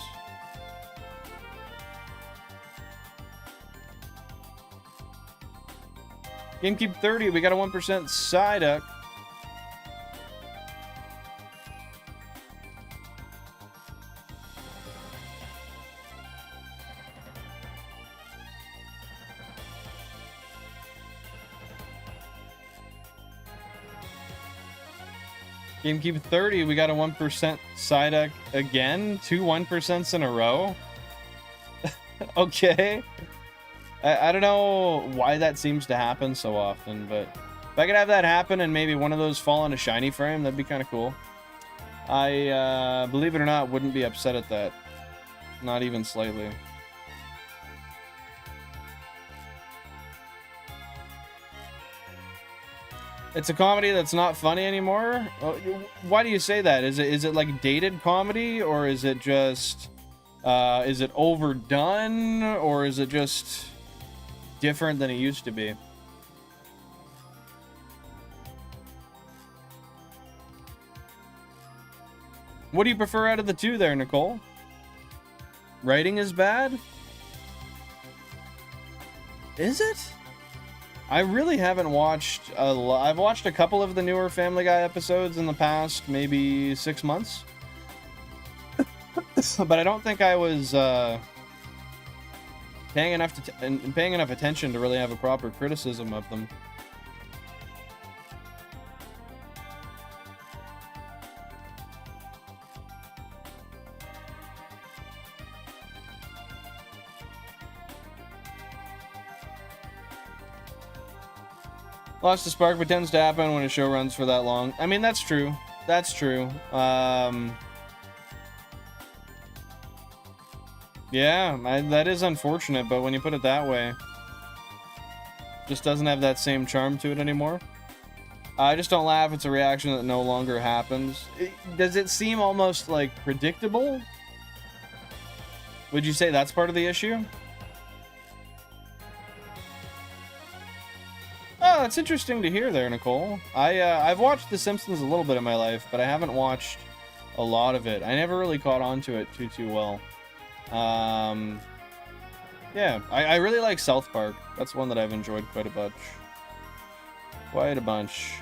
GameCube 30, we got a 1% Psyduck. GameCube 30, we got a 1% Psyduck again? 2 1% in a row? Okay. I don't know why that seems to happen so often, but if I could have that happen and maybe one of those fall on a shiny frame, that'd be kind of cool. I, believe it or not, wouldn't be upset at that. Not even slightly. It's a comedy that's not funny anymore? Why do you say that? Is it like dated comedy, or is it just is it overdone, or is it just different than it used to be? What do you prefer out of the two there, Nicole? Writing is bad? Is it? I really haven't watched a lot. I've watched a couple of the newer Family Guy episodes in the past maybe 6 months. But I don't think I was paying enough attention to really have a proper criticism of them. Lost the spark, but tends to happen when a show runs for that long. I mean, that's true. That's true. Yeah, that is unfortunate, but when you put it that way, just doesn't have that same charm to it anymore. I just don't laugh. It's a reaction that no longer happens. Does it seem almost like predictable? Would you say that's part of the issue? Oh, that's interesting to hear there, Nicole. I've watched The Simpsons a little bit in my life, but I haven't watched a lot of it. I never really caught on to it too well. Yeah, I really like South Park. That's one that I've enjoyed quite a bunch.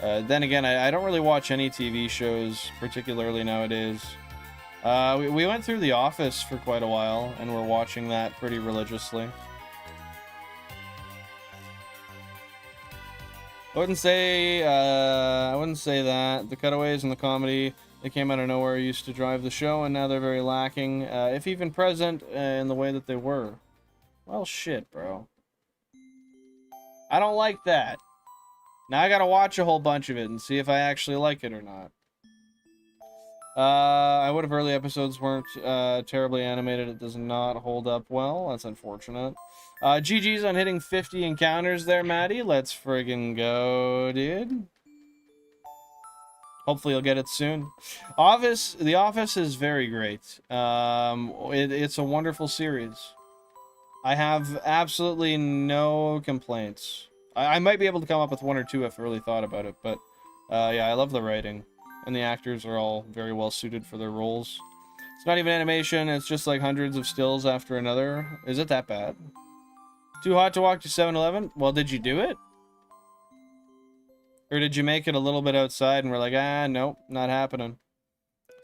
Then again, I don't really watch any TV shows, particularly nowadays. We went through The Office for quite a while, and we're watching that pretty religiously. I wouldn't say that. The cutaways and the comedy, they came out of nowhere, used to drive the show, and now they're very lacking, if even present, in the way that they were. Well, shit, bro. I don't like that. Now I gotta watch a whole bunch of it and see if I actually like it or not. I would have early episodes weren't terribly animated. It does not hold up well. That's unfortunate. GG's on hitting 50 encounters there, Maddie. Let's friggin' go, dude. Hopefully you'll get it soon. The Office is very great. It's a wonderful series. I have absolutely no complaints. I might be able to come up with one or two if I really thought about it, but yeah, I love the writing. And the actors are all very well suited for their roles. It's not even animation, it's just like hundreds of stills after another. Is it that bad? Too hot to walk to 7-Eleven? Well, did you do it? Or did you make it a little bit outside and we're like, nope, not happening?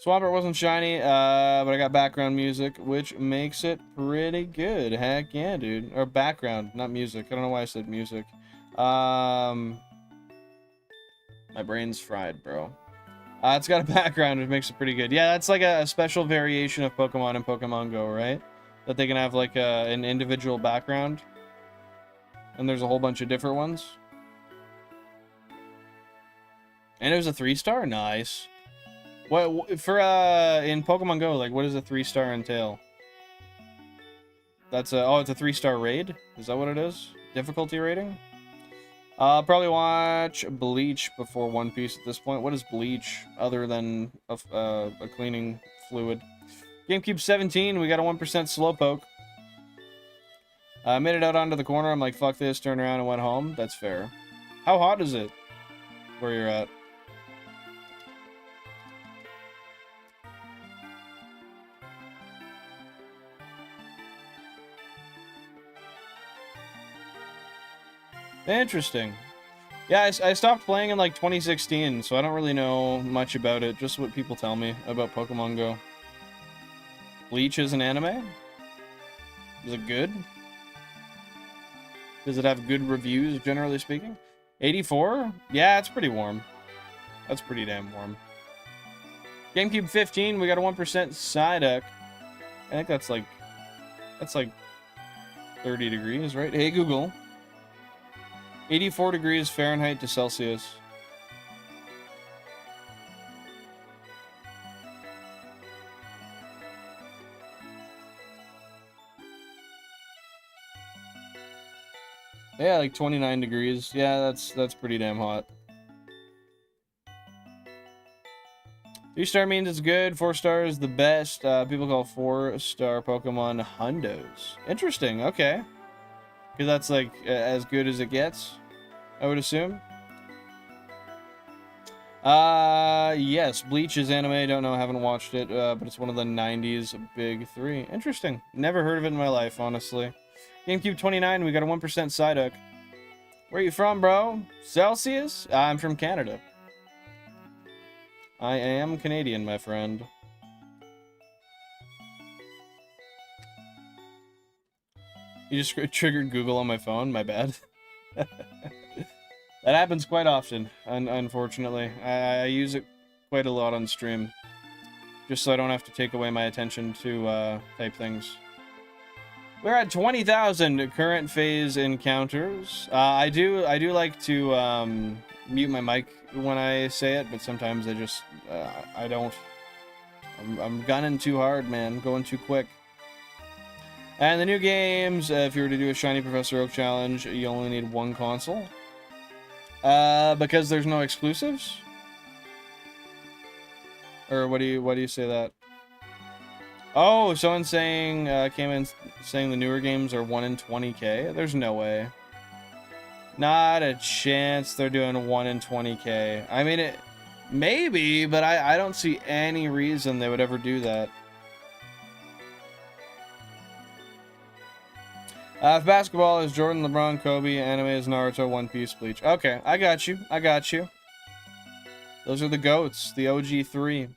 Swampert wasn't shiny, but I got background music, which makes it pretty good. Heck yeah, dude. Or background, not music. I don't know why I said music. My brain's fried, bro. It's got a background, which makes it pretty good. Yeah, that's like a special variation of Pokemon in Pokemon Go, right? That they can have like an individual background. And there's a whole bunch of different ones. And it was a 3-star? Nice. What for in Pokemon Go, like what does a 3-star entail? That's a it's a 3-star raid? Is that what it is? Difficulty rating? I'll probably watch Bleach before One Piece at this point. What is Bleach other than a cleaning fluid? GameCube 17, we got a 1% Slowpoke. I made it out onto the corner. I'm like, fuck this, turned around and went home. That's fair. How hot is it where you're at? Interesting. Yeah, I stopped playing in like 2016, so I don't really know much about it. Just what people tell me about Pokemon Go. Bleach is an anime? Is it good? Does it have good reviews, generally speaking? 84? Yeah, it's pretty warm. That's pretty damn warm. GameCube 15, we got a 1% Psyduck. I think that's like 30 degrees, right? Hey, Google. 84 degrees Fahrenheit to Celsius. Yeah, like 29 degrees. Yeah, that's pretty damn hot. 3-star means it's good. 4-star is the best. People call 4-star Pokemon hundos. Interesting. Okay. Because that's like as good as it gets, I would assume. Yes, Bleach is anime. Don't know, haven't watched it, but it's one of the 90s big 3. Interesting. Never heard of it in my life, honestly. GameCube 29, we got a 1% Psyduck. Where are you from, bro? Celsius? I'm from Canada. I am Canadian, my friend. You just triggered Google on my phone, my bad. That happens quite often, unfortunately. I use it quite a lot on stream. Just so I don't have to take away my attention to type things. We're at 20,000 current phase encounters. I do like to mute my mic when I say it, but sometimes I just I don't. I'm gunning too hard, man. Going too quick. And the new games, if you were to do a Shiny Professor Oak challenge, you only need 1 console. Because there's no exclusives? Or what do you say that? Oh, someone's saying, came in saying the newer games are 1 in 20k? There's no way. Not a chance they're doing 1 in 20k. I mean, maybe, but I don't see any reason they would ever do that. If basketball is Jordan, LeBron, Kobe, anime is Naruto, One Piece, Bleach. Okay, I got you. I got you. Those are the GOATs, the OG3.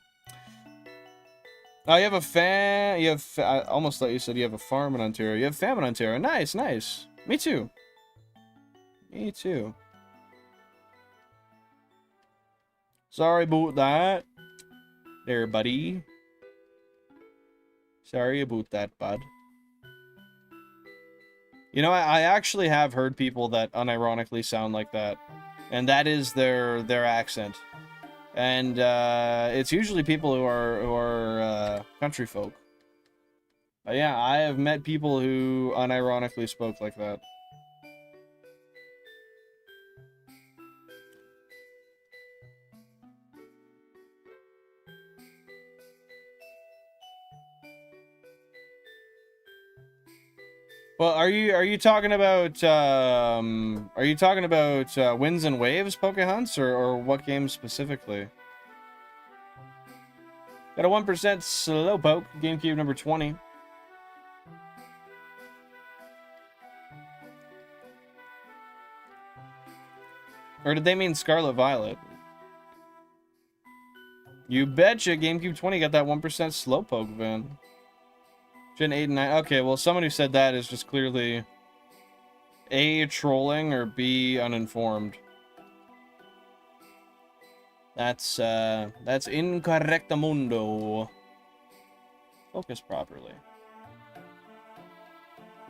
Oh, you have a fan. You have. I almost thought you said you have a farm in Ontario. You have fam in Ontario. Nice, nice. Me too. Me too. Sorry about that. There, buddy. Sorry about that, bud. You know, I actually have heard people that unironically sound like that. And that is their accent. And it's usually people who are country folk. But yeah, I have met people who unironically spoke like that. Well, are you talking about Winds and Waves Pokehunts or what game specifically? Got a 1% Slowpoke, GameCube number 20. Or did they mean Scarlet Violet? You betcha. GameCube 20 got that 1% Slowpoke van. Gen 8 and 9. Okay, well, someone who said that is just clearly A, trolling, or B, uninformed. That's incorrectamundo. Focus properly. I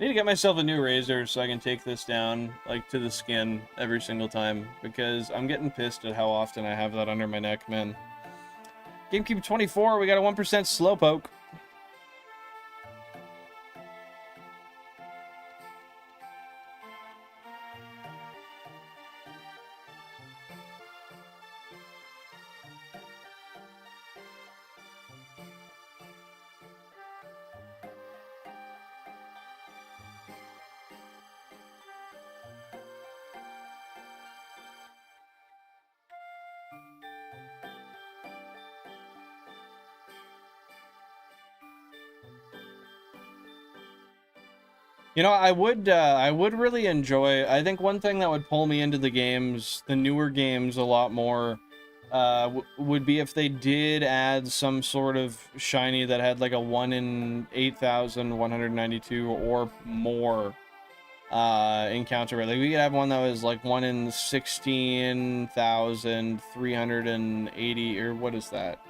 need to get myself a new razor so I can take this down, like, to the skin every single time, because I'm getting pissed at how often I have that under my neck, man. GameCube 24, we got a 1% Slowpoke. You know, I would really enjoy. I think one thing that would pull me into the games, the newer games, a lot more, would be if they did add some sort of shiny that had like a 1 in 8,192 or more encounter rate. Like we could have one that was like 1 in 16,380, or what is that?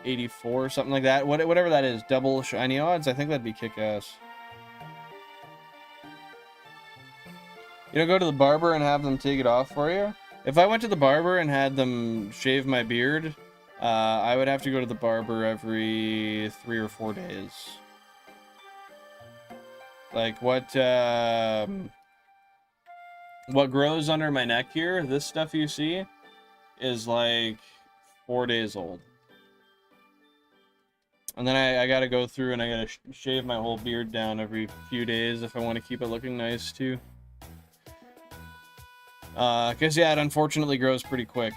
84, something like that. Whatever that is, double shiny odds. I think that'd be kick-ass. You know, go to the barber and have them take it off for you. If I went to the barber and had them shave my beard, I would have to go to the barber every 3 or 4 days. Like what grows under my neck here, this stuff you see, is like 4 days old. And then I gotta go through and I gotta shave my whole beard down every few days if I want to keep it looking nice too. Cause yeah, it unfortunately grows pretty quick.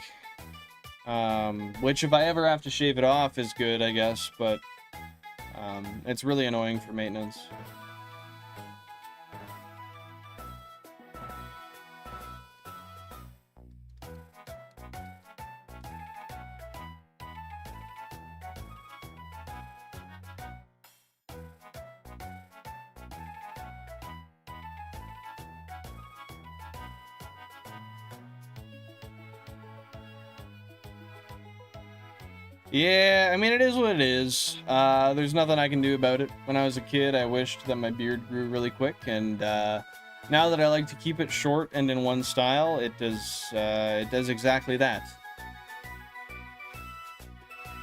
Which if I ever have to shave it off is good, I guess, but it's really annoying for maintenance. Yeah, I mean, it is what it is. There's nothing I can do about it. When I was a kid, I wished that my beard grew really quick, and now that I like to keep it short and in one style, it does exactly that.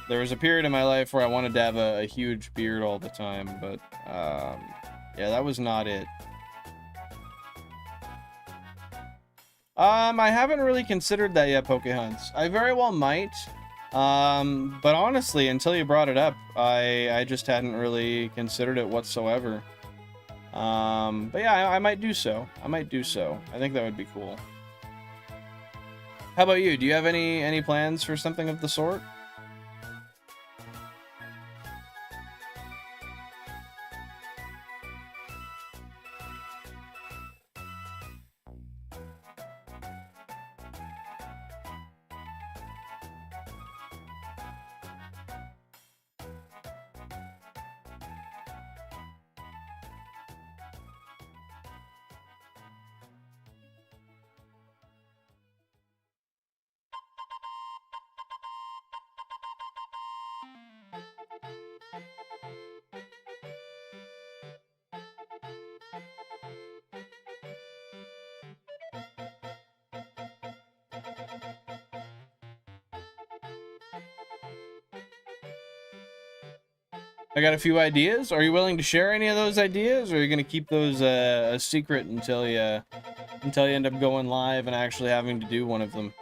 There was a period in my life where I wanted to have a huge beard all the time, but yeah, that was not it. I haven't really considered that yet, Pokehunts. I very well might. But honestly, until you brought it up, I just hadn't really considered it whatsoever. But yeah, I might do so. I might do so. I think that would be cool. How about you? Do you have any plans for something of the sort? I got a few ideas. Are you willing to share any of those ideas, or are you gonna keep those a secret until you end up going live and actually having to do one of them?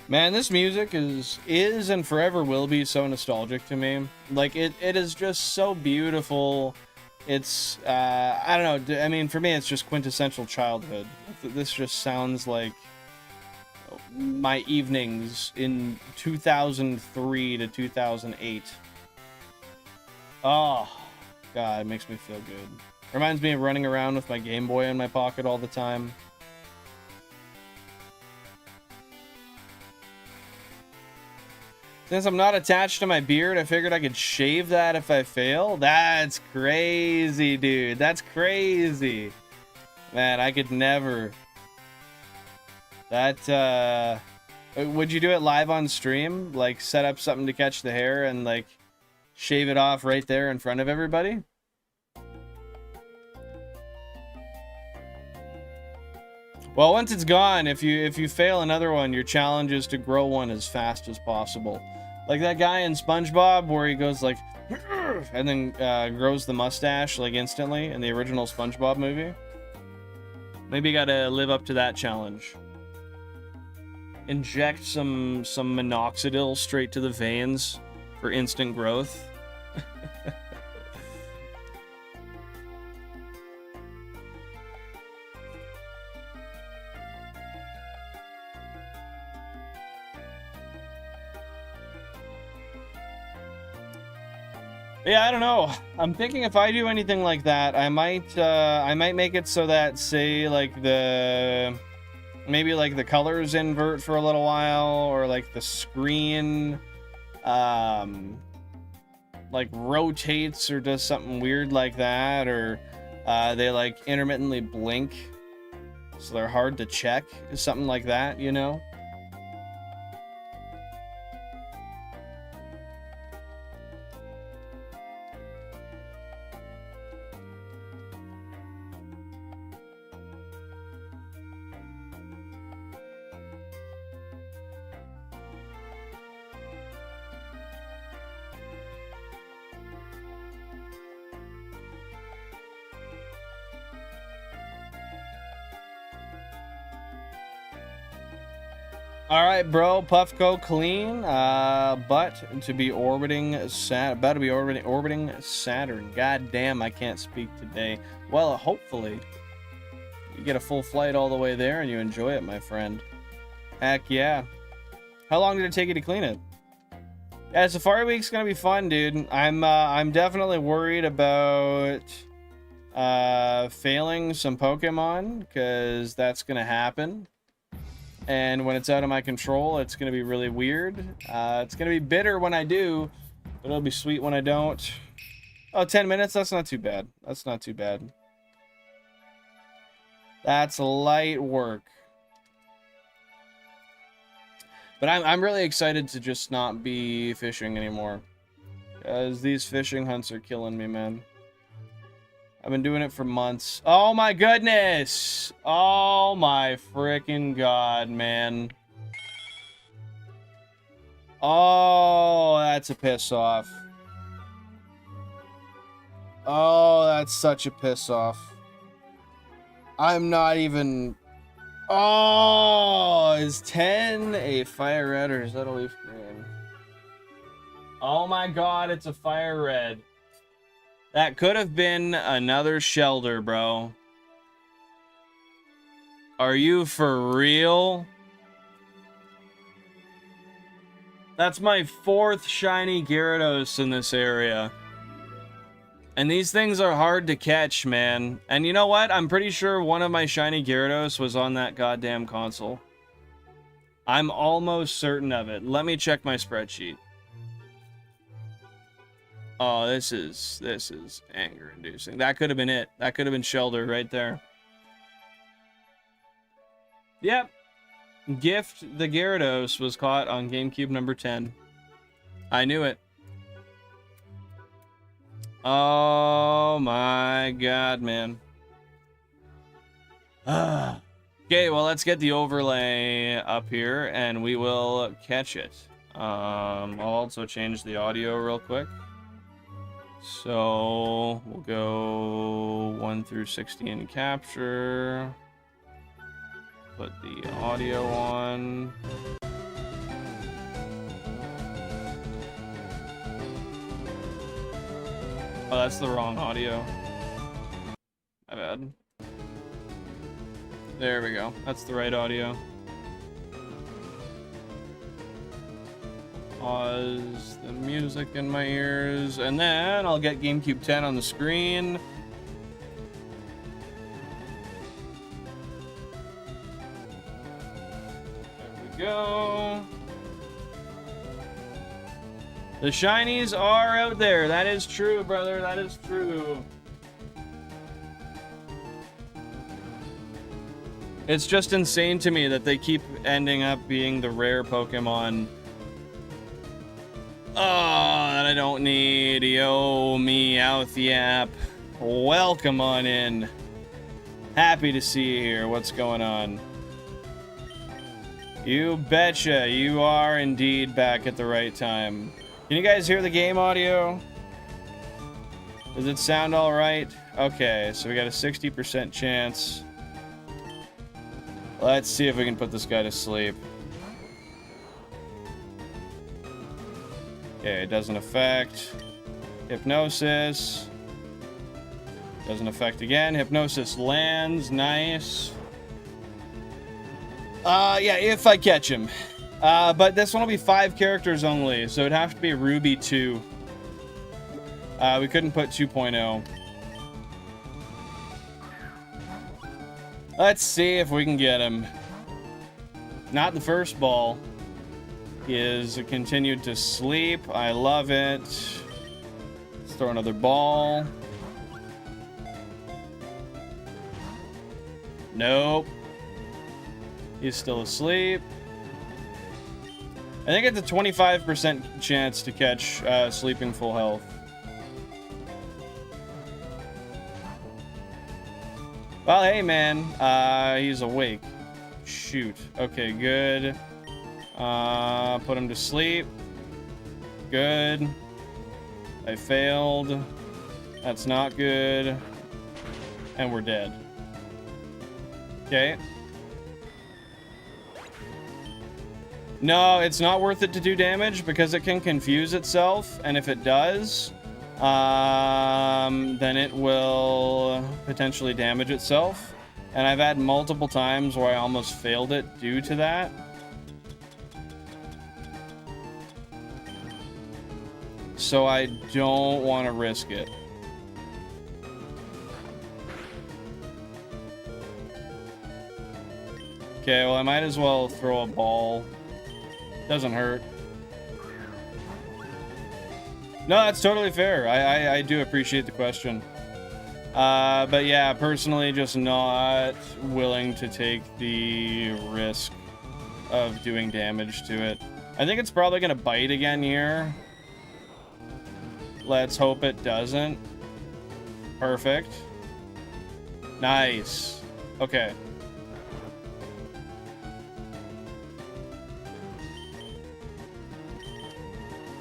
Man, this music is and forever will be so nostalgic to me. Like, it is just so beautiful. It's, I don't know, I mean, for me, it's just quintessential childhood. This just sounds like my evenings in 2003 to 2008. Oh, God, it makes me feel good. Reminds me of running around with my Game Boy in my pocket all the time. Since I'm not attached to my beard, I figured I could shave that if I fail. That's crazy, dude. That's crazy. Man, I could never. That, would you do it live on stream? Like, set up something to catch the hair and, like, shave it off right there in front of everybody? Well, once it's gone, if you fail another one, your challenge is to grow one as fast as possible. Like that guy in SpongeBob where he goes like, and then grows the mustache like instantly in the original SpongeBob movie. Maybe you gotta live up to that challenge. Inject some minoxidil straight to the veins for instant growth. Yeah, I don't know. I'm thinking if I do anything like that, I might make it so that, say, like maybe like the colors invert for a little while, or like the screen like rotates or does something weird like that, or they like intermittently blink so they're hard to check, something like that, you know? All right, bro. Puffco clean, but to be orbiting about to be orbiting Saturn. God damn, I can't speak today. Well, hopefully you get a full flight all the way there and you enjoy it, my friend. Heck yeah. How long did it take you to clean it? Yeah, Safari Week's gonna be fun, dude. I'm definitely worried about failing some Pokemon, because that's gonna happen. And when it's out of my control, it's going to be really weird. It's going to be bitter when I do, but it'll be sweet when I don't. Oh, 10 minutes? That's not too bad. That's not too bad. That's light work. But I'm really excited to just not be fishing anymore, because these fishing hunts are killing me, man. I've been doing it for months. Oh my goodness! Oh my freaking god, man. Oh, that's a piss off. Oh, that's such a piss off. I'm not even... Oh, is 10 a FireRed or is that a LeafGreen? Oh my god, it's a FireRed. That could have been another Shellder, bro. Are you for real? That's my 4th shiny Gyarados in this area. And these things are hard to catch, man. And you know what? I'm pretty sure one of my shiny Gyarados was on that goddamn console. I'm almost certain of it. Let me check my spreadsheet. Oh, this is anger-inducing. That could have been it. That could have been Shellder right there. Yep. Gift the Gyarados was caught on GameCube number 10. I knew it. Oh my god, man. Okay, well, let's get the overlay up here and we will catch it. I'll also change the audio real quick. So we'll go 1 through 16 capture. Put the audio on. Oh, that's the wrong audio. My bad. There we go. That's the right audio. Pause the music in my ears, and then I'll get GameCube 10 on the screen. There we go. The shinies are out there. That is true, brother. That is true. It's just insane to me that they keep ending up being the rare Pokemon. Oh, that I don't need. Yo, Meowth. Welcome on in. Happy to see you here. What's going on? You betcha. You are indeed back at the right time. Can you guys hear the game audio? Does it sound all right? Okay, so we got a 60% chance. Let's see if we can put this guy to sleep. Okay, it doesn't affect. Hypnosis. Doesn't affect again. Hypnosis lands. Nice. Yeah, if I catch him. But this one will be 5 characters only, so it'd have to be Ruby 2. We couldn't put 2.0. Let's see if we can get him. Not the first ball. He is continued to sleep. I love it. Let's throw another ball. Nope. He's still asleep. I think it's a 25% chance to catch sleeping full health. Well, hey, man. He's awake. Shoot. Okay, good. Put him to sleep. Good. I failed. That's not good. And we're dead. Okay. No, it's not worth it to do damage because it can confuse itself, and if it does, then it will potentially damage itself. And I've had multiple times where I almost failed it due to that. So I don't want to risk it. Okay, well, I might as well throw a ball. Doesn't hurt. No, that's totally fair. I do appreciate the question. But yeah, personally, just not willing to take the risk of doing damage to it. I think it's probably going to bite again here. Let's hope it doesn't. Perfect. Nice. Okay.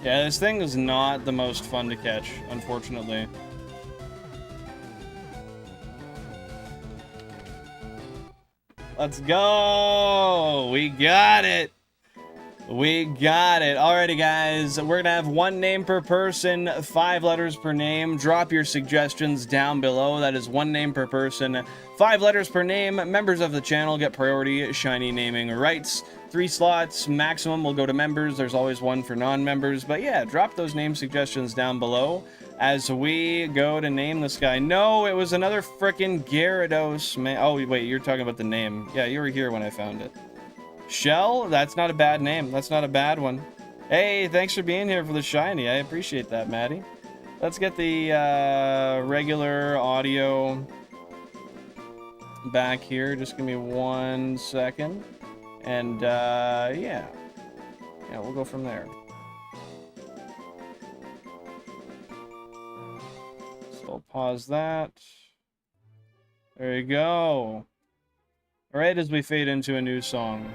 Yeah, this thing is not the most fun to catch, unfortunately. Let's go! We got it! We got it. Alrighty, guys. We're gonna have 1 name per person, 5 letters per name. Drop your suggestions down below. That is 1 name per person, 5 letters per name. Members of the channel get priority shiny naming rights. 3 slots maximum will go to members. There's always 1 for non-members. But yeah, drop those name suggestions down below as we go to name this guy. No, it was another frickin' Gyarados, man. Oh, wait, you're talking about the name. Yeah, you were here when I found it. Shell? That's not a bad name. That's not a bad one. Hey, thanks for being here for the shiny. I appreciate that, Maddie. Let's get the regular audio back here. Just give me 1 second. And, yeah. Yeah, we'll go from there. So I'll pause that. There you go. Right as we fade into a new song.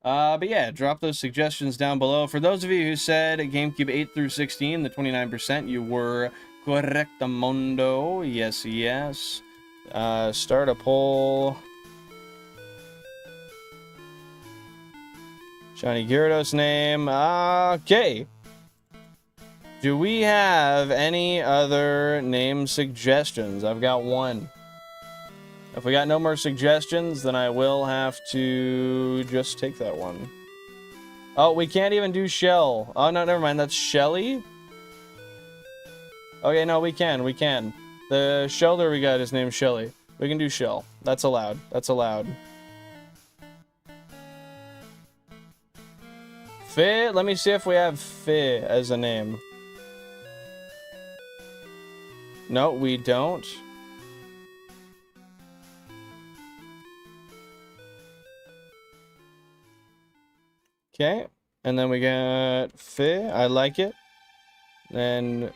But yeah, drop those suggestions down below. For those of you who said GameCube 8 through 16, the 29%, you were correctamundo. Yes, yes. Start a poll. Shiny Gyarados name. Okay. Do we have any other name suggestions? I've got one. If we got no more suggestions, then I will have to just take that one. Oh, we can't even do Shell. Oh, no, never mind. That's Shelly? Okay, no, we can. We can. The Shelder we got is named Shelly. We can do Shell. That's allowed. That's allowed. Fi? Let me see if we have Fi as a name. No, we don't. Okay, and then we got Fi. I like it. Then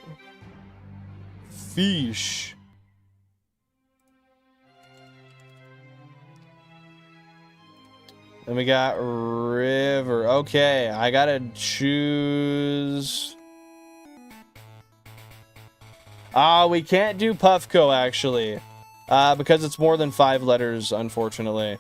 Fish. Then we got River. Okay, I gotta choose. We can't do Puffco actually, because it's more than 5 letters, unfortunately.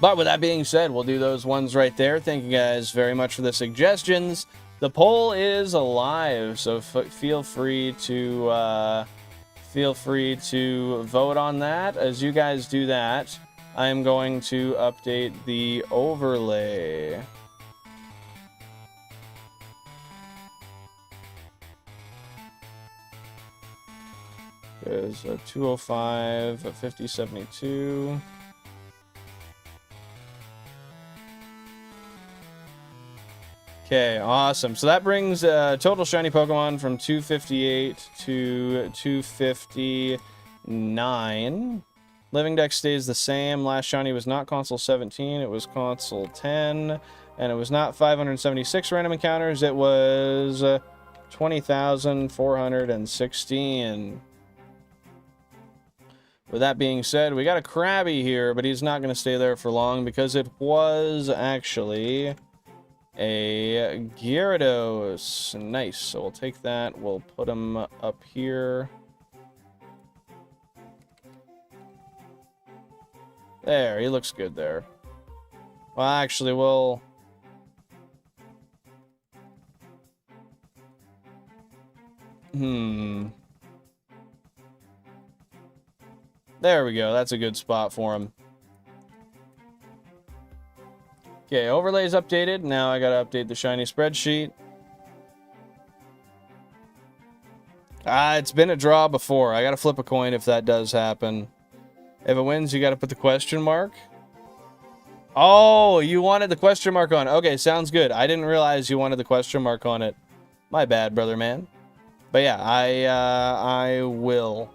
But with that being said, we'll do those ones right there. Thank you guys very much for the suggestions. The poll is alive, so feel free to vote on that. As you guys do that, I am going to update the overlay. There's a 205, a 5072. Okay, awesome. So that brings total shiny Pokemon from 258 to 259. Living Dex stays the same. Last shiny was not console 17, it was console 10. And it was not 576 random encounters, it was 20,416. With that being said, we got a Krabby here, but he's not going to stay there for long because it was actually a Gyarados. Nice. So we'll take that. We'll put him up here. There. He looks good there. Well, actually, we'll... There we go. That's a good spot for him. Okay, overlay's updated. Now I gotta update the shiny spreadsheet. It's been a draw before. I gotta flip a coin if that does happen. If it wins, you gotta put the question mark. Oh, you wanted the question mark on. Okay, sounds good. I didn't realize you wanted the question mark on it. My bad, brother man. But yeah, I will.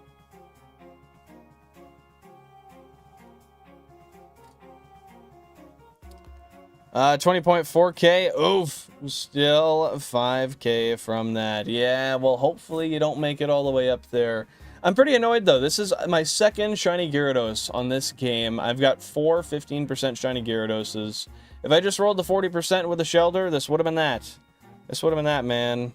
$20.4K. Oof. Still 5K from that. Yeah, well, hopefully you don't make it all the way up there. I'm pretty annoyed, though. This is my second shiny Gyarados on this game. I've got 4 15% shiny Gyaradoses. If I just rolled the 40% with a Shelder, this would have been that. This would have been that, man.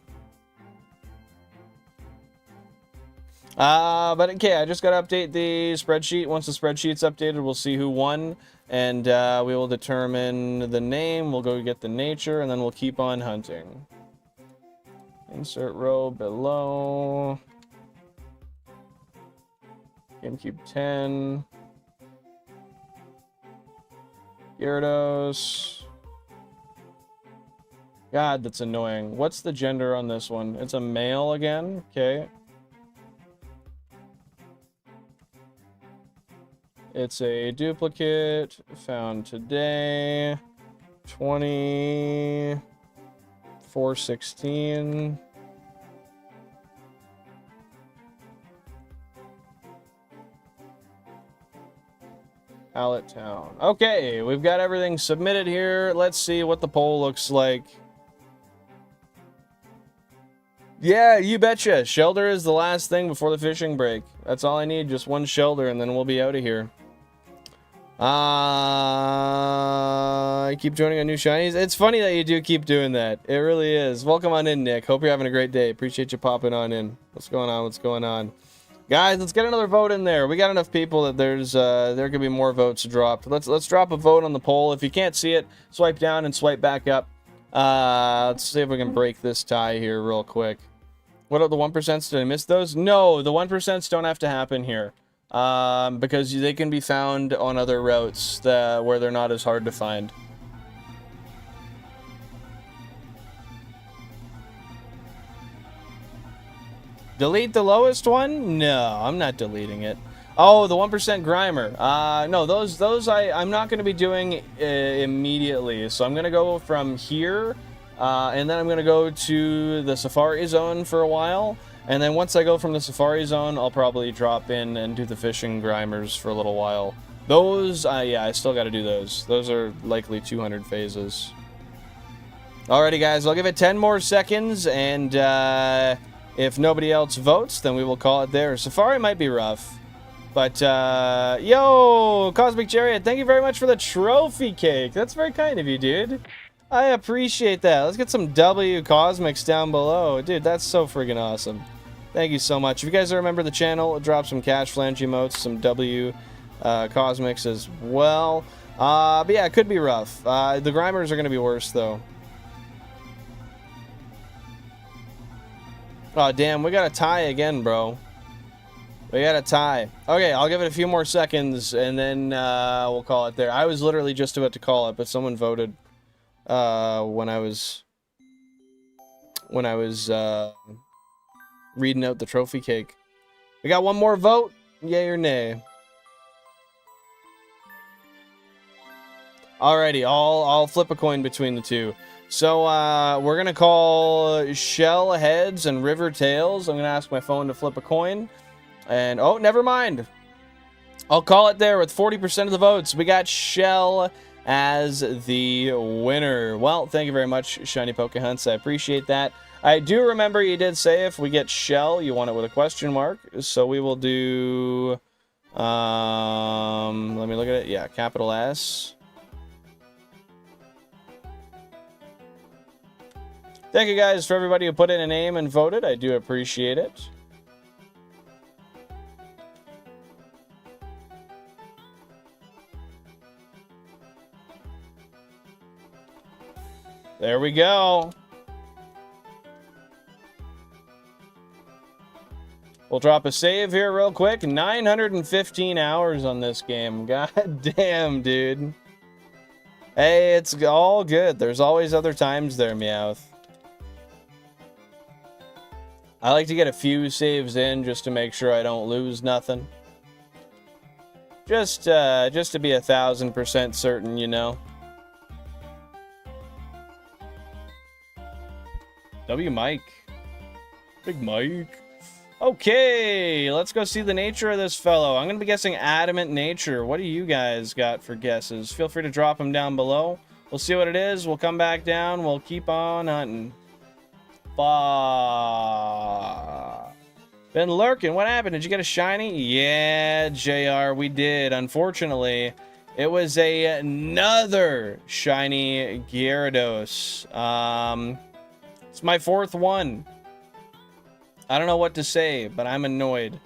But okay, I just got to update the spreadsheet. Once the spreadsheet's updated, we'll see who won. And we will determine the name, we'll go get the nature, and then we'll keep on hunting. Insert row below. GameCube 10. Gyarados. God, that's annoying. What's the gender on this one? It's a male again? Okay. It's a duplicate found today. 2416. Pallet Town. Okay, we've got everything submitted here. Let's see what the poll looks like. Yeah, you betcha. Shelder is the last thing before the fishing break. That's all I need, just one Shelder, and then we'll be out of here. I keep joining on new shinies. It's funny that you do keep doing that. It really is. Welcome on in, Nick. Hope you're having a great day. Appreciate you popping on in. What's going on? What's going on? Guys, let's get another vote in there. We got enough people that there could be more votes dropped. Let's drop a vote on the poll. If you can't see it, swipe down and swipe back up. Let's see if we can break this tie here real quick. What are the 1%? Did I miss those? No, the 1% don't have to happen here. Because they can be found on other routes where they're not as hard to find. Delete the lowest one? No, I'm not deleting it. Oh, the 1% Grimer. No, those I'm not going to be doing immediately. So I'm going to go from here, and then I'm going to go to the Safari Zone for a while. And then once I go from the Safari Zone, I'll probably drop in and do the fishing Grimers for a little while. Those, yeah, I still got to do those. Those are likely 200 phases. Alrighty, guys, I'll give it 10 more seconds, and if nobody else votes, then we will call it there. Safari might be rough. But, yo, Cosmic Chariot, thank you very much for the trophy cake. That's very kind of you, dude. I appreciate that. Let's get some W Cosmics down below. Dude, that's so friggin' awesome. Thank you so much. If you guys remember the channel, drop some Cash Flange emotes, some W Cosmics as well. But yeah, it could be rough. The Grimers are going to be worse, though. Oh, damn, we got a tie again, bro. We got a tie. Okay, I'll give it a few more seconds, and then we'll call it there. I was literally just about to call it, but someone voted when I was reading out the trophy cake. We got one more vote. Yay or nay? Alrighty, I'll flip a coin between the two. So, we're gonna call Shell Heads and River Tails. I'm gonna ask my phone to flip a coin. And, oh, never mind. I'll call it there with 40% of the votes. We got Shell as the winner. Well, thank you very much, Shiny Pokehunts. I appreciate that. I do remember you did say if we get Shell, you want it with a question mark. So we will do, let me look at it. Yeah, capital S. Thank you guys for everybody who put in a name and voted. I do appreciate it. There we go. We'll drop a save here real quick. 915 hours on this game. God damn, dude. Hey, it's all good. There's always other times there, Meowth. I like to get a few saves in just to make sure I don't lose nothing. Just to be 1000% certain, you know. W Mike. Big Mike. Okay, let's go see the nature of this fellow. I'm going to be guessing adamant nature. What do you guys got for guesses? Feel free to drop them down below. We'll see what it is. We'll come back down. We'll keep on hunting. Been lurking. What happened? Did you get a shiny? Yeah, JR, we did. Unfortunately, it was another shiny Gyarados. It's my fourth one. I don't know what to say, but I'm annoyed.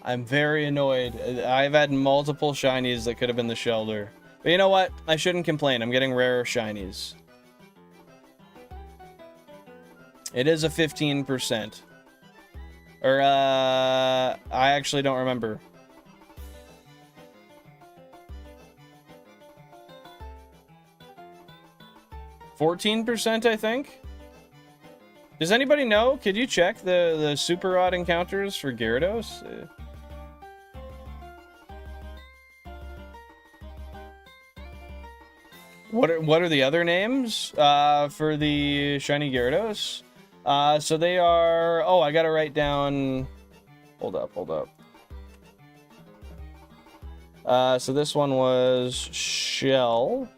I'm very annoyed. I've had multiple shinies that could have been the Shelder. But you know what? I shouldn't complain. I'm getting rarer shinies. It is a 15%. Or, I actually don't remember. %, I think? Does anybody know? Could you check the super odd encounters for Gyarados? What are the other names for the shiny Gyarados? So they are... Oh, I gotta write down... Hold up. So this one was Shell.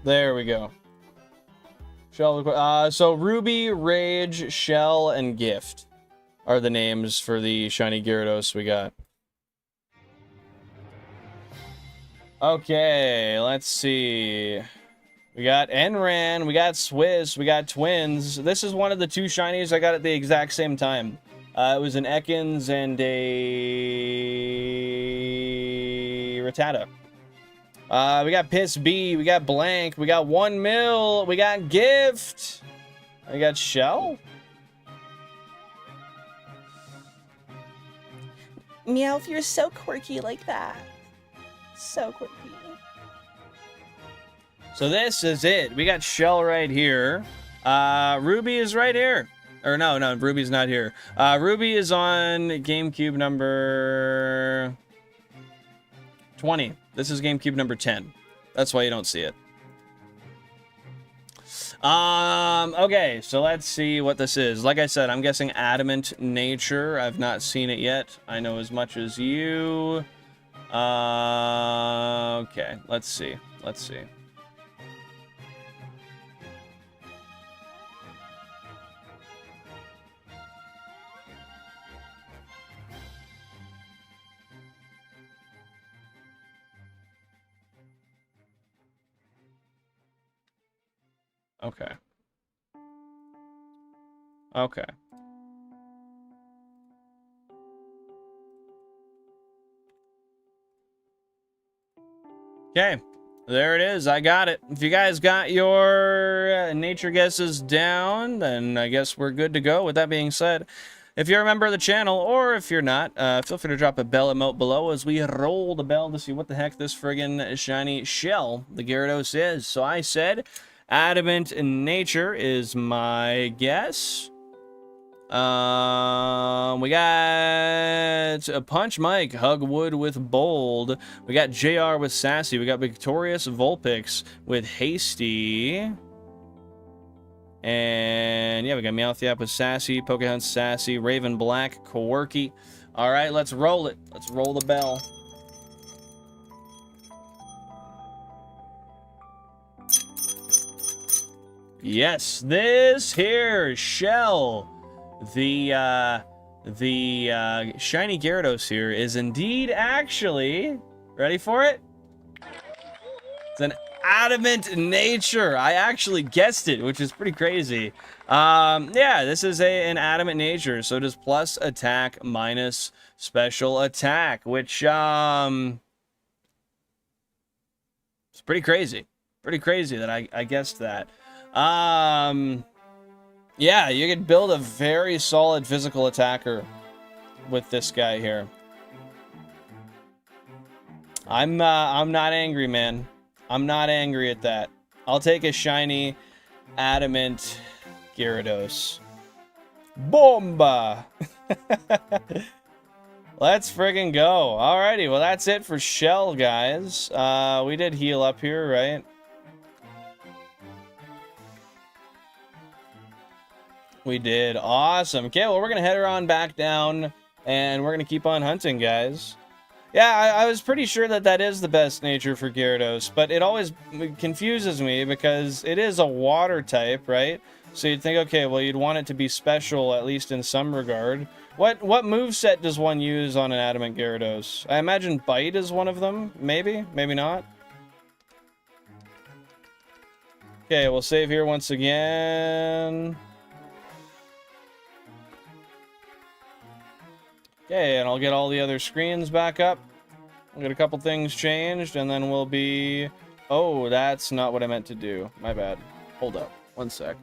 There we go. Shell. So Ruby, Rage, Shell, and Gift are the names for the shiny Gyarados we got. Okay, let's see. We got Enran, we got Swiss, we got Twins. This is one of the 2 shinies I got at the exact same time. It was an Ekans and a Rattata. We got Piss B, we got Blank, we got 1 Mil, we got Gift, we got Shell. Meowth, you're so quirky like that. So quirky. So this is it. We got Shell right here. Ruby is right here. Or no, Ruby's not here. Ruby is on GameCube number 20. This is GameCube number 10. That's why you don't see it. Okay, so let's see what this is. Like I said, I'm guessing Adamant Nature. I've not seen it yet. I know as much as you. Okay, let's see. Let's see. Okay. Okay. Okay. There it is. I got it. If you guys got your nature guesses down, then I guess we're good to go. With that being said, if you're a member of the channel, or if you're not, feel free to drop a bell emote below as we roll the bell to see what the heck this friggin' shiny shell, the Gyarados, is. So I said Adamant Nature is my guess. We got a Punch Mike, Hugwood with Bold. We got JR with Sassy. We got Victorious Vulpix with Hasty. And yeah, we got Meowth with Sassy, Pokehunt Sassy, Raven Black, Quirky. All right, let's roll it. Let's roll the bell. Yes, this here shell, the shiny Gyarados here is indeed actually, ready for it? It's an Adamant Nature. I actually guessed it, which is pretty crazy. Yeah, this is an Adamant Nature, so it is plus attack minus special attack, which it's pretty crazy. Pretty crazy that I guessed that. Yeah, you could build a very solid physical attacker with this guy here. I'm not angry, man. I'm not angry at that. I'll take a shiny Adamant Gyarados. Bomba! Let's friggin' go. Alrighty, well that's it for Shell, guys. We did heal up here, right? We did. Awesome. Okay, well, we're going to head her on back down, and we're going to keep on hunting, guys. Yeah, I was pretty sure that that is the best nature for Gyarados, but it always confuses me because it is a water type, right? So you'd think, okay, well, you'd want it to be special, at least in some regard. What moveset does one use on an Adamant Gyarados? I imagine Bite is one of them. Maybe? Maybe not. Okay, we'll save here once again. Okay, and I'll get all the other screens back up. I'll get a couple things changed, and then we'll be... Oh, that's not what I meant to do. My bad. Hold up. One sec.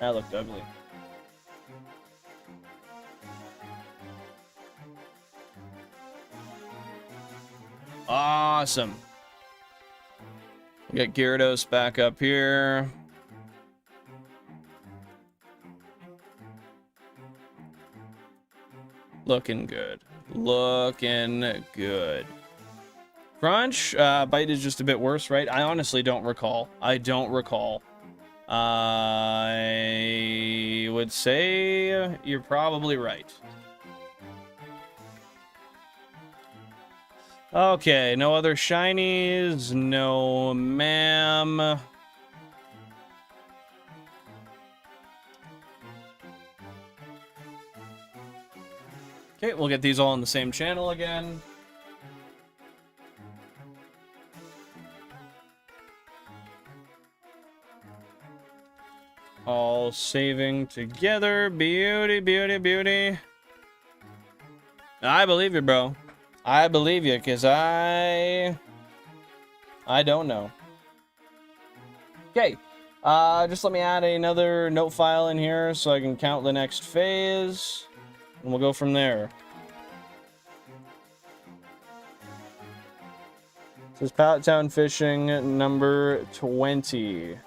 That looked ugly. Awesome. We got Gyarados back up here. Looking good. Looking good. Crunch, Bite is just a bit worse, right? I honestly don't recall. I don't recall. I would say you're probably right. Okay, no other shinies. No, ma'am. Okay, we'll get these all on the same channel again. All saving together. Beauty, beauty, beauty. I believe you, bro. I believe you, because I don't know. Okay. Just let me add another note file in here so I can count the next phase. And we'll go from there. This is Pallet Town Fishing number 20.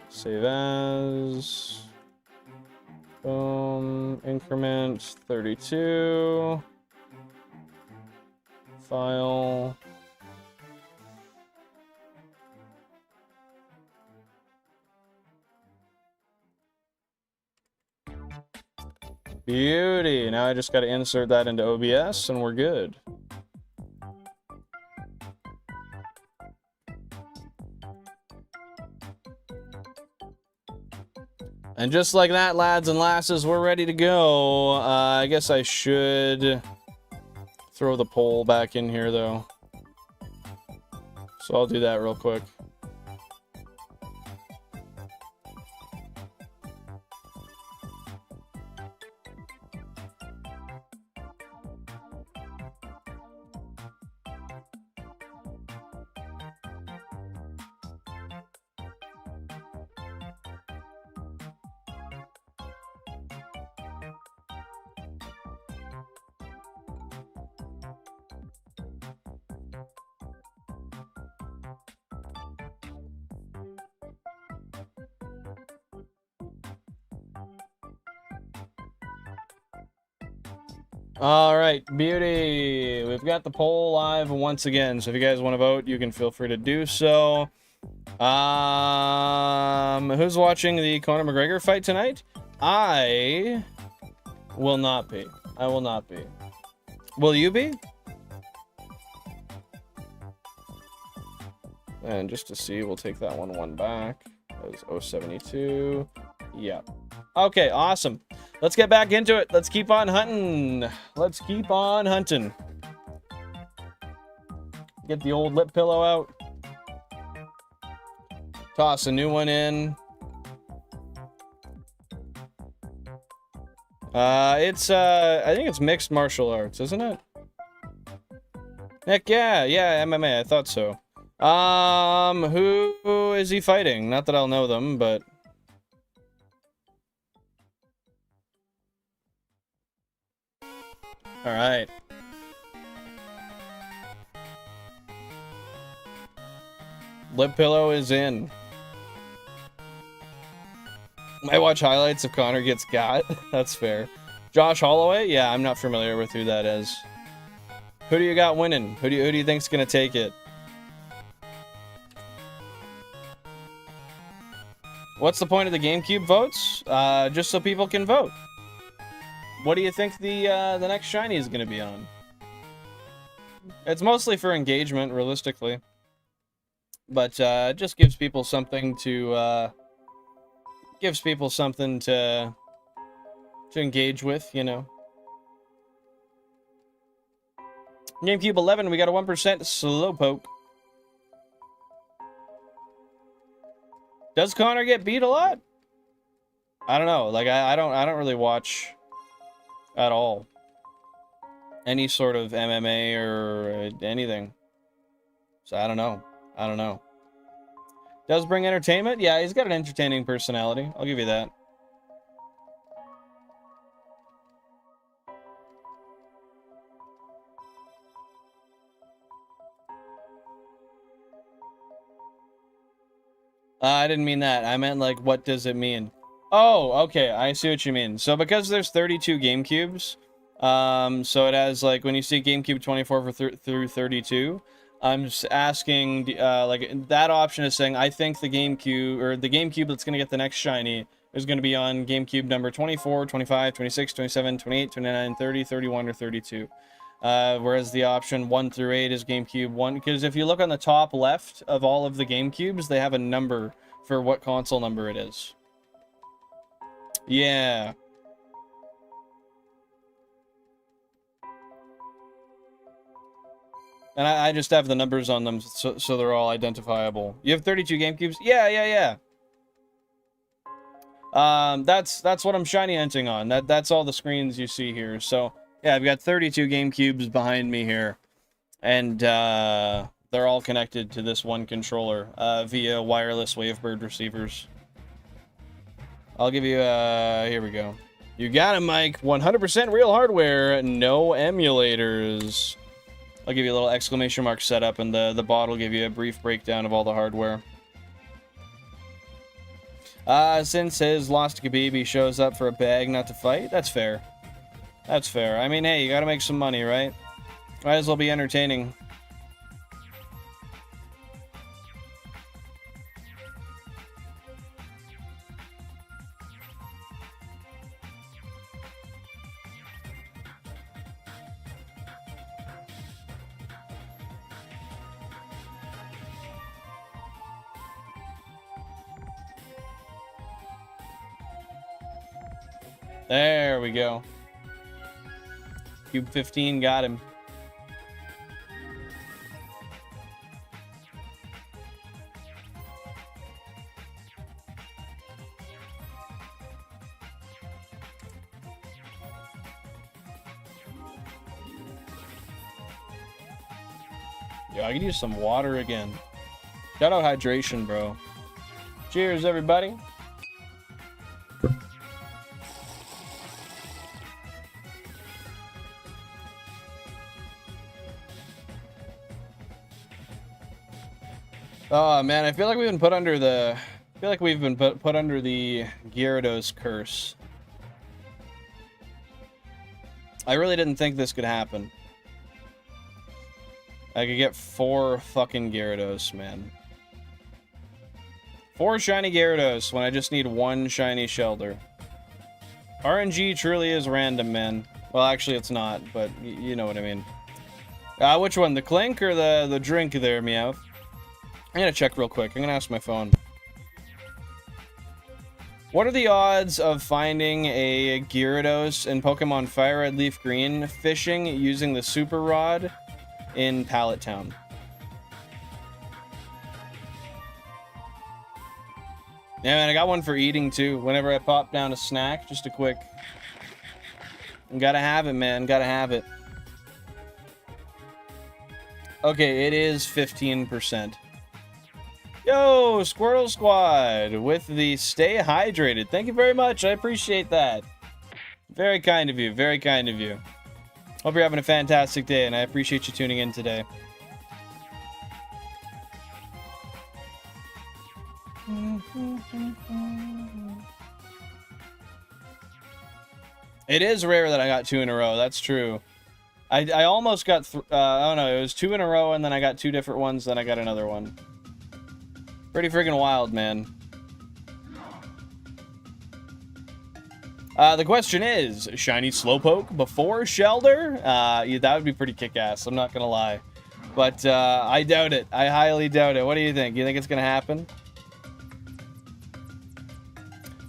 Save as. Boom. Increment 32. File. Beauty. Now I just got to insert that into OBS and we're good. And just like that, lads and lasses, we're ready to go. I guess I should throw the poll back in here, though. So I'll do that real quick. All right, beauty. We've got the poll live once again. So if you guys want to vote, you can feel free to do so. Who's watching the Conor McGregor fight tonight? I will not be. I will not be. Will you be? And just to see, we'll take that one back. That was 072. Yeah. Okay, awesome. Let's get back into it. Let's keep on hunting. Let's keep on hunting. Get the old lip pillow out. Toss a new one in. I think it's mixed martial arts, isn't it? Heck yeah, yeah, MMA, I thought so. Who is he fighting? Not that I'll know them, but... Alright. Lip pillow is in. Might watch highlights if Connor gets got. That's fair. Josh Holloway? Yeah, I'm not familiar with who that is. Who do you got winning? Who do you think's gonna take it? What's the point of the GameCube votes? Just so people can vote. What do you think the next shiny is gonna be on? It's mostly for engagement, realistically. But it just gives people something to engage with, you know. GameCube 11, we got a 1% Slowpoke. Does Connor get beat a lot? I don't know. Like I don't really watch at all any sort of MMA or anything. So I don't know. I don't know. Does bring entertainment? Yeah, he's got an entertaining personality. I'll give you that. I didn't mean that. I meant, like, what does it mean? Oh, okay. I see what you mean. So because there's 32 GameCubes, so it has, like, when you see GameCube 24 through 32, I'm just asking, like, that option is saying, I think the GameCube, or the GameCube that's going to get the next shiny is going to be on GameCube number 24, 25, 26, 27, 28, 29, 30, 31, or 32. Whereas the option 1 through 8 is GameCube 1. Because if you look on the top left of all of the GameCubes, they have a number for what console number it is. Yeah. And I just have the numbers on them so they're all identifiable. You have 32 GameCubes? Yeah. That's what I'm shiny hunting on. That's all the screens you see here. So, yeah, I've got 32 GameCubes behind me here. And, they're all connected to this one controller, via wireless Wavebird receivers. I'll give you, here we go. You got it, Mike. 100% real hardware, no emulators. I'll give you a little exclamation mark setup, and the bot will give you a brief breakdown of all the hardware. Since his lost Khabib, he shows up for a bag, not to fight. That's fair. That's fair. I mean, hey, you gotta make some money, right? Might as well be entertaining. There we go. Cube 15 got him. Yo, I could use some water again. Shout out hydration, bro. Cheers, everybody. Oh man, I feel like we've been put under the put under the Gyarados curse. I really didn't think this could happen. I could get 4 fucking Gyarados, man. 4 shiny Gyarados when I just need 1 shiny Shellder. RNG truly is random, man. Well, actually it's not, but you know what I mean. Which one, the Clink or the drink there, Meowth? I'm gonna check real quick. I'm gonna ask my phone. What are the odds of finding a Gyarados in Pokemon FireRed LeafGreen fishing using the Super Rod in Pallet Town? Yeah, man, I got one for eating too. Whenever I pop down a snack, just a quick. Gotta have it, man. Gotta have it. Okay, it is 15%. Yo, Squirtle Squad with the stay hydrated. Thank you very much. I appreciate that. Very kind of you. Very kind of you. Hope you're having a fantastic day, and I appreciate you tuning in today. It is rare that I got 2 in a row. That's true. I almost got, I don't know, it was 2 in a row, and then I got 2 different ones, then I got another one. Pretty freaking wild, man. The question is, shiny Slowpoke before Shellder? Yeah, that would be pretty kick-ass, I'm not gonna lie. But, I doubt it. I highly doubt it. What do you think? You think it's gonna happen?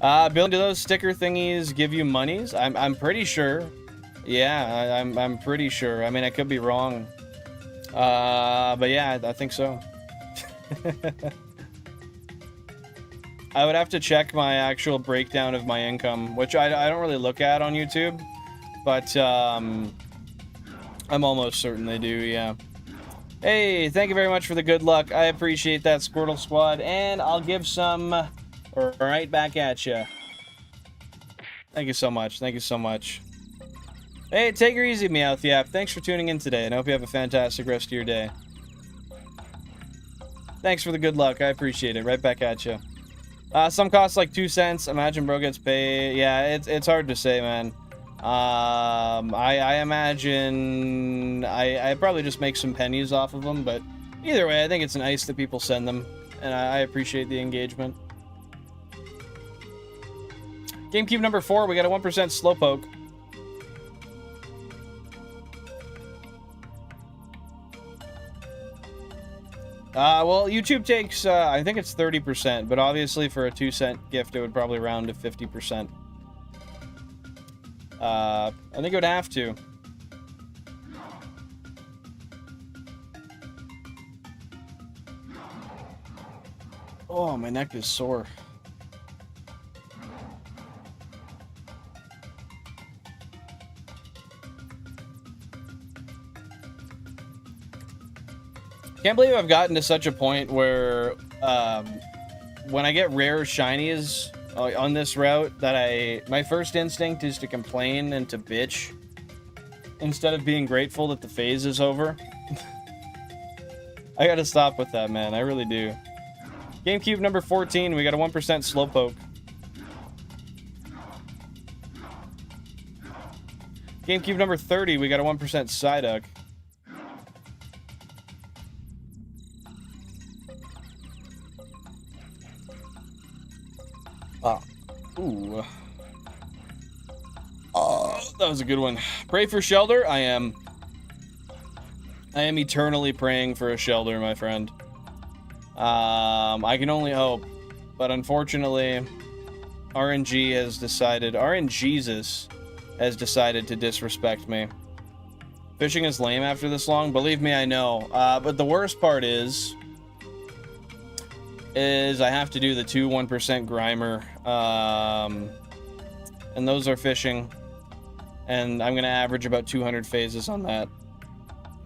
Bill, do those sticker thingies give you monies? I'm pretty sure. Yeah, I'm pretty sure. I mean, I could be wrong. But yeah, I think so. I would have to check my actual breakdown of my income, which I don't really look at on YouTube, but I'm almost certain they do, yeah. Hey, thank you very much for the good luck. I appreciate that, Squirtle Squad, and I'll give some right back at you. Thank you so much. Thank you so much. Hey, take her easy, Meowth Yap. Thanks for tuning in today, and I hope you have a fantastic rest of your day. Thanks for the good luck. I appreciate it. Right back at you. Some costs like 2 cents. Imagine bro gets paid. Yeah, it's hard to say, man. I imagine I probably just make some pennies off of them, but either way, I think it's nice that people send them, and I appreciate the engagement. GameCube number 4, we got a 1% Slowpoke. Well, YouTube takes, I think it's 30%, but obviously for a 2-cent gift, it would probably round to 50%. I think it would have to. Oh, my neck is sore. Can't believe I've gotten to such a point where when I get rare shinies on this route that my first instinct is to complain and to bitch instead of being grateful that the phase is over. I gotta stop with that, man. I really do. GameCube number 14, we got a 1% Slowpoke. GameCube number 30, we got a 1% Psyduck. Ooh. Oh, that was a good one. Pray for Shelder. I am eternally praying for a Shelder, my friend. I can only hope, but unfortunately, RNGesus has decided to disrespect me. Fishing is lame after this long. Believe me, I know. But the worst part is I have to do the 2 1% Grimer, and those are fishing, and I'm gonna average about 200 phases on that.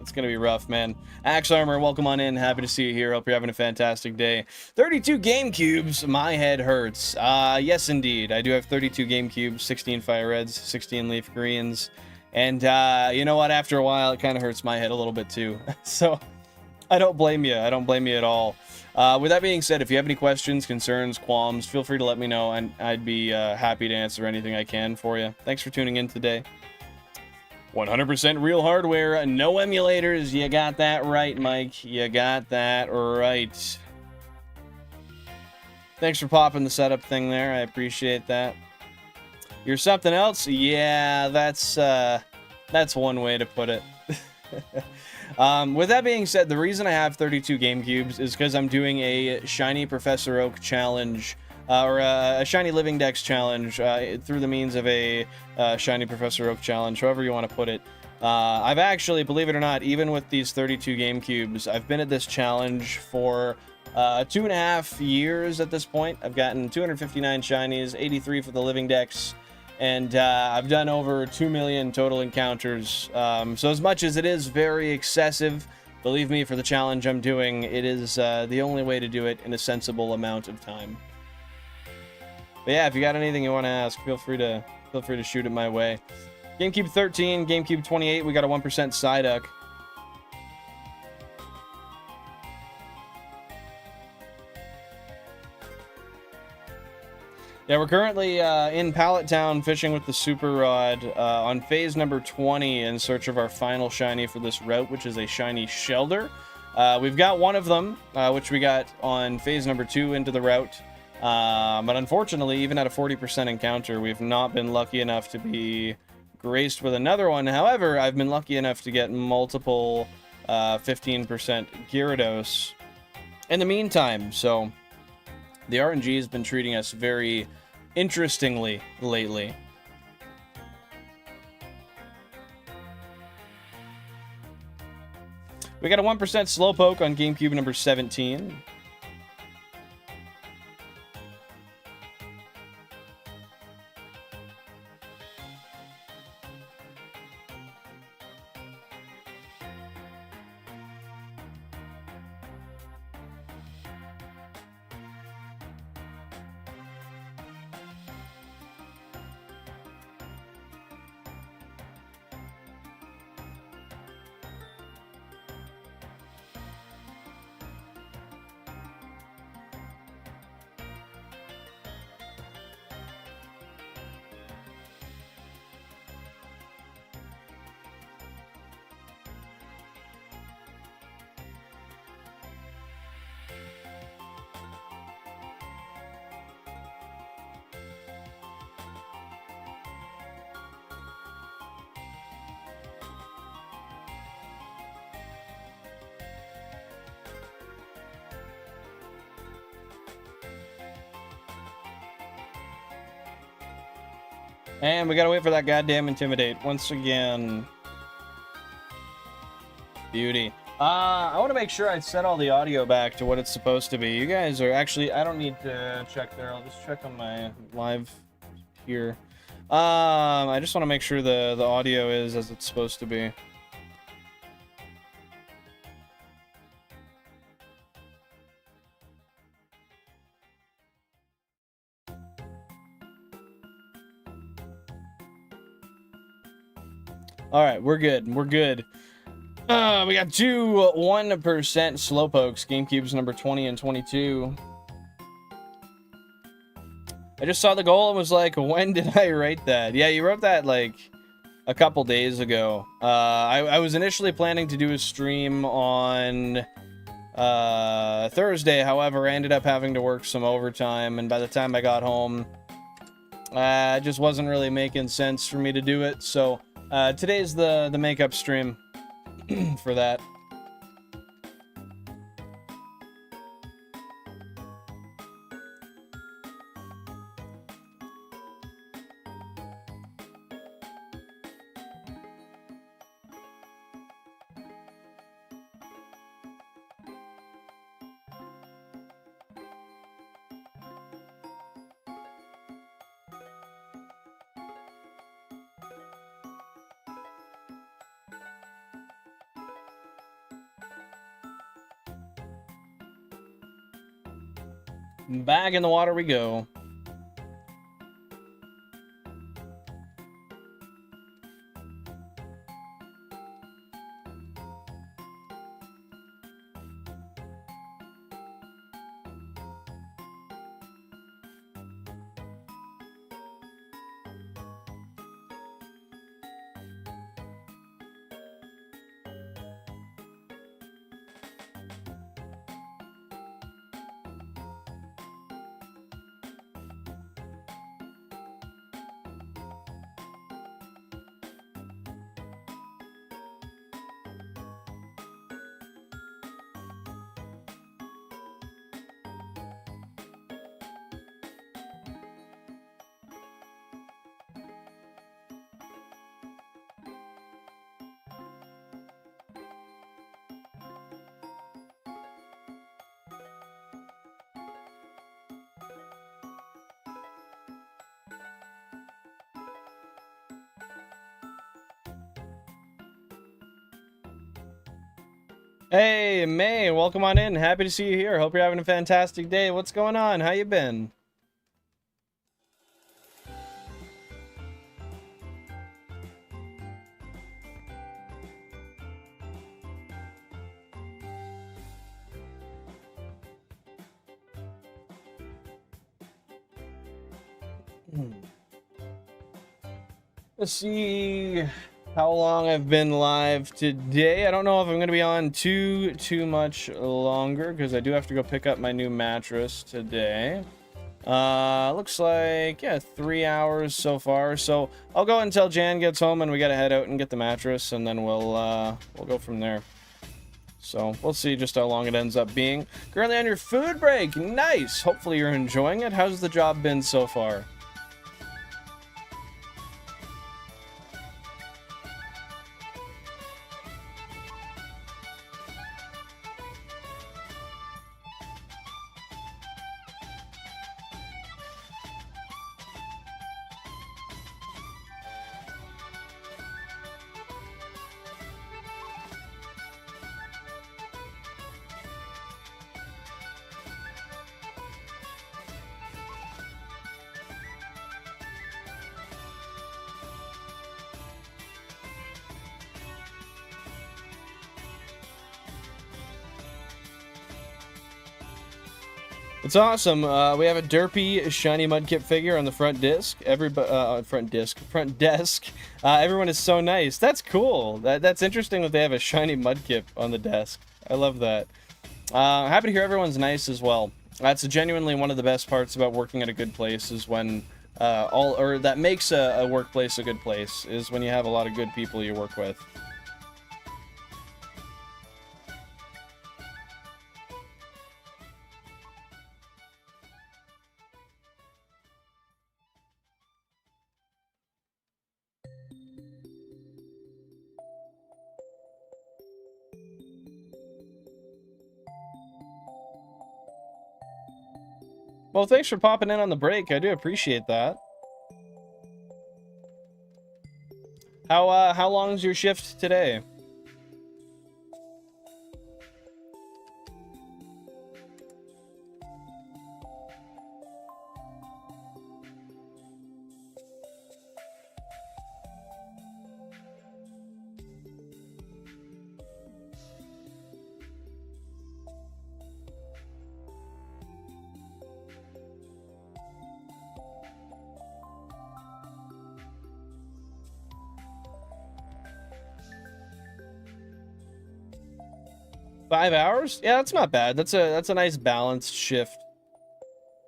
It's gonna be rough, man. Axe Armor, welcome on in. Happy to see you here. Hope you're having a fantastic day. 32 GameCubes. My head hurts. Yes, indeed. I do have 32 GameCubes, 16 FireReds, 16 LeafGreens, and you know what? After a while, it kind of hurts my head a little bit too. So I don't blame you. I don't blame you at all. With that being said, if you have any questions, concerns, qualms, feel free to let me know, and I'd be happy to answer anything I can for you. Thanks for tuning in today. 100% real hardware, no emulators. You got that right, Mike. You got that right. Thanks for popping the setup thing there. I appreciate that. You're something else? Yeah, that's one way to put it. With that being said, the reason I have 32 GameCubes is because I'm doing a Shiny Professor Oak challenge, or a Shiny Living Dex challenge, through the means of a Shiny Professor Oak challenge, however you want to put it. I've actually, believe it or not, even with these 32 GameCubes, I've been at this challenge for 2.5 years at this point. I've gotten 259 Shinies, 83 for the Living Dex, and I've done over 2 million total encounters. So as much as it is very excessive, believe me, for the challenge I'm doing, it is the only way to do it in a sensible amount of time. But yeah, if you got anything you want to ask, feel free to shoot it my way. GameCube 13, GameCube 28, we got a 1% Psyduck. Yeah, we're currently in Pallet Town fishing with the Super Rod on phase number 20 in search of our final shiny for this route, which is a Shiny Shelder. We've got one of them, which we got on phase number 2 into the route. But unfortunately, even at a 40% encounter, we've not been lucky enough to be graced with another one. However, I've been lucky enough to get multiple 15% Gyarados in the meantime. So the RNG has been treating us very interestingly lately. We got a 1% Slowpoke on GameCube number 17. And we gotta wait for that goddamn Intimidate once again. Beauty. I want to make sure I set all the audio back to what it's supposed to be. You guys are actually, I don't need to check there. I'll just check on my live here. I just want to make sure the audio is as it's supposed to be. All right, we're good. We're good. We got two 1% Slowpokes, GameCubes number 20 and 22. I just saw the goal and was like, when did I write that? Yeah, you wrote that like a couple days ago. I was initially planning to do a stream on Thursday. However, I ended up having to work some overtime, and by the time I got home, it just wasn't really making sense for me to do it. So today's the makeup stream for that. Back in the water we go. Hey, May, welcome on in. Happy to see you here. Hope you're having a fantastic day. What's going on? How you been? Let's see how long I've been live today. I don't know if I'm going to be on too much longer because I do have to go pick up my new mattress today. Looks like, yeah, 3 hours so far. So I'll go until Jan gets home and we got to head out and get the mattress, and then we'll go from there. So we'll see just how long it ends up being. Currently on your food break. Nice. Hopefully you're enjoying it. How's the job been so far? It's awesome. We have a derpy shiny Mudkip figure on the front desk. Front desk. Everyone is so nice. That's cool. That's interesting that they have a shiny Mudkip on the desk. I love that. Happy to hear everyone's nice as well. That's genuinely one of the best parts about working at a good place is when that makes a workplace a good place is when you have a lot of good people you work with. Well, thanks for popping in on the break. I do appreciate that. How long is your shift today? $5? Yeah, that's not bad. That's a nice balanced shift.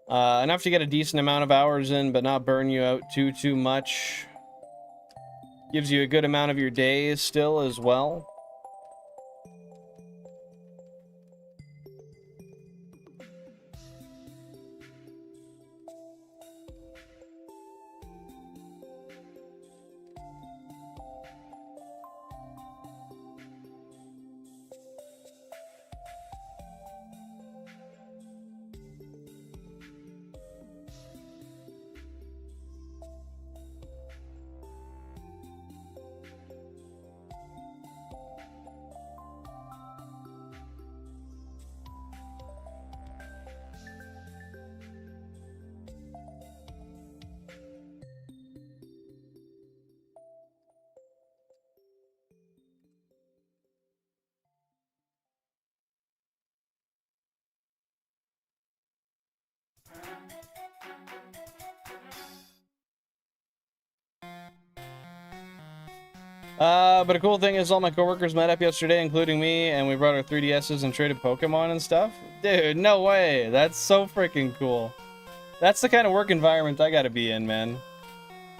Enough to get a decent amount of hours in, but not burn you out too much. Gives you a good amount of your days still as well. But a cool thing is all my coworkers met up yesterday, including me, and we brought our 3DSs and traded Pokemon and stuff. Dude, no way. That's so freaking cool. That's the kind of work environment I gotta be in, man.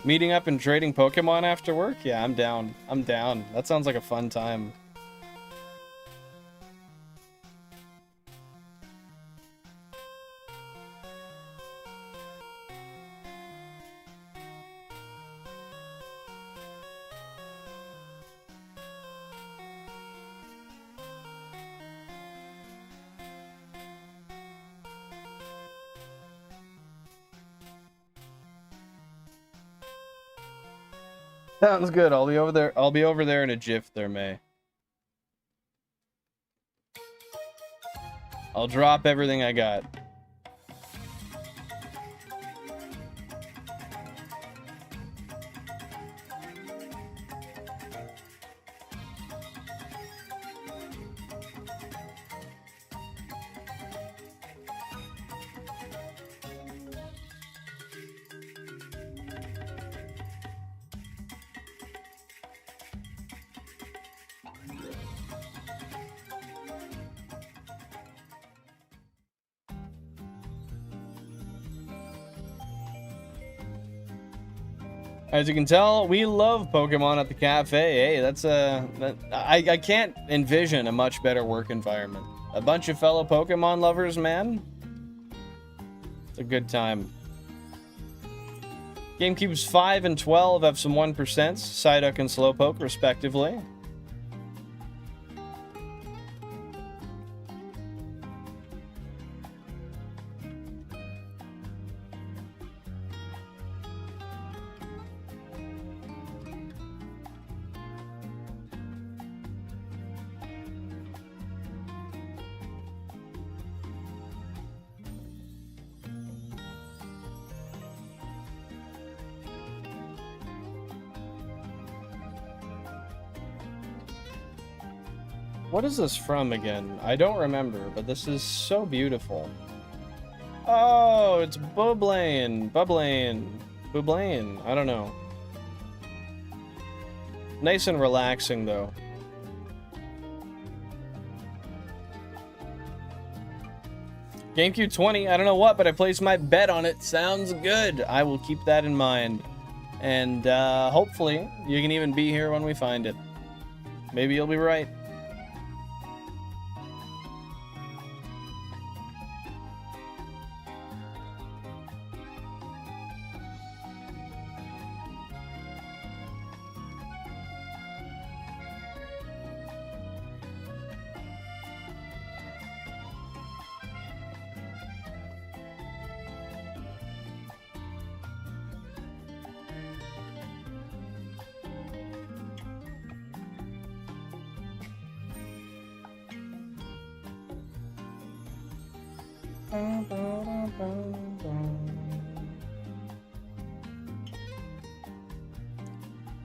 Meeting up and trading Pokemon after work? Yeah, I'm down. I'm down. That sounds like a fun time. Sounds good. I'll be over there. I'll be over there in a jiff there, May. I'll drop everything I got. As you can tell, we love Pokemon at the cafe. Hey, that's I can't envision a much better work environment. A bunch of fellow Pokemon lovers, man. It's a good time. GameCubes 5 and 12 have some 1%, Psyduck and Slowpoke, respectively. What is this from again? I don't remember, but this is so beautiful. Oh, it's Bubblain. I don't know. Nice and relaxing, though. GameCube 20, I don't know what, but I placed my bet on it. Sounds good. I will keep that in mind. And hopefully, you can even be here when we find it. Maybe you'll be right.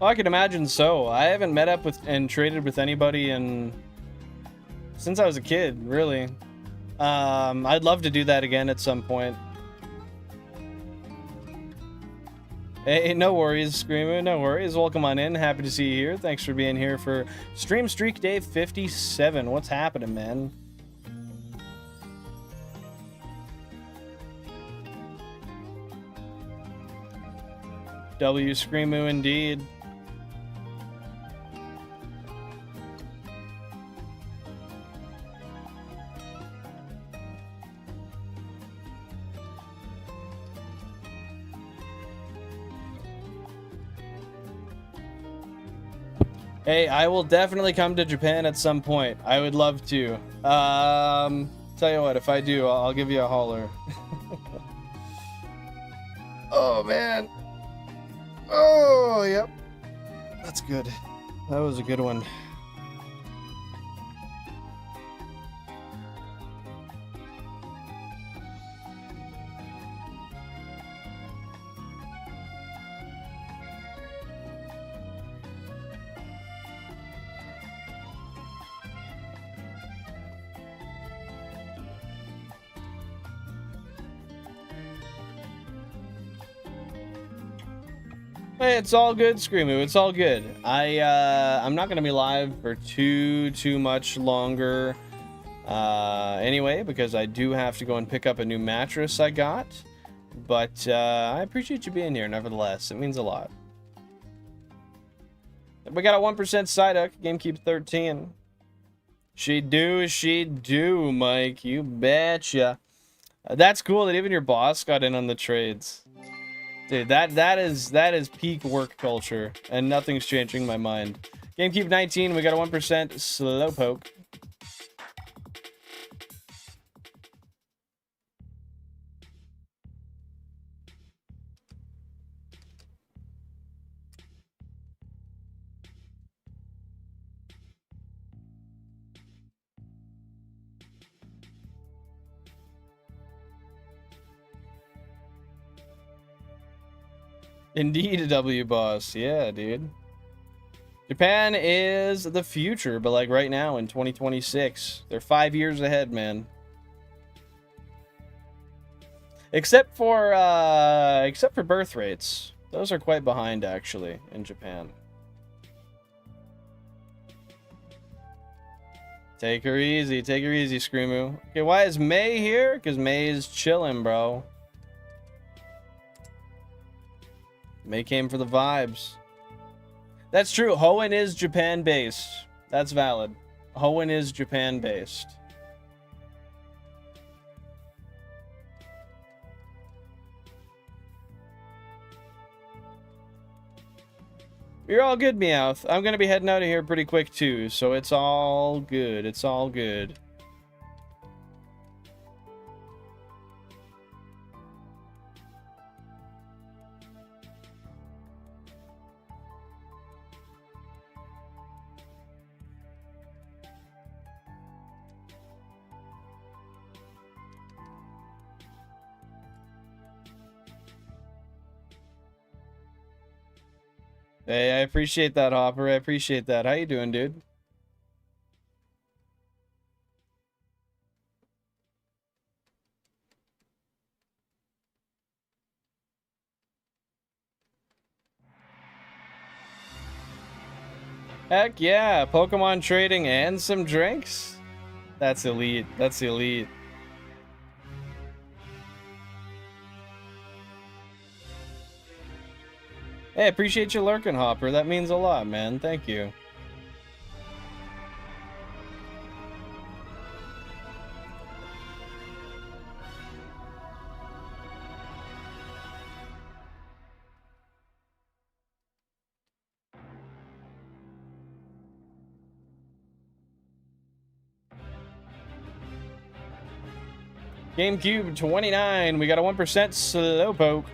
Oh, I can imagine so. I haven't met up with and traded with anybody since I was a kid, really. I'd love to do that again at some point. Hey, no worries, Screamer, no worries. Welcome on in. Happy to see you here. Thanks for being here for Stream Streak Day 57. What's happening, man? W Screamoo indeed. Hey, I will definitely come to Japan at some point. I would love to. Tell you what, if I do, I'll give you a holler. Oh, man. Oh, yep. That's good. That was a good one. Hey, it's all good, Screamoo. It's all good. I'm not gonna be live for too much longer. Anyway, because I do have to go and pick up a new mattress I got. But I appreciate you being here, nevertheless. It means a lot. We got a 1% Psyduck, GameCube 13. She do, Mike. You betcha. That's cool that even your boss got in on the trades. Dude, that is peak work culture, and nothing's changing my mind. GameCube 19, we got a 1% Slowpoke. Indeed, a W boss. Yeah, dude. Japan is the future, but like right now in 2026, they're 5 years ahead, man. Except for birth rates. Those are quite behind actually in Japan. Take her easy, Screamoo. Okay, why is May here? Because May is chilling, bro. May came for the vibes. That's true. Hoenn is Japan-based. That's valid. Hoenn is Japan-based. You're all good, Meowth. I'm gonna be heading out of here pretty quick too, so it's all good. It's all good. Hey, I appreciate that, Hopper. I appreciate that. How you doing, dude? Heck yeah, Pokemon trading and some drinks? That's elite. That's elite. Hey, appreciate you lurking, Hopper. That means a lot, man. Thank you. GameCube 29. We got a 1% Slowpoke.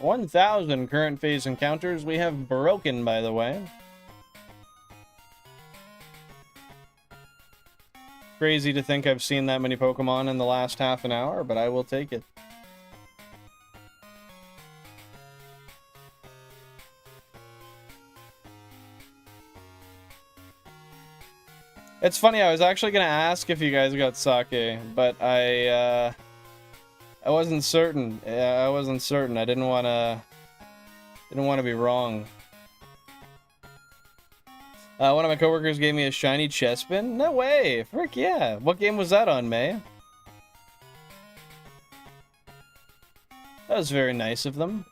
1,000 current phase encounters we have broken, by the way. Crazy to think I've seen that many Pokemon in the last half an hour, but I will take it. It's funny, I was actually gonna ask if you guys got sake, but I wasn't certain. I wasn't certain. I didn't wanna be wrong. One of my coworkers gave me a shiny Chespin. No way! Frick yeah! What game was that on, May? That was very nice of them.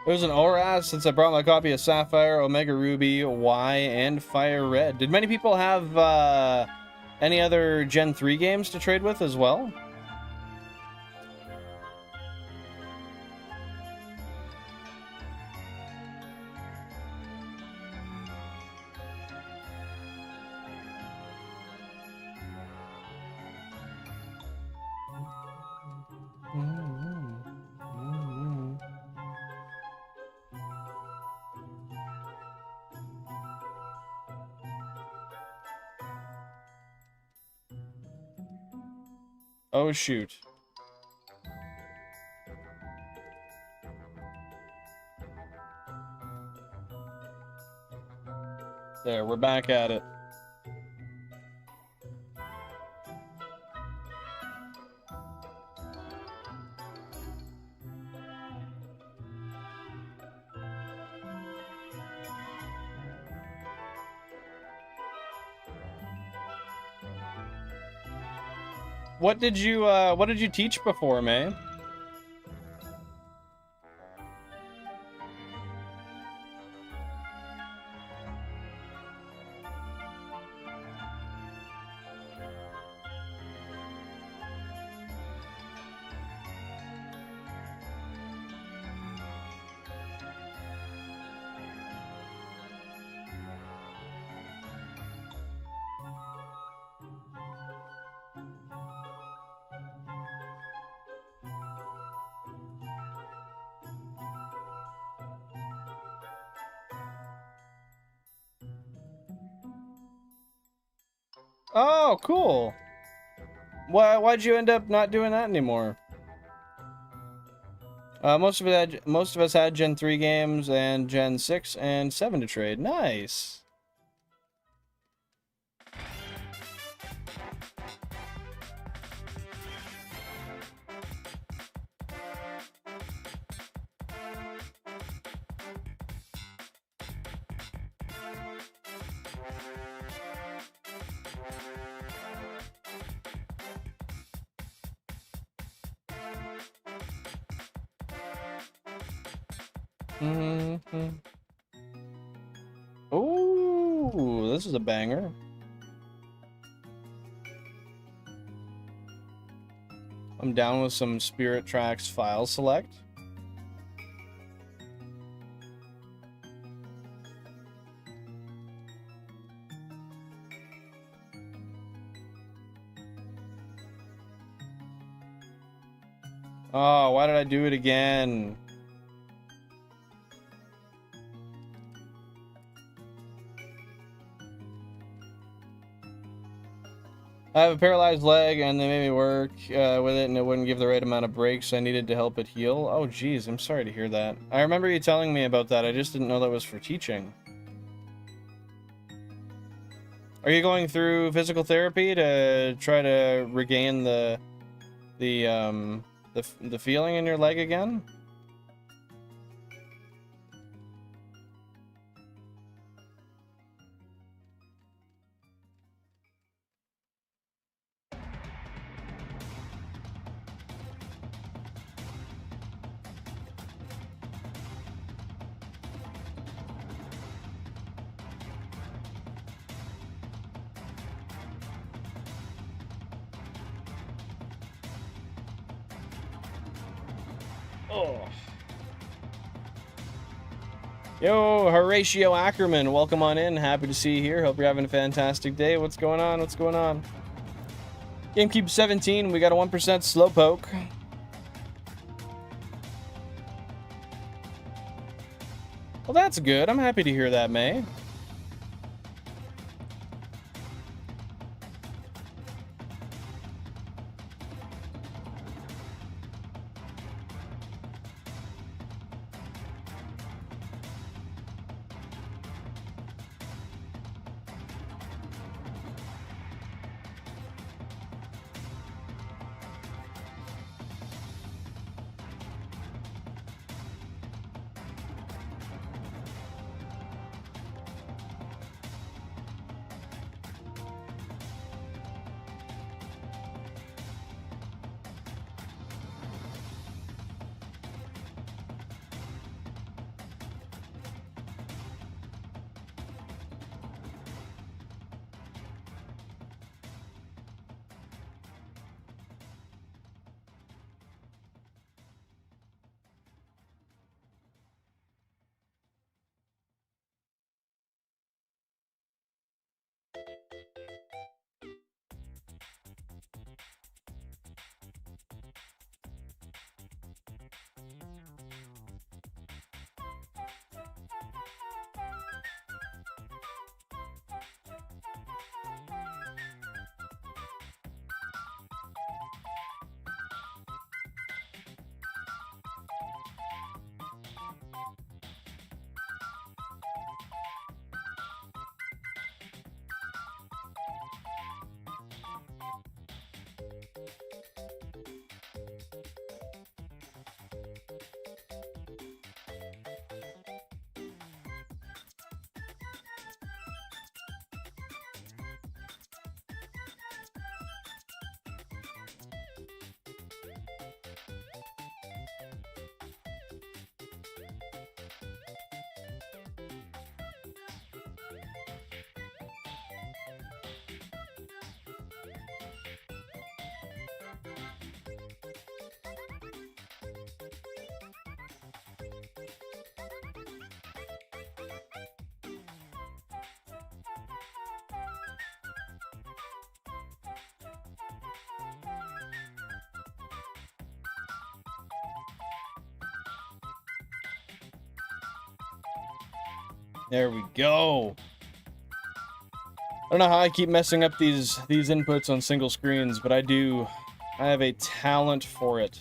There's an ORAS since I brought my copy of Sapphire, Omega Ruby, Y, and FireRed. Did many people have any other Gen 3 games to trade with as well? Oh, shoot. There, we're back at it. What did you teach before, May? Oh, cool. Why'd you end up not doing that anymore? Most of us had Gen 3 games and Gen 6 and 7 to trade. Nice. Ooh, this is a banger. I'm down with some Spirit Tracks file select. Oh, why did I do it again? I have a paralyzed leg, and they made me work with it, and it wouldn't give the right amount of breaks I needed to help it heal. Oh, geez, I'm sorry to hear that. I remember you telling me about that. I just didn't know that was for teaching. Are you going through physical therapy to try to regain the The feeling in your leg again? Oh. Yo, Horatio Ackerman, welcome on in. Happy to see you here. Hope you're having a fantastic day. What's going on? What's going on? GameCube 17, we got a 1% Slowpoke. Well, that's good. I'm happy to hear that, May. There we go. I don't know how I keep messing up these inputs on single screens, but I do. I have a talent for it.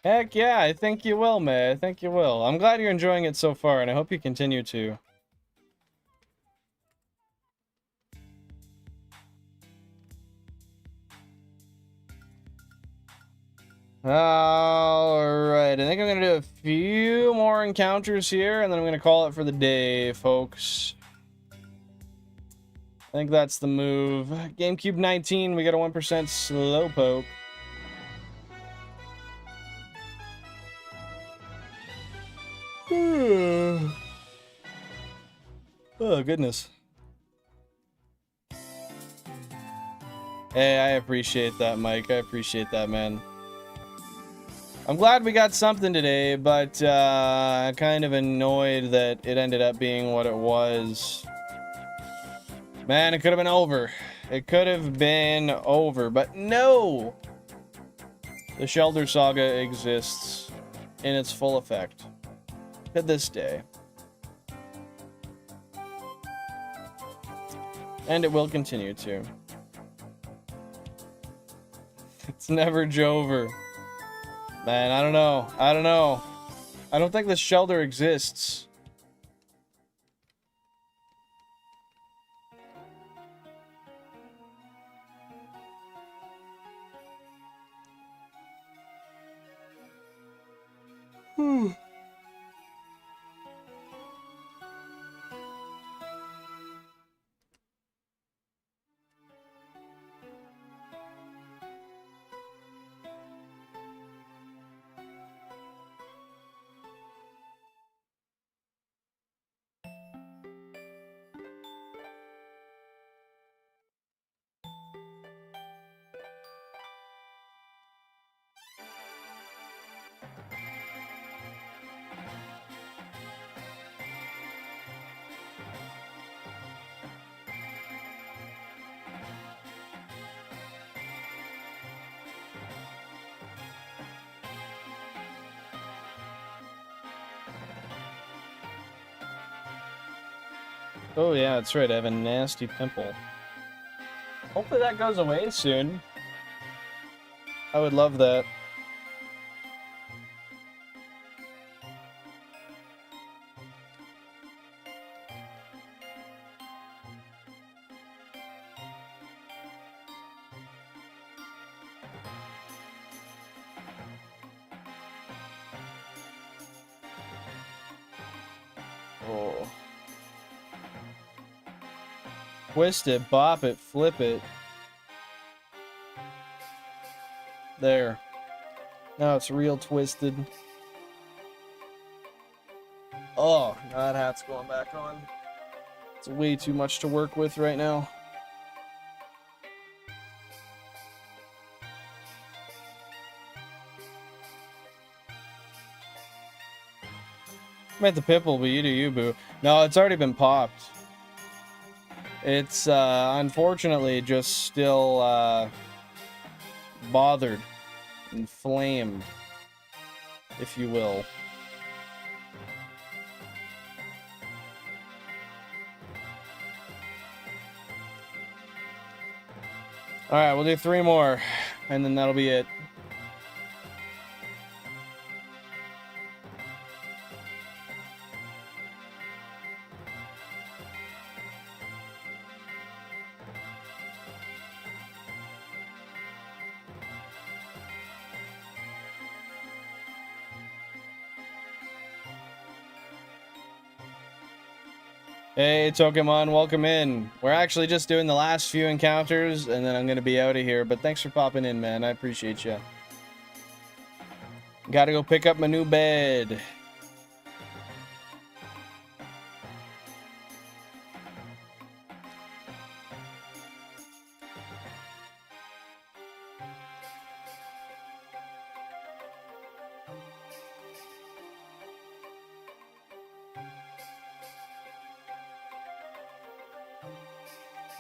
Heck yeah, I think you will, May. I think you will. I'm glad you're enjoying it so far, and I hope you continue to. Alright, I think I'm going to do a few more encounters here, and then I'm going to call it for the day, folks. I think that's the move. GameCube 19, we got a 1% Slowpoke. Oh, goodness. Hey, I appreciate that, Mike. I appreciate that, man. I'm glad we got something today, but kind of annoyed that it ended up being what it was. Man, it could have been over. It could have been over, but no! The Shelder Saga exists in its full effect to this day. And it will continue to. It's never Jover. Man, I don't know. I don't know. I don't think the Shelder exists. Oh yeah, that's right, I have a nasty pimple. Hopefully that goes away soon. I would love that. Oh. Twist it, bop it, flip it. There. Now it's real twisted. Oh, that hat's going back on. It's way too much to work with right now. I'm at the pimple, but you do you, boo. No, it's already been popped. It's, unfortunately just still, bothered. Inflamed. If you will. Alright, we'll do 3 more. And then that'll be it. Hey, Pokemon, welcome in. We're actually just doing the last few encounters, and then I'm gonna be out of here, but thanks for popping in, man. I appreciate you. Gotta go pick up my new bed.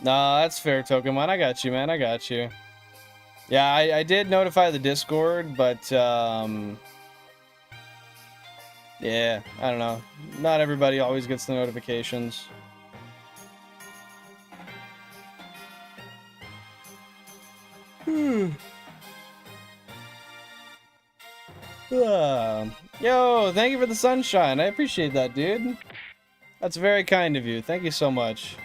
Nah, that's fair, Pokemon. I got you, man. I got you. Yeah, I did notify the Discord, but, yeah, I don't know. Not everybody always gets the notifications. Yo, thank you for the sunshine. I appreciate that, dude. That's very kind of you. Thank you so much.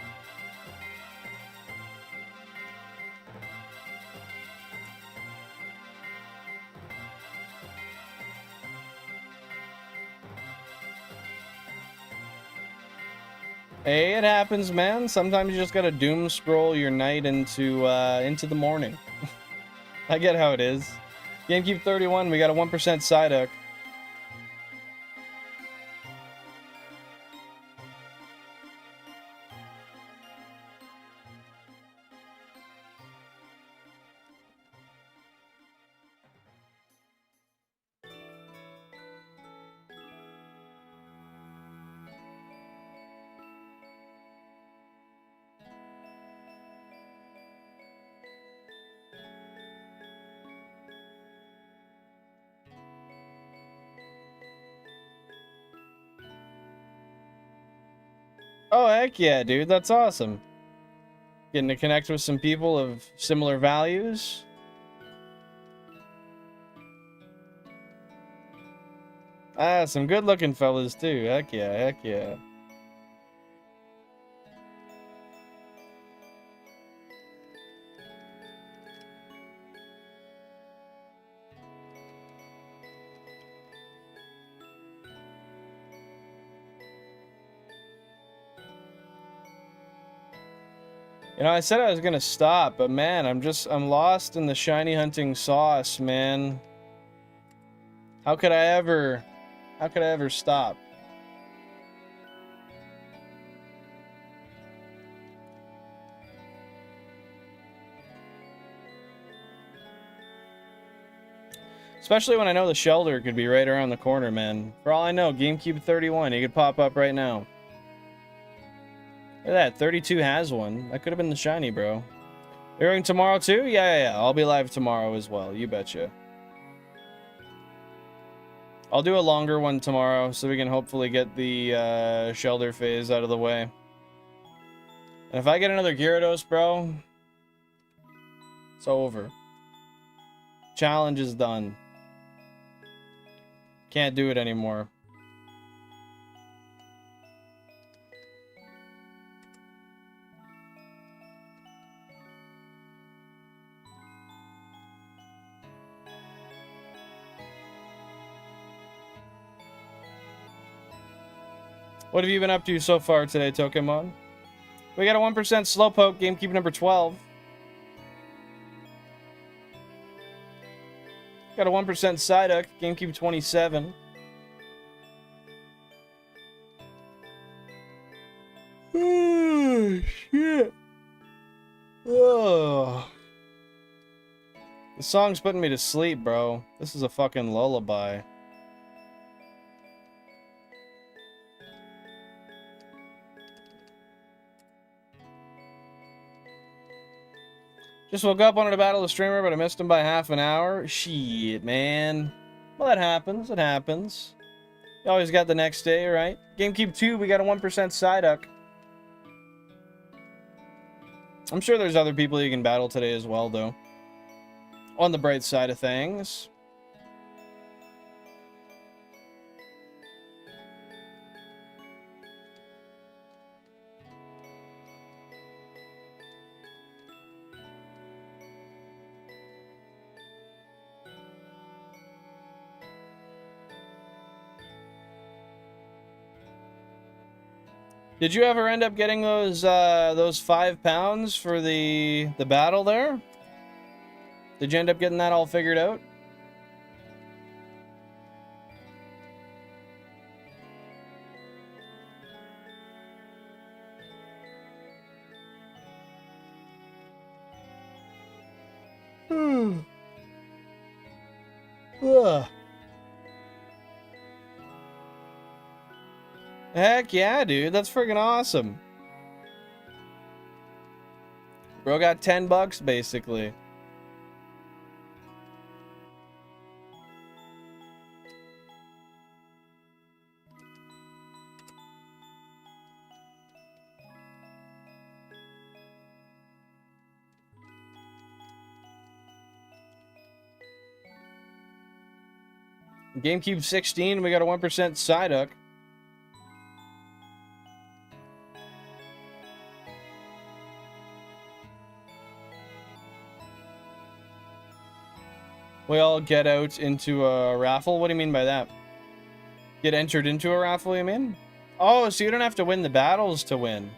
Hey, it happens, man. Sometimes you just gotta doom scroll your night into the morning. I get how it is. GameCube 31, we got a 1% Psyduck. Oh, heck yeah, dude. That's awesome. Getting to connect with some people of similar values. Ah, some good-looking fellas, too. Heck yeah, heck yeah. You know, I said I was gonna stop, but man, I'm lost in the shiny hunting sauce, man. How could I ever stop? Especially when I know the shelter could be right around the corner, man. For all I know, GameCube 31, he could pop up right now. Look at that, 32 has one. That could have been the shiny, bro. You're going tomorrow too? Yeah. I'll be live tomorrow as well. You betcha. I'll do a longer one tomorrow so we can hopefully get the shelter phase out of the way. And if I get another Gyarados, bro, it's over. Challenge is done. Can't do it anymore. What have you been up to so far today, Pokemon? We got a 1% Slowpoke, GameCube number 12. Got a 1% Psyduck, GameCube 27. Oh, shit. Oh. The song's putting me to sleep, bro. This is a fucking lullaby. Just woke up, wanted to battle the streamer, but I missed him by half an hour. Shit, man. Well, that happens. It happens. You always got the next day, right? GameCube 2, we got a 1% Psyduck. I'm sure there's other people you can battle today as well, though. On the bright side of things. Did you ever end up getting those 5 pounds for the battle there? Did you end up getting that all figured out? Ugh. Heck yeah, dude. That's friggin' awesome. Bro got $10 basically. GameCube 16, we got a 1% Psyduck. We all get out into a raffle? What do you mean by that? Get entered into a raffle, you mean? Oh, so you don't have to win the battles to win.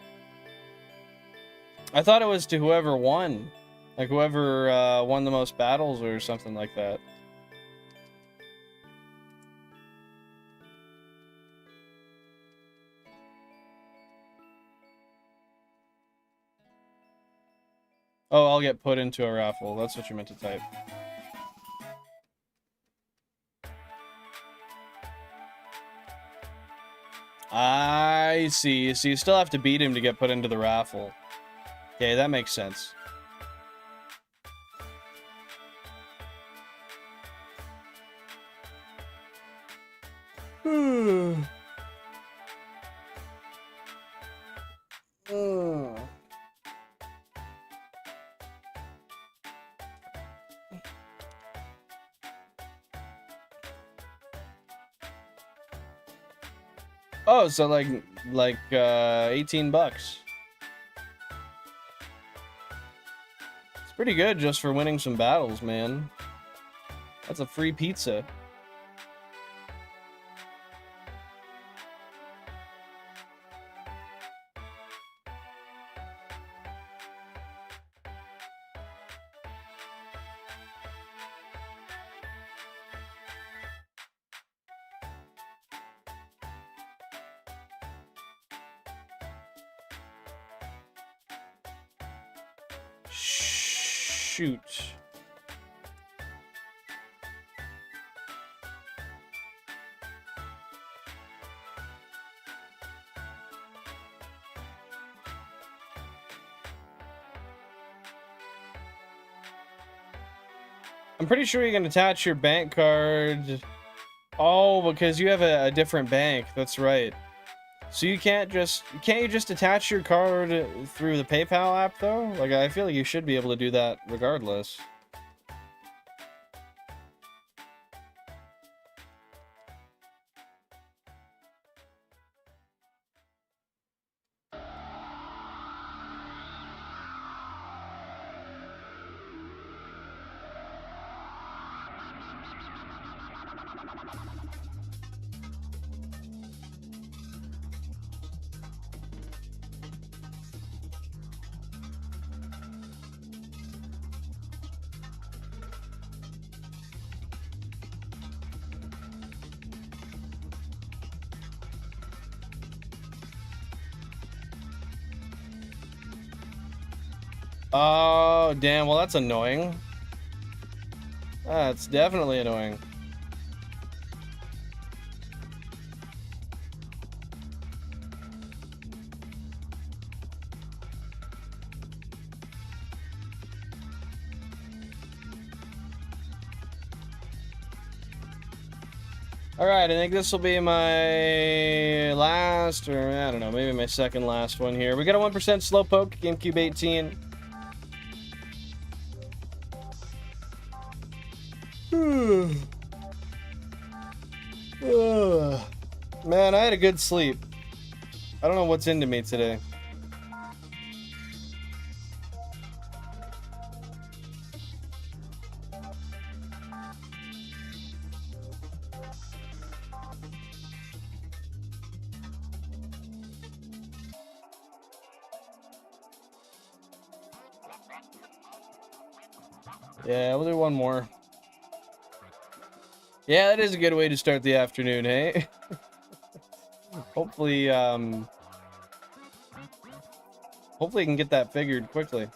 I thought it was to whoever won. Like whoever won the most battles or something like that. Oh, I'll get put into a raffle. That's what you meant to type. I see. So you still have to beat him to get put into the raffle. Okay, that makes sense. Mm. Oh, so like 18 bucks. It's pretty good just for winning some battles, man. That's a free pizza. Shoot. I'm pretty sure you can attach your bank card. Oh, because you have a different bank. That's right. So you can't you just attach your card through the PayPal app though? Like, I feel like you should be able to do that regardless. Oh, damn. Well, that's annoying. That's definitely annoying. All right, I think this will be my last, or I don't know, maybe my second last one here. We got a 1% Slowpoke, GameCube 18. Man, I had a good sleep. I don't know what's into me today. Yeah, we'll do one more. Yeah, that is a good way to start the afternoon, hey? Hopefully, hopefully I can get that figured quickly.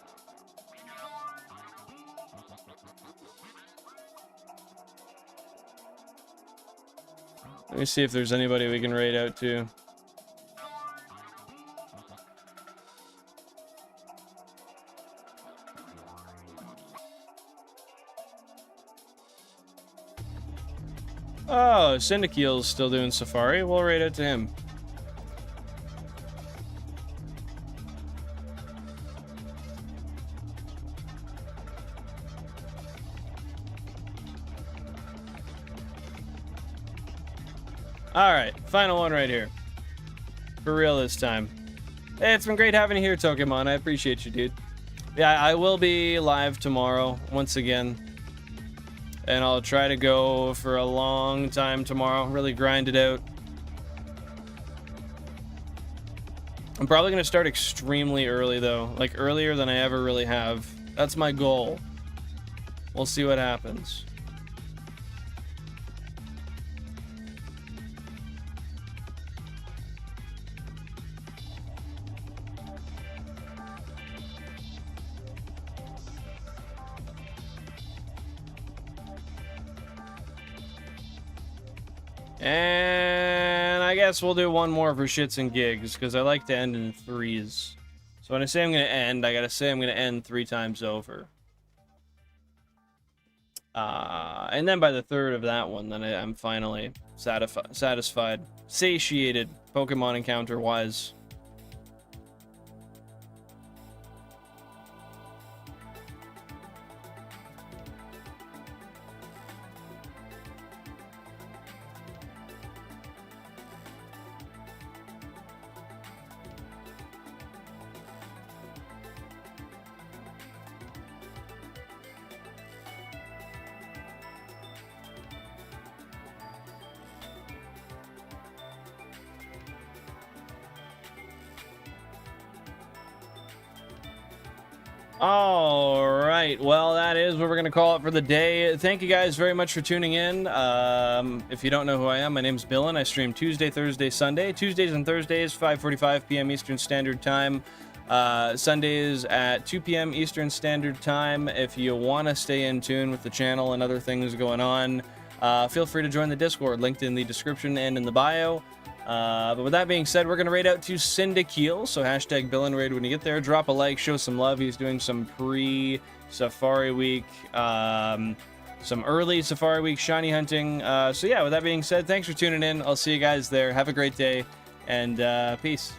Let me see if there's anybody we can raid out to. Oh, Syndiceel's still doing Safari. We'll raid out to him. Alright, final one right here. For real this time. Hey, it's been great having you here, Tokemon. I appreciate you, dude. Yeah, I will be live tomorrow, once again. And I'll try to go for a long time tomorrow. Really grind it out. I'm probably going to start extremely early, though. Like, earlier than I ever really have. That's my goal. We'll see what happens. And I guess we'll do one more for shits and gigs, because I like to end in threes. So when I say I'm going to end, I gotta say I'm going to end 3 times over. And then by the third of that one, then I'm finally satisfied. Satiated, Pokemon encounter-wise. All right, well, that is what we're gonna call it for the day. Thank you guys very much for tuning in. If you don't know who I am, my name's Bill, and I stream Tuesday, Thursday, Sunday. Tuesdays and Thursdays, 5:45 p.m. Eastern Standard Time. Sundays at 2 p.m. Eastern Standard Time. If you want to stay in tune with the channel and other things going on, feel free to join the Discord, linked in the description and in the bio. But with that being said, we're going to raid out to Cyndaquil, so hashtag BillAndRaid when you get there. Drop a like, show some love. He's doing some pre-Safari Week, some early Safari Week shiny hunting. So yeah, with that being said, thanks for tuning in. I'll see you guys there. Have a great day, and peace.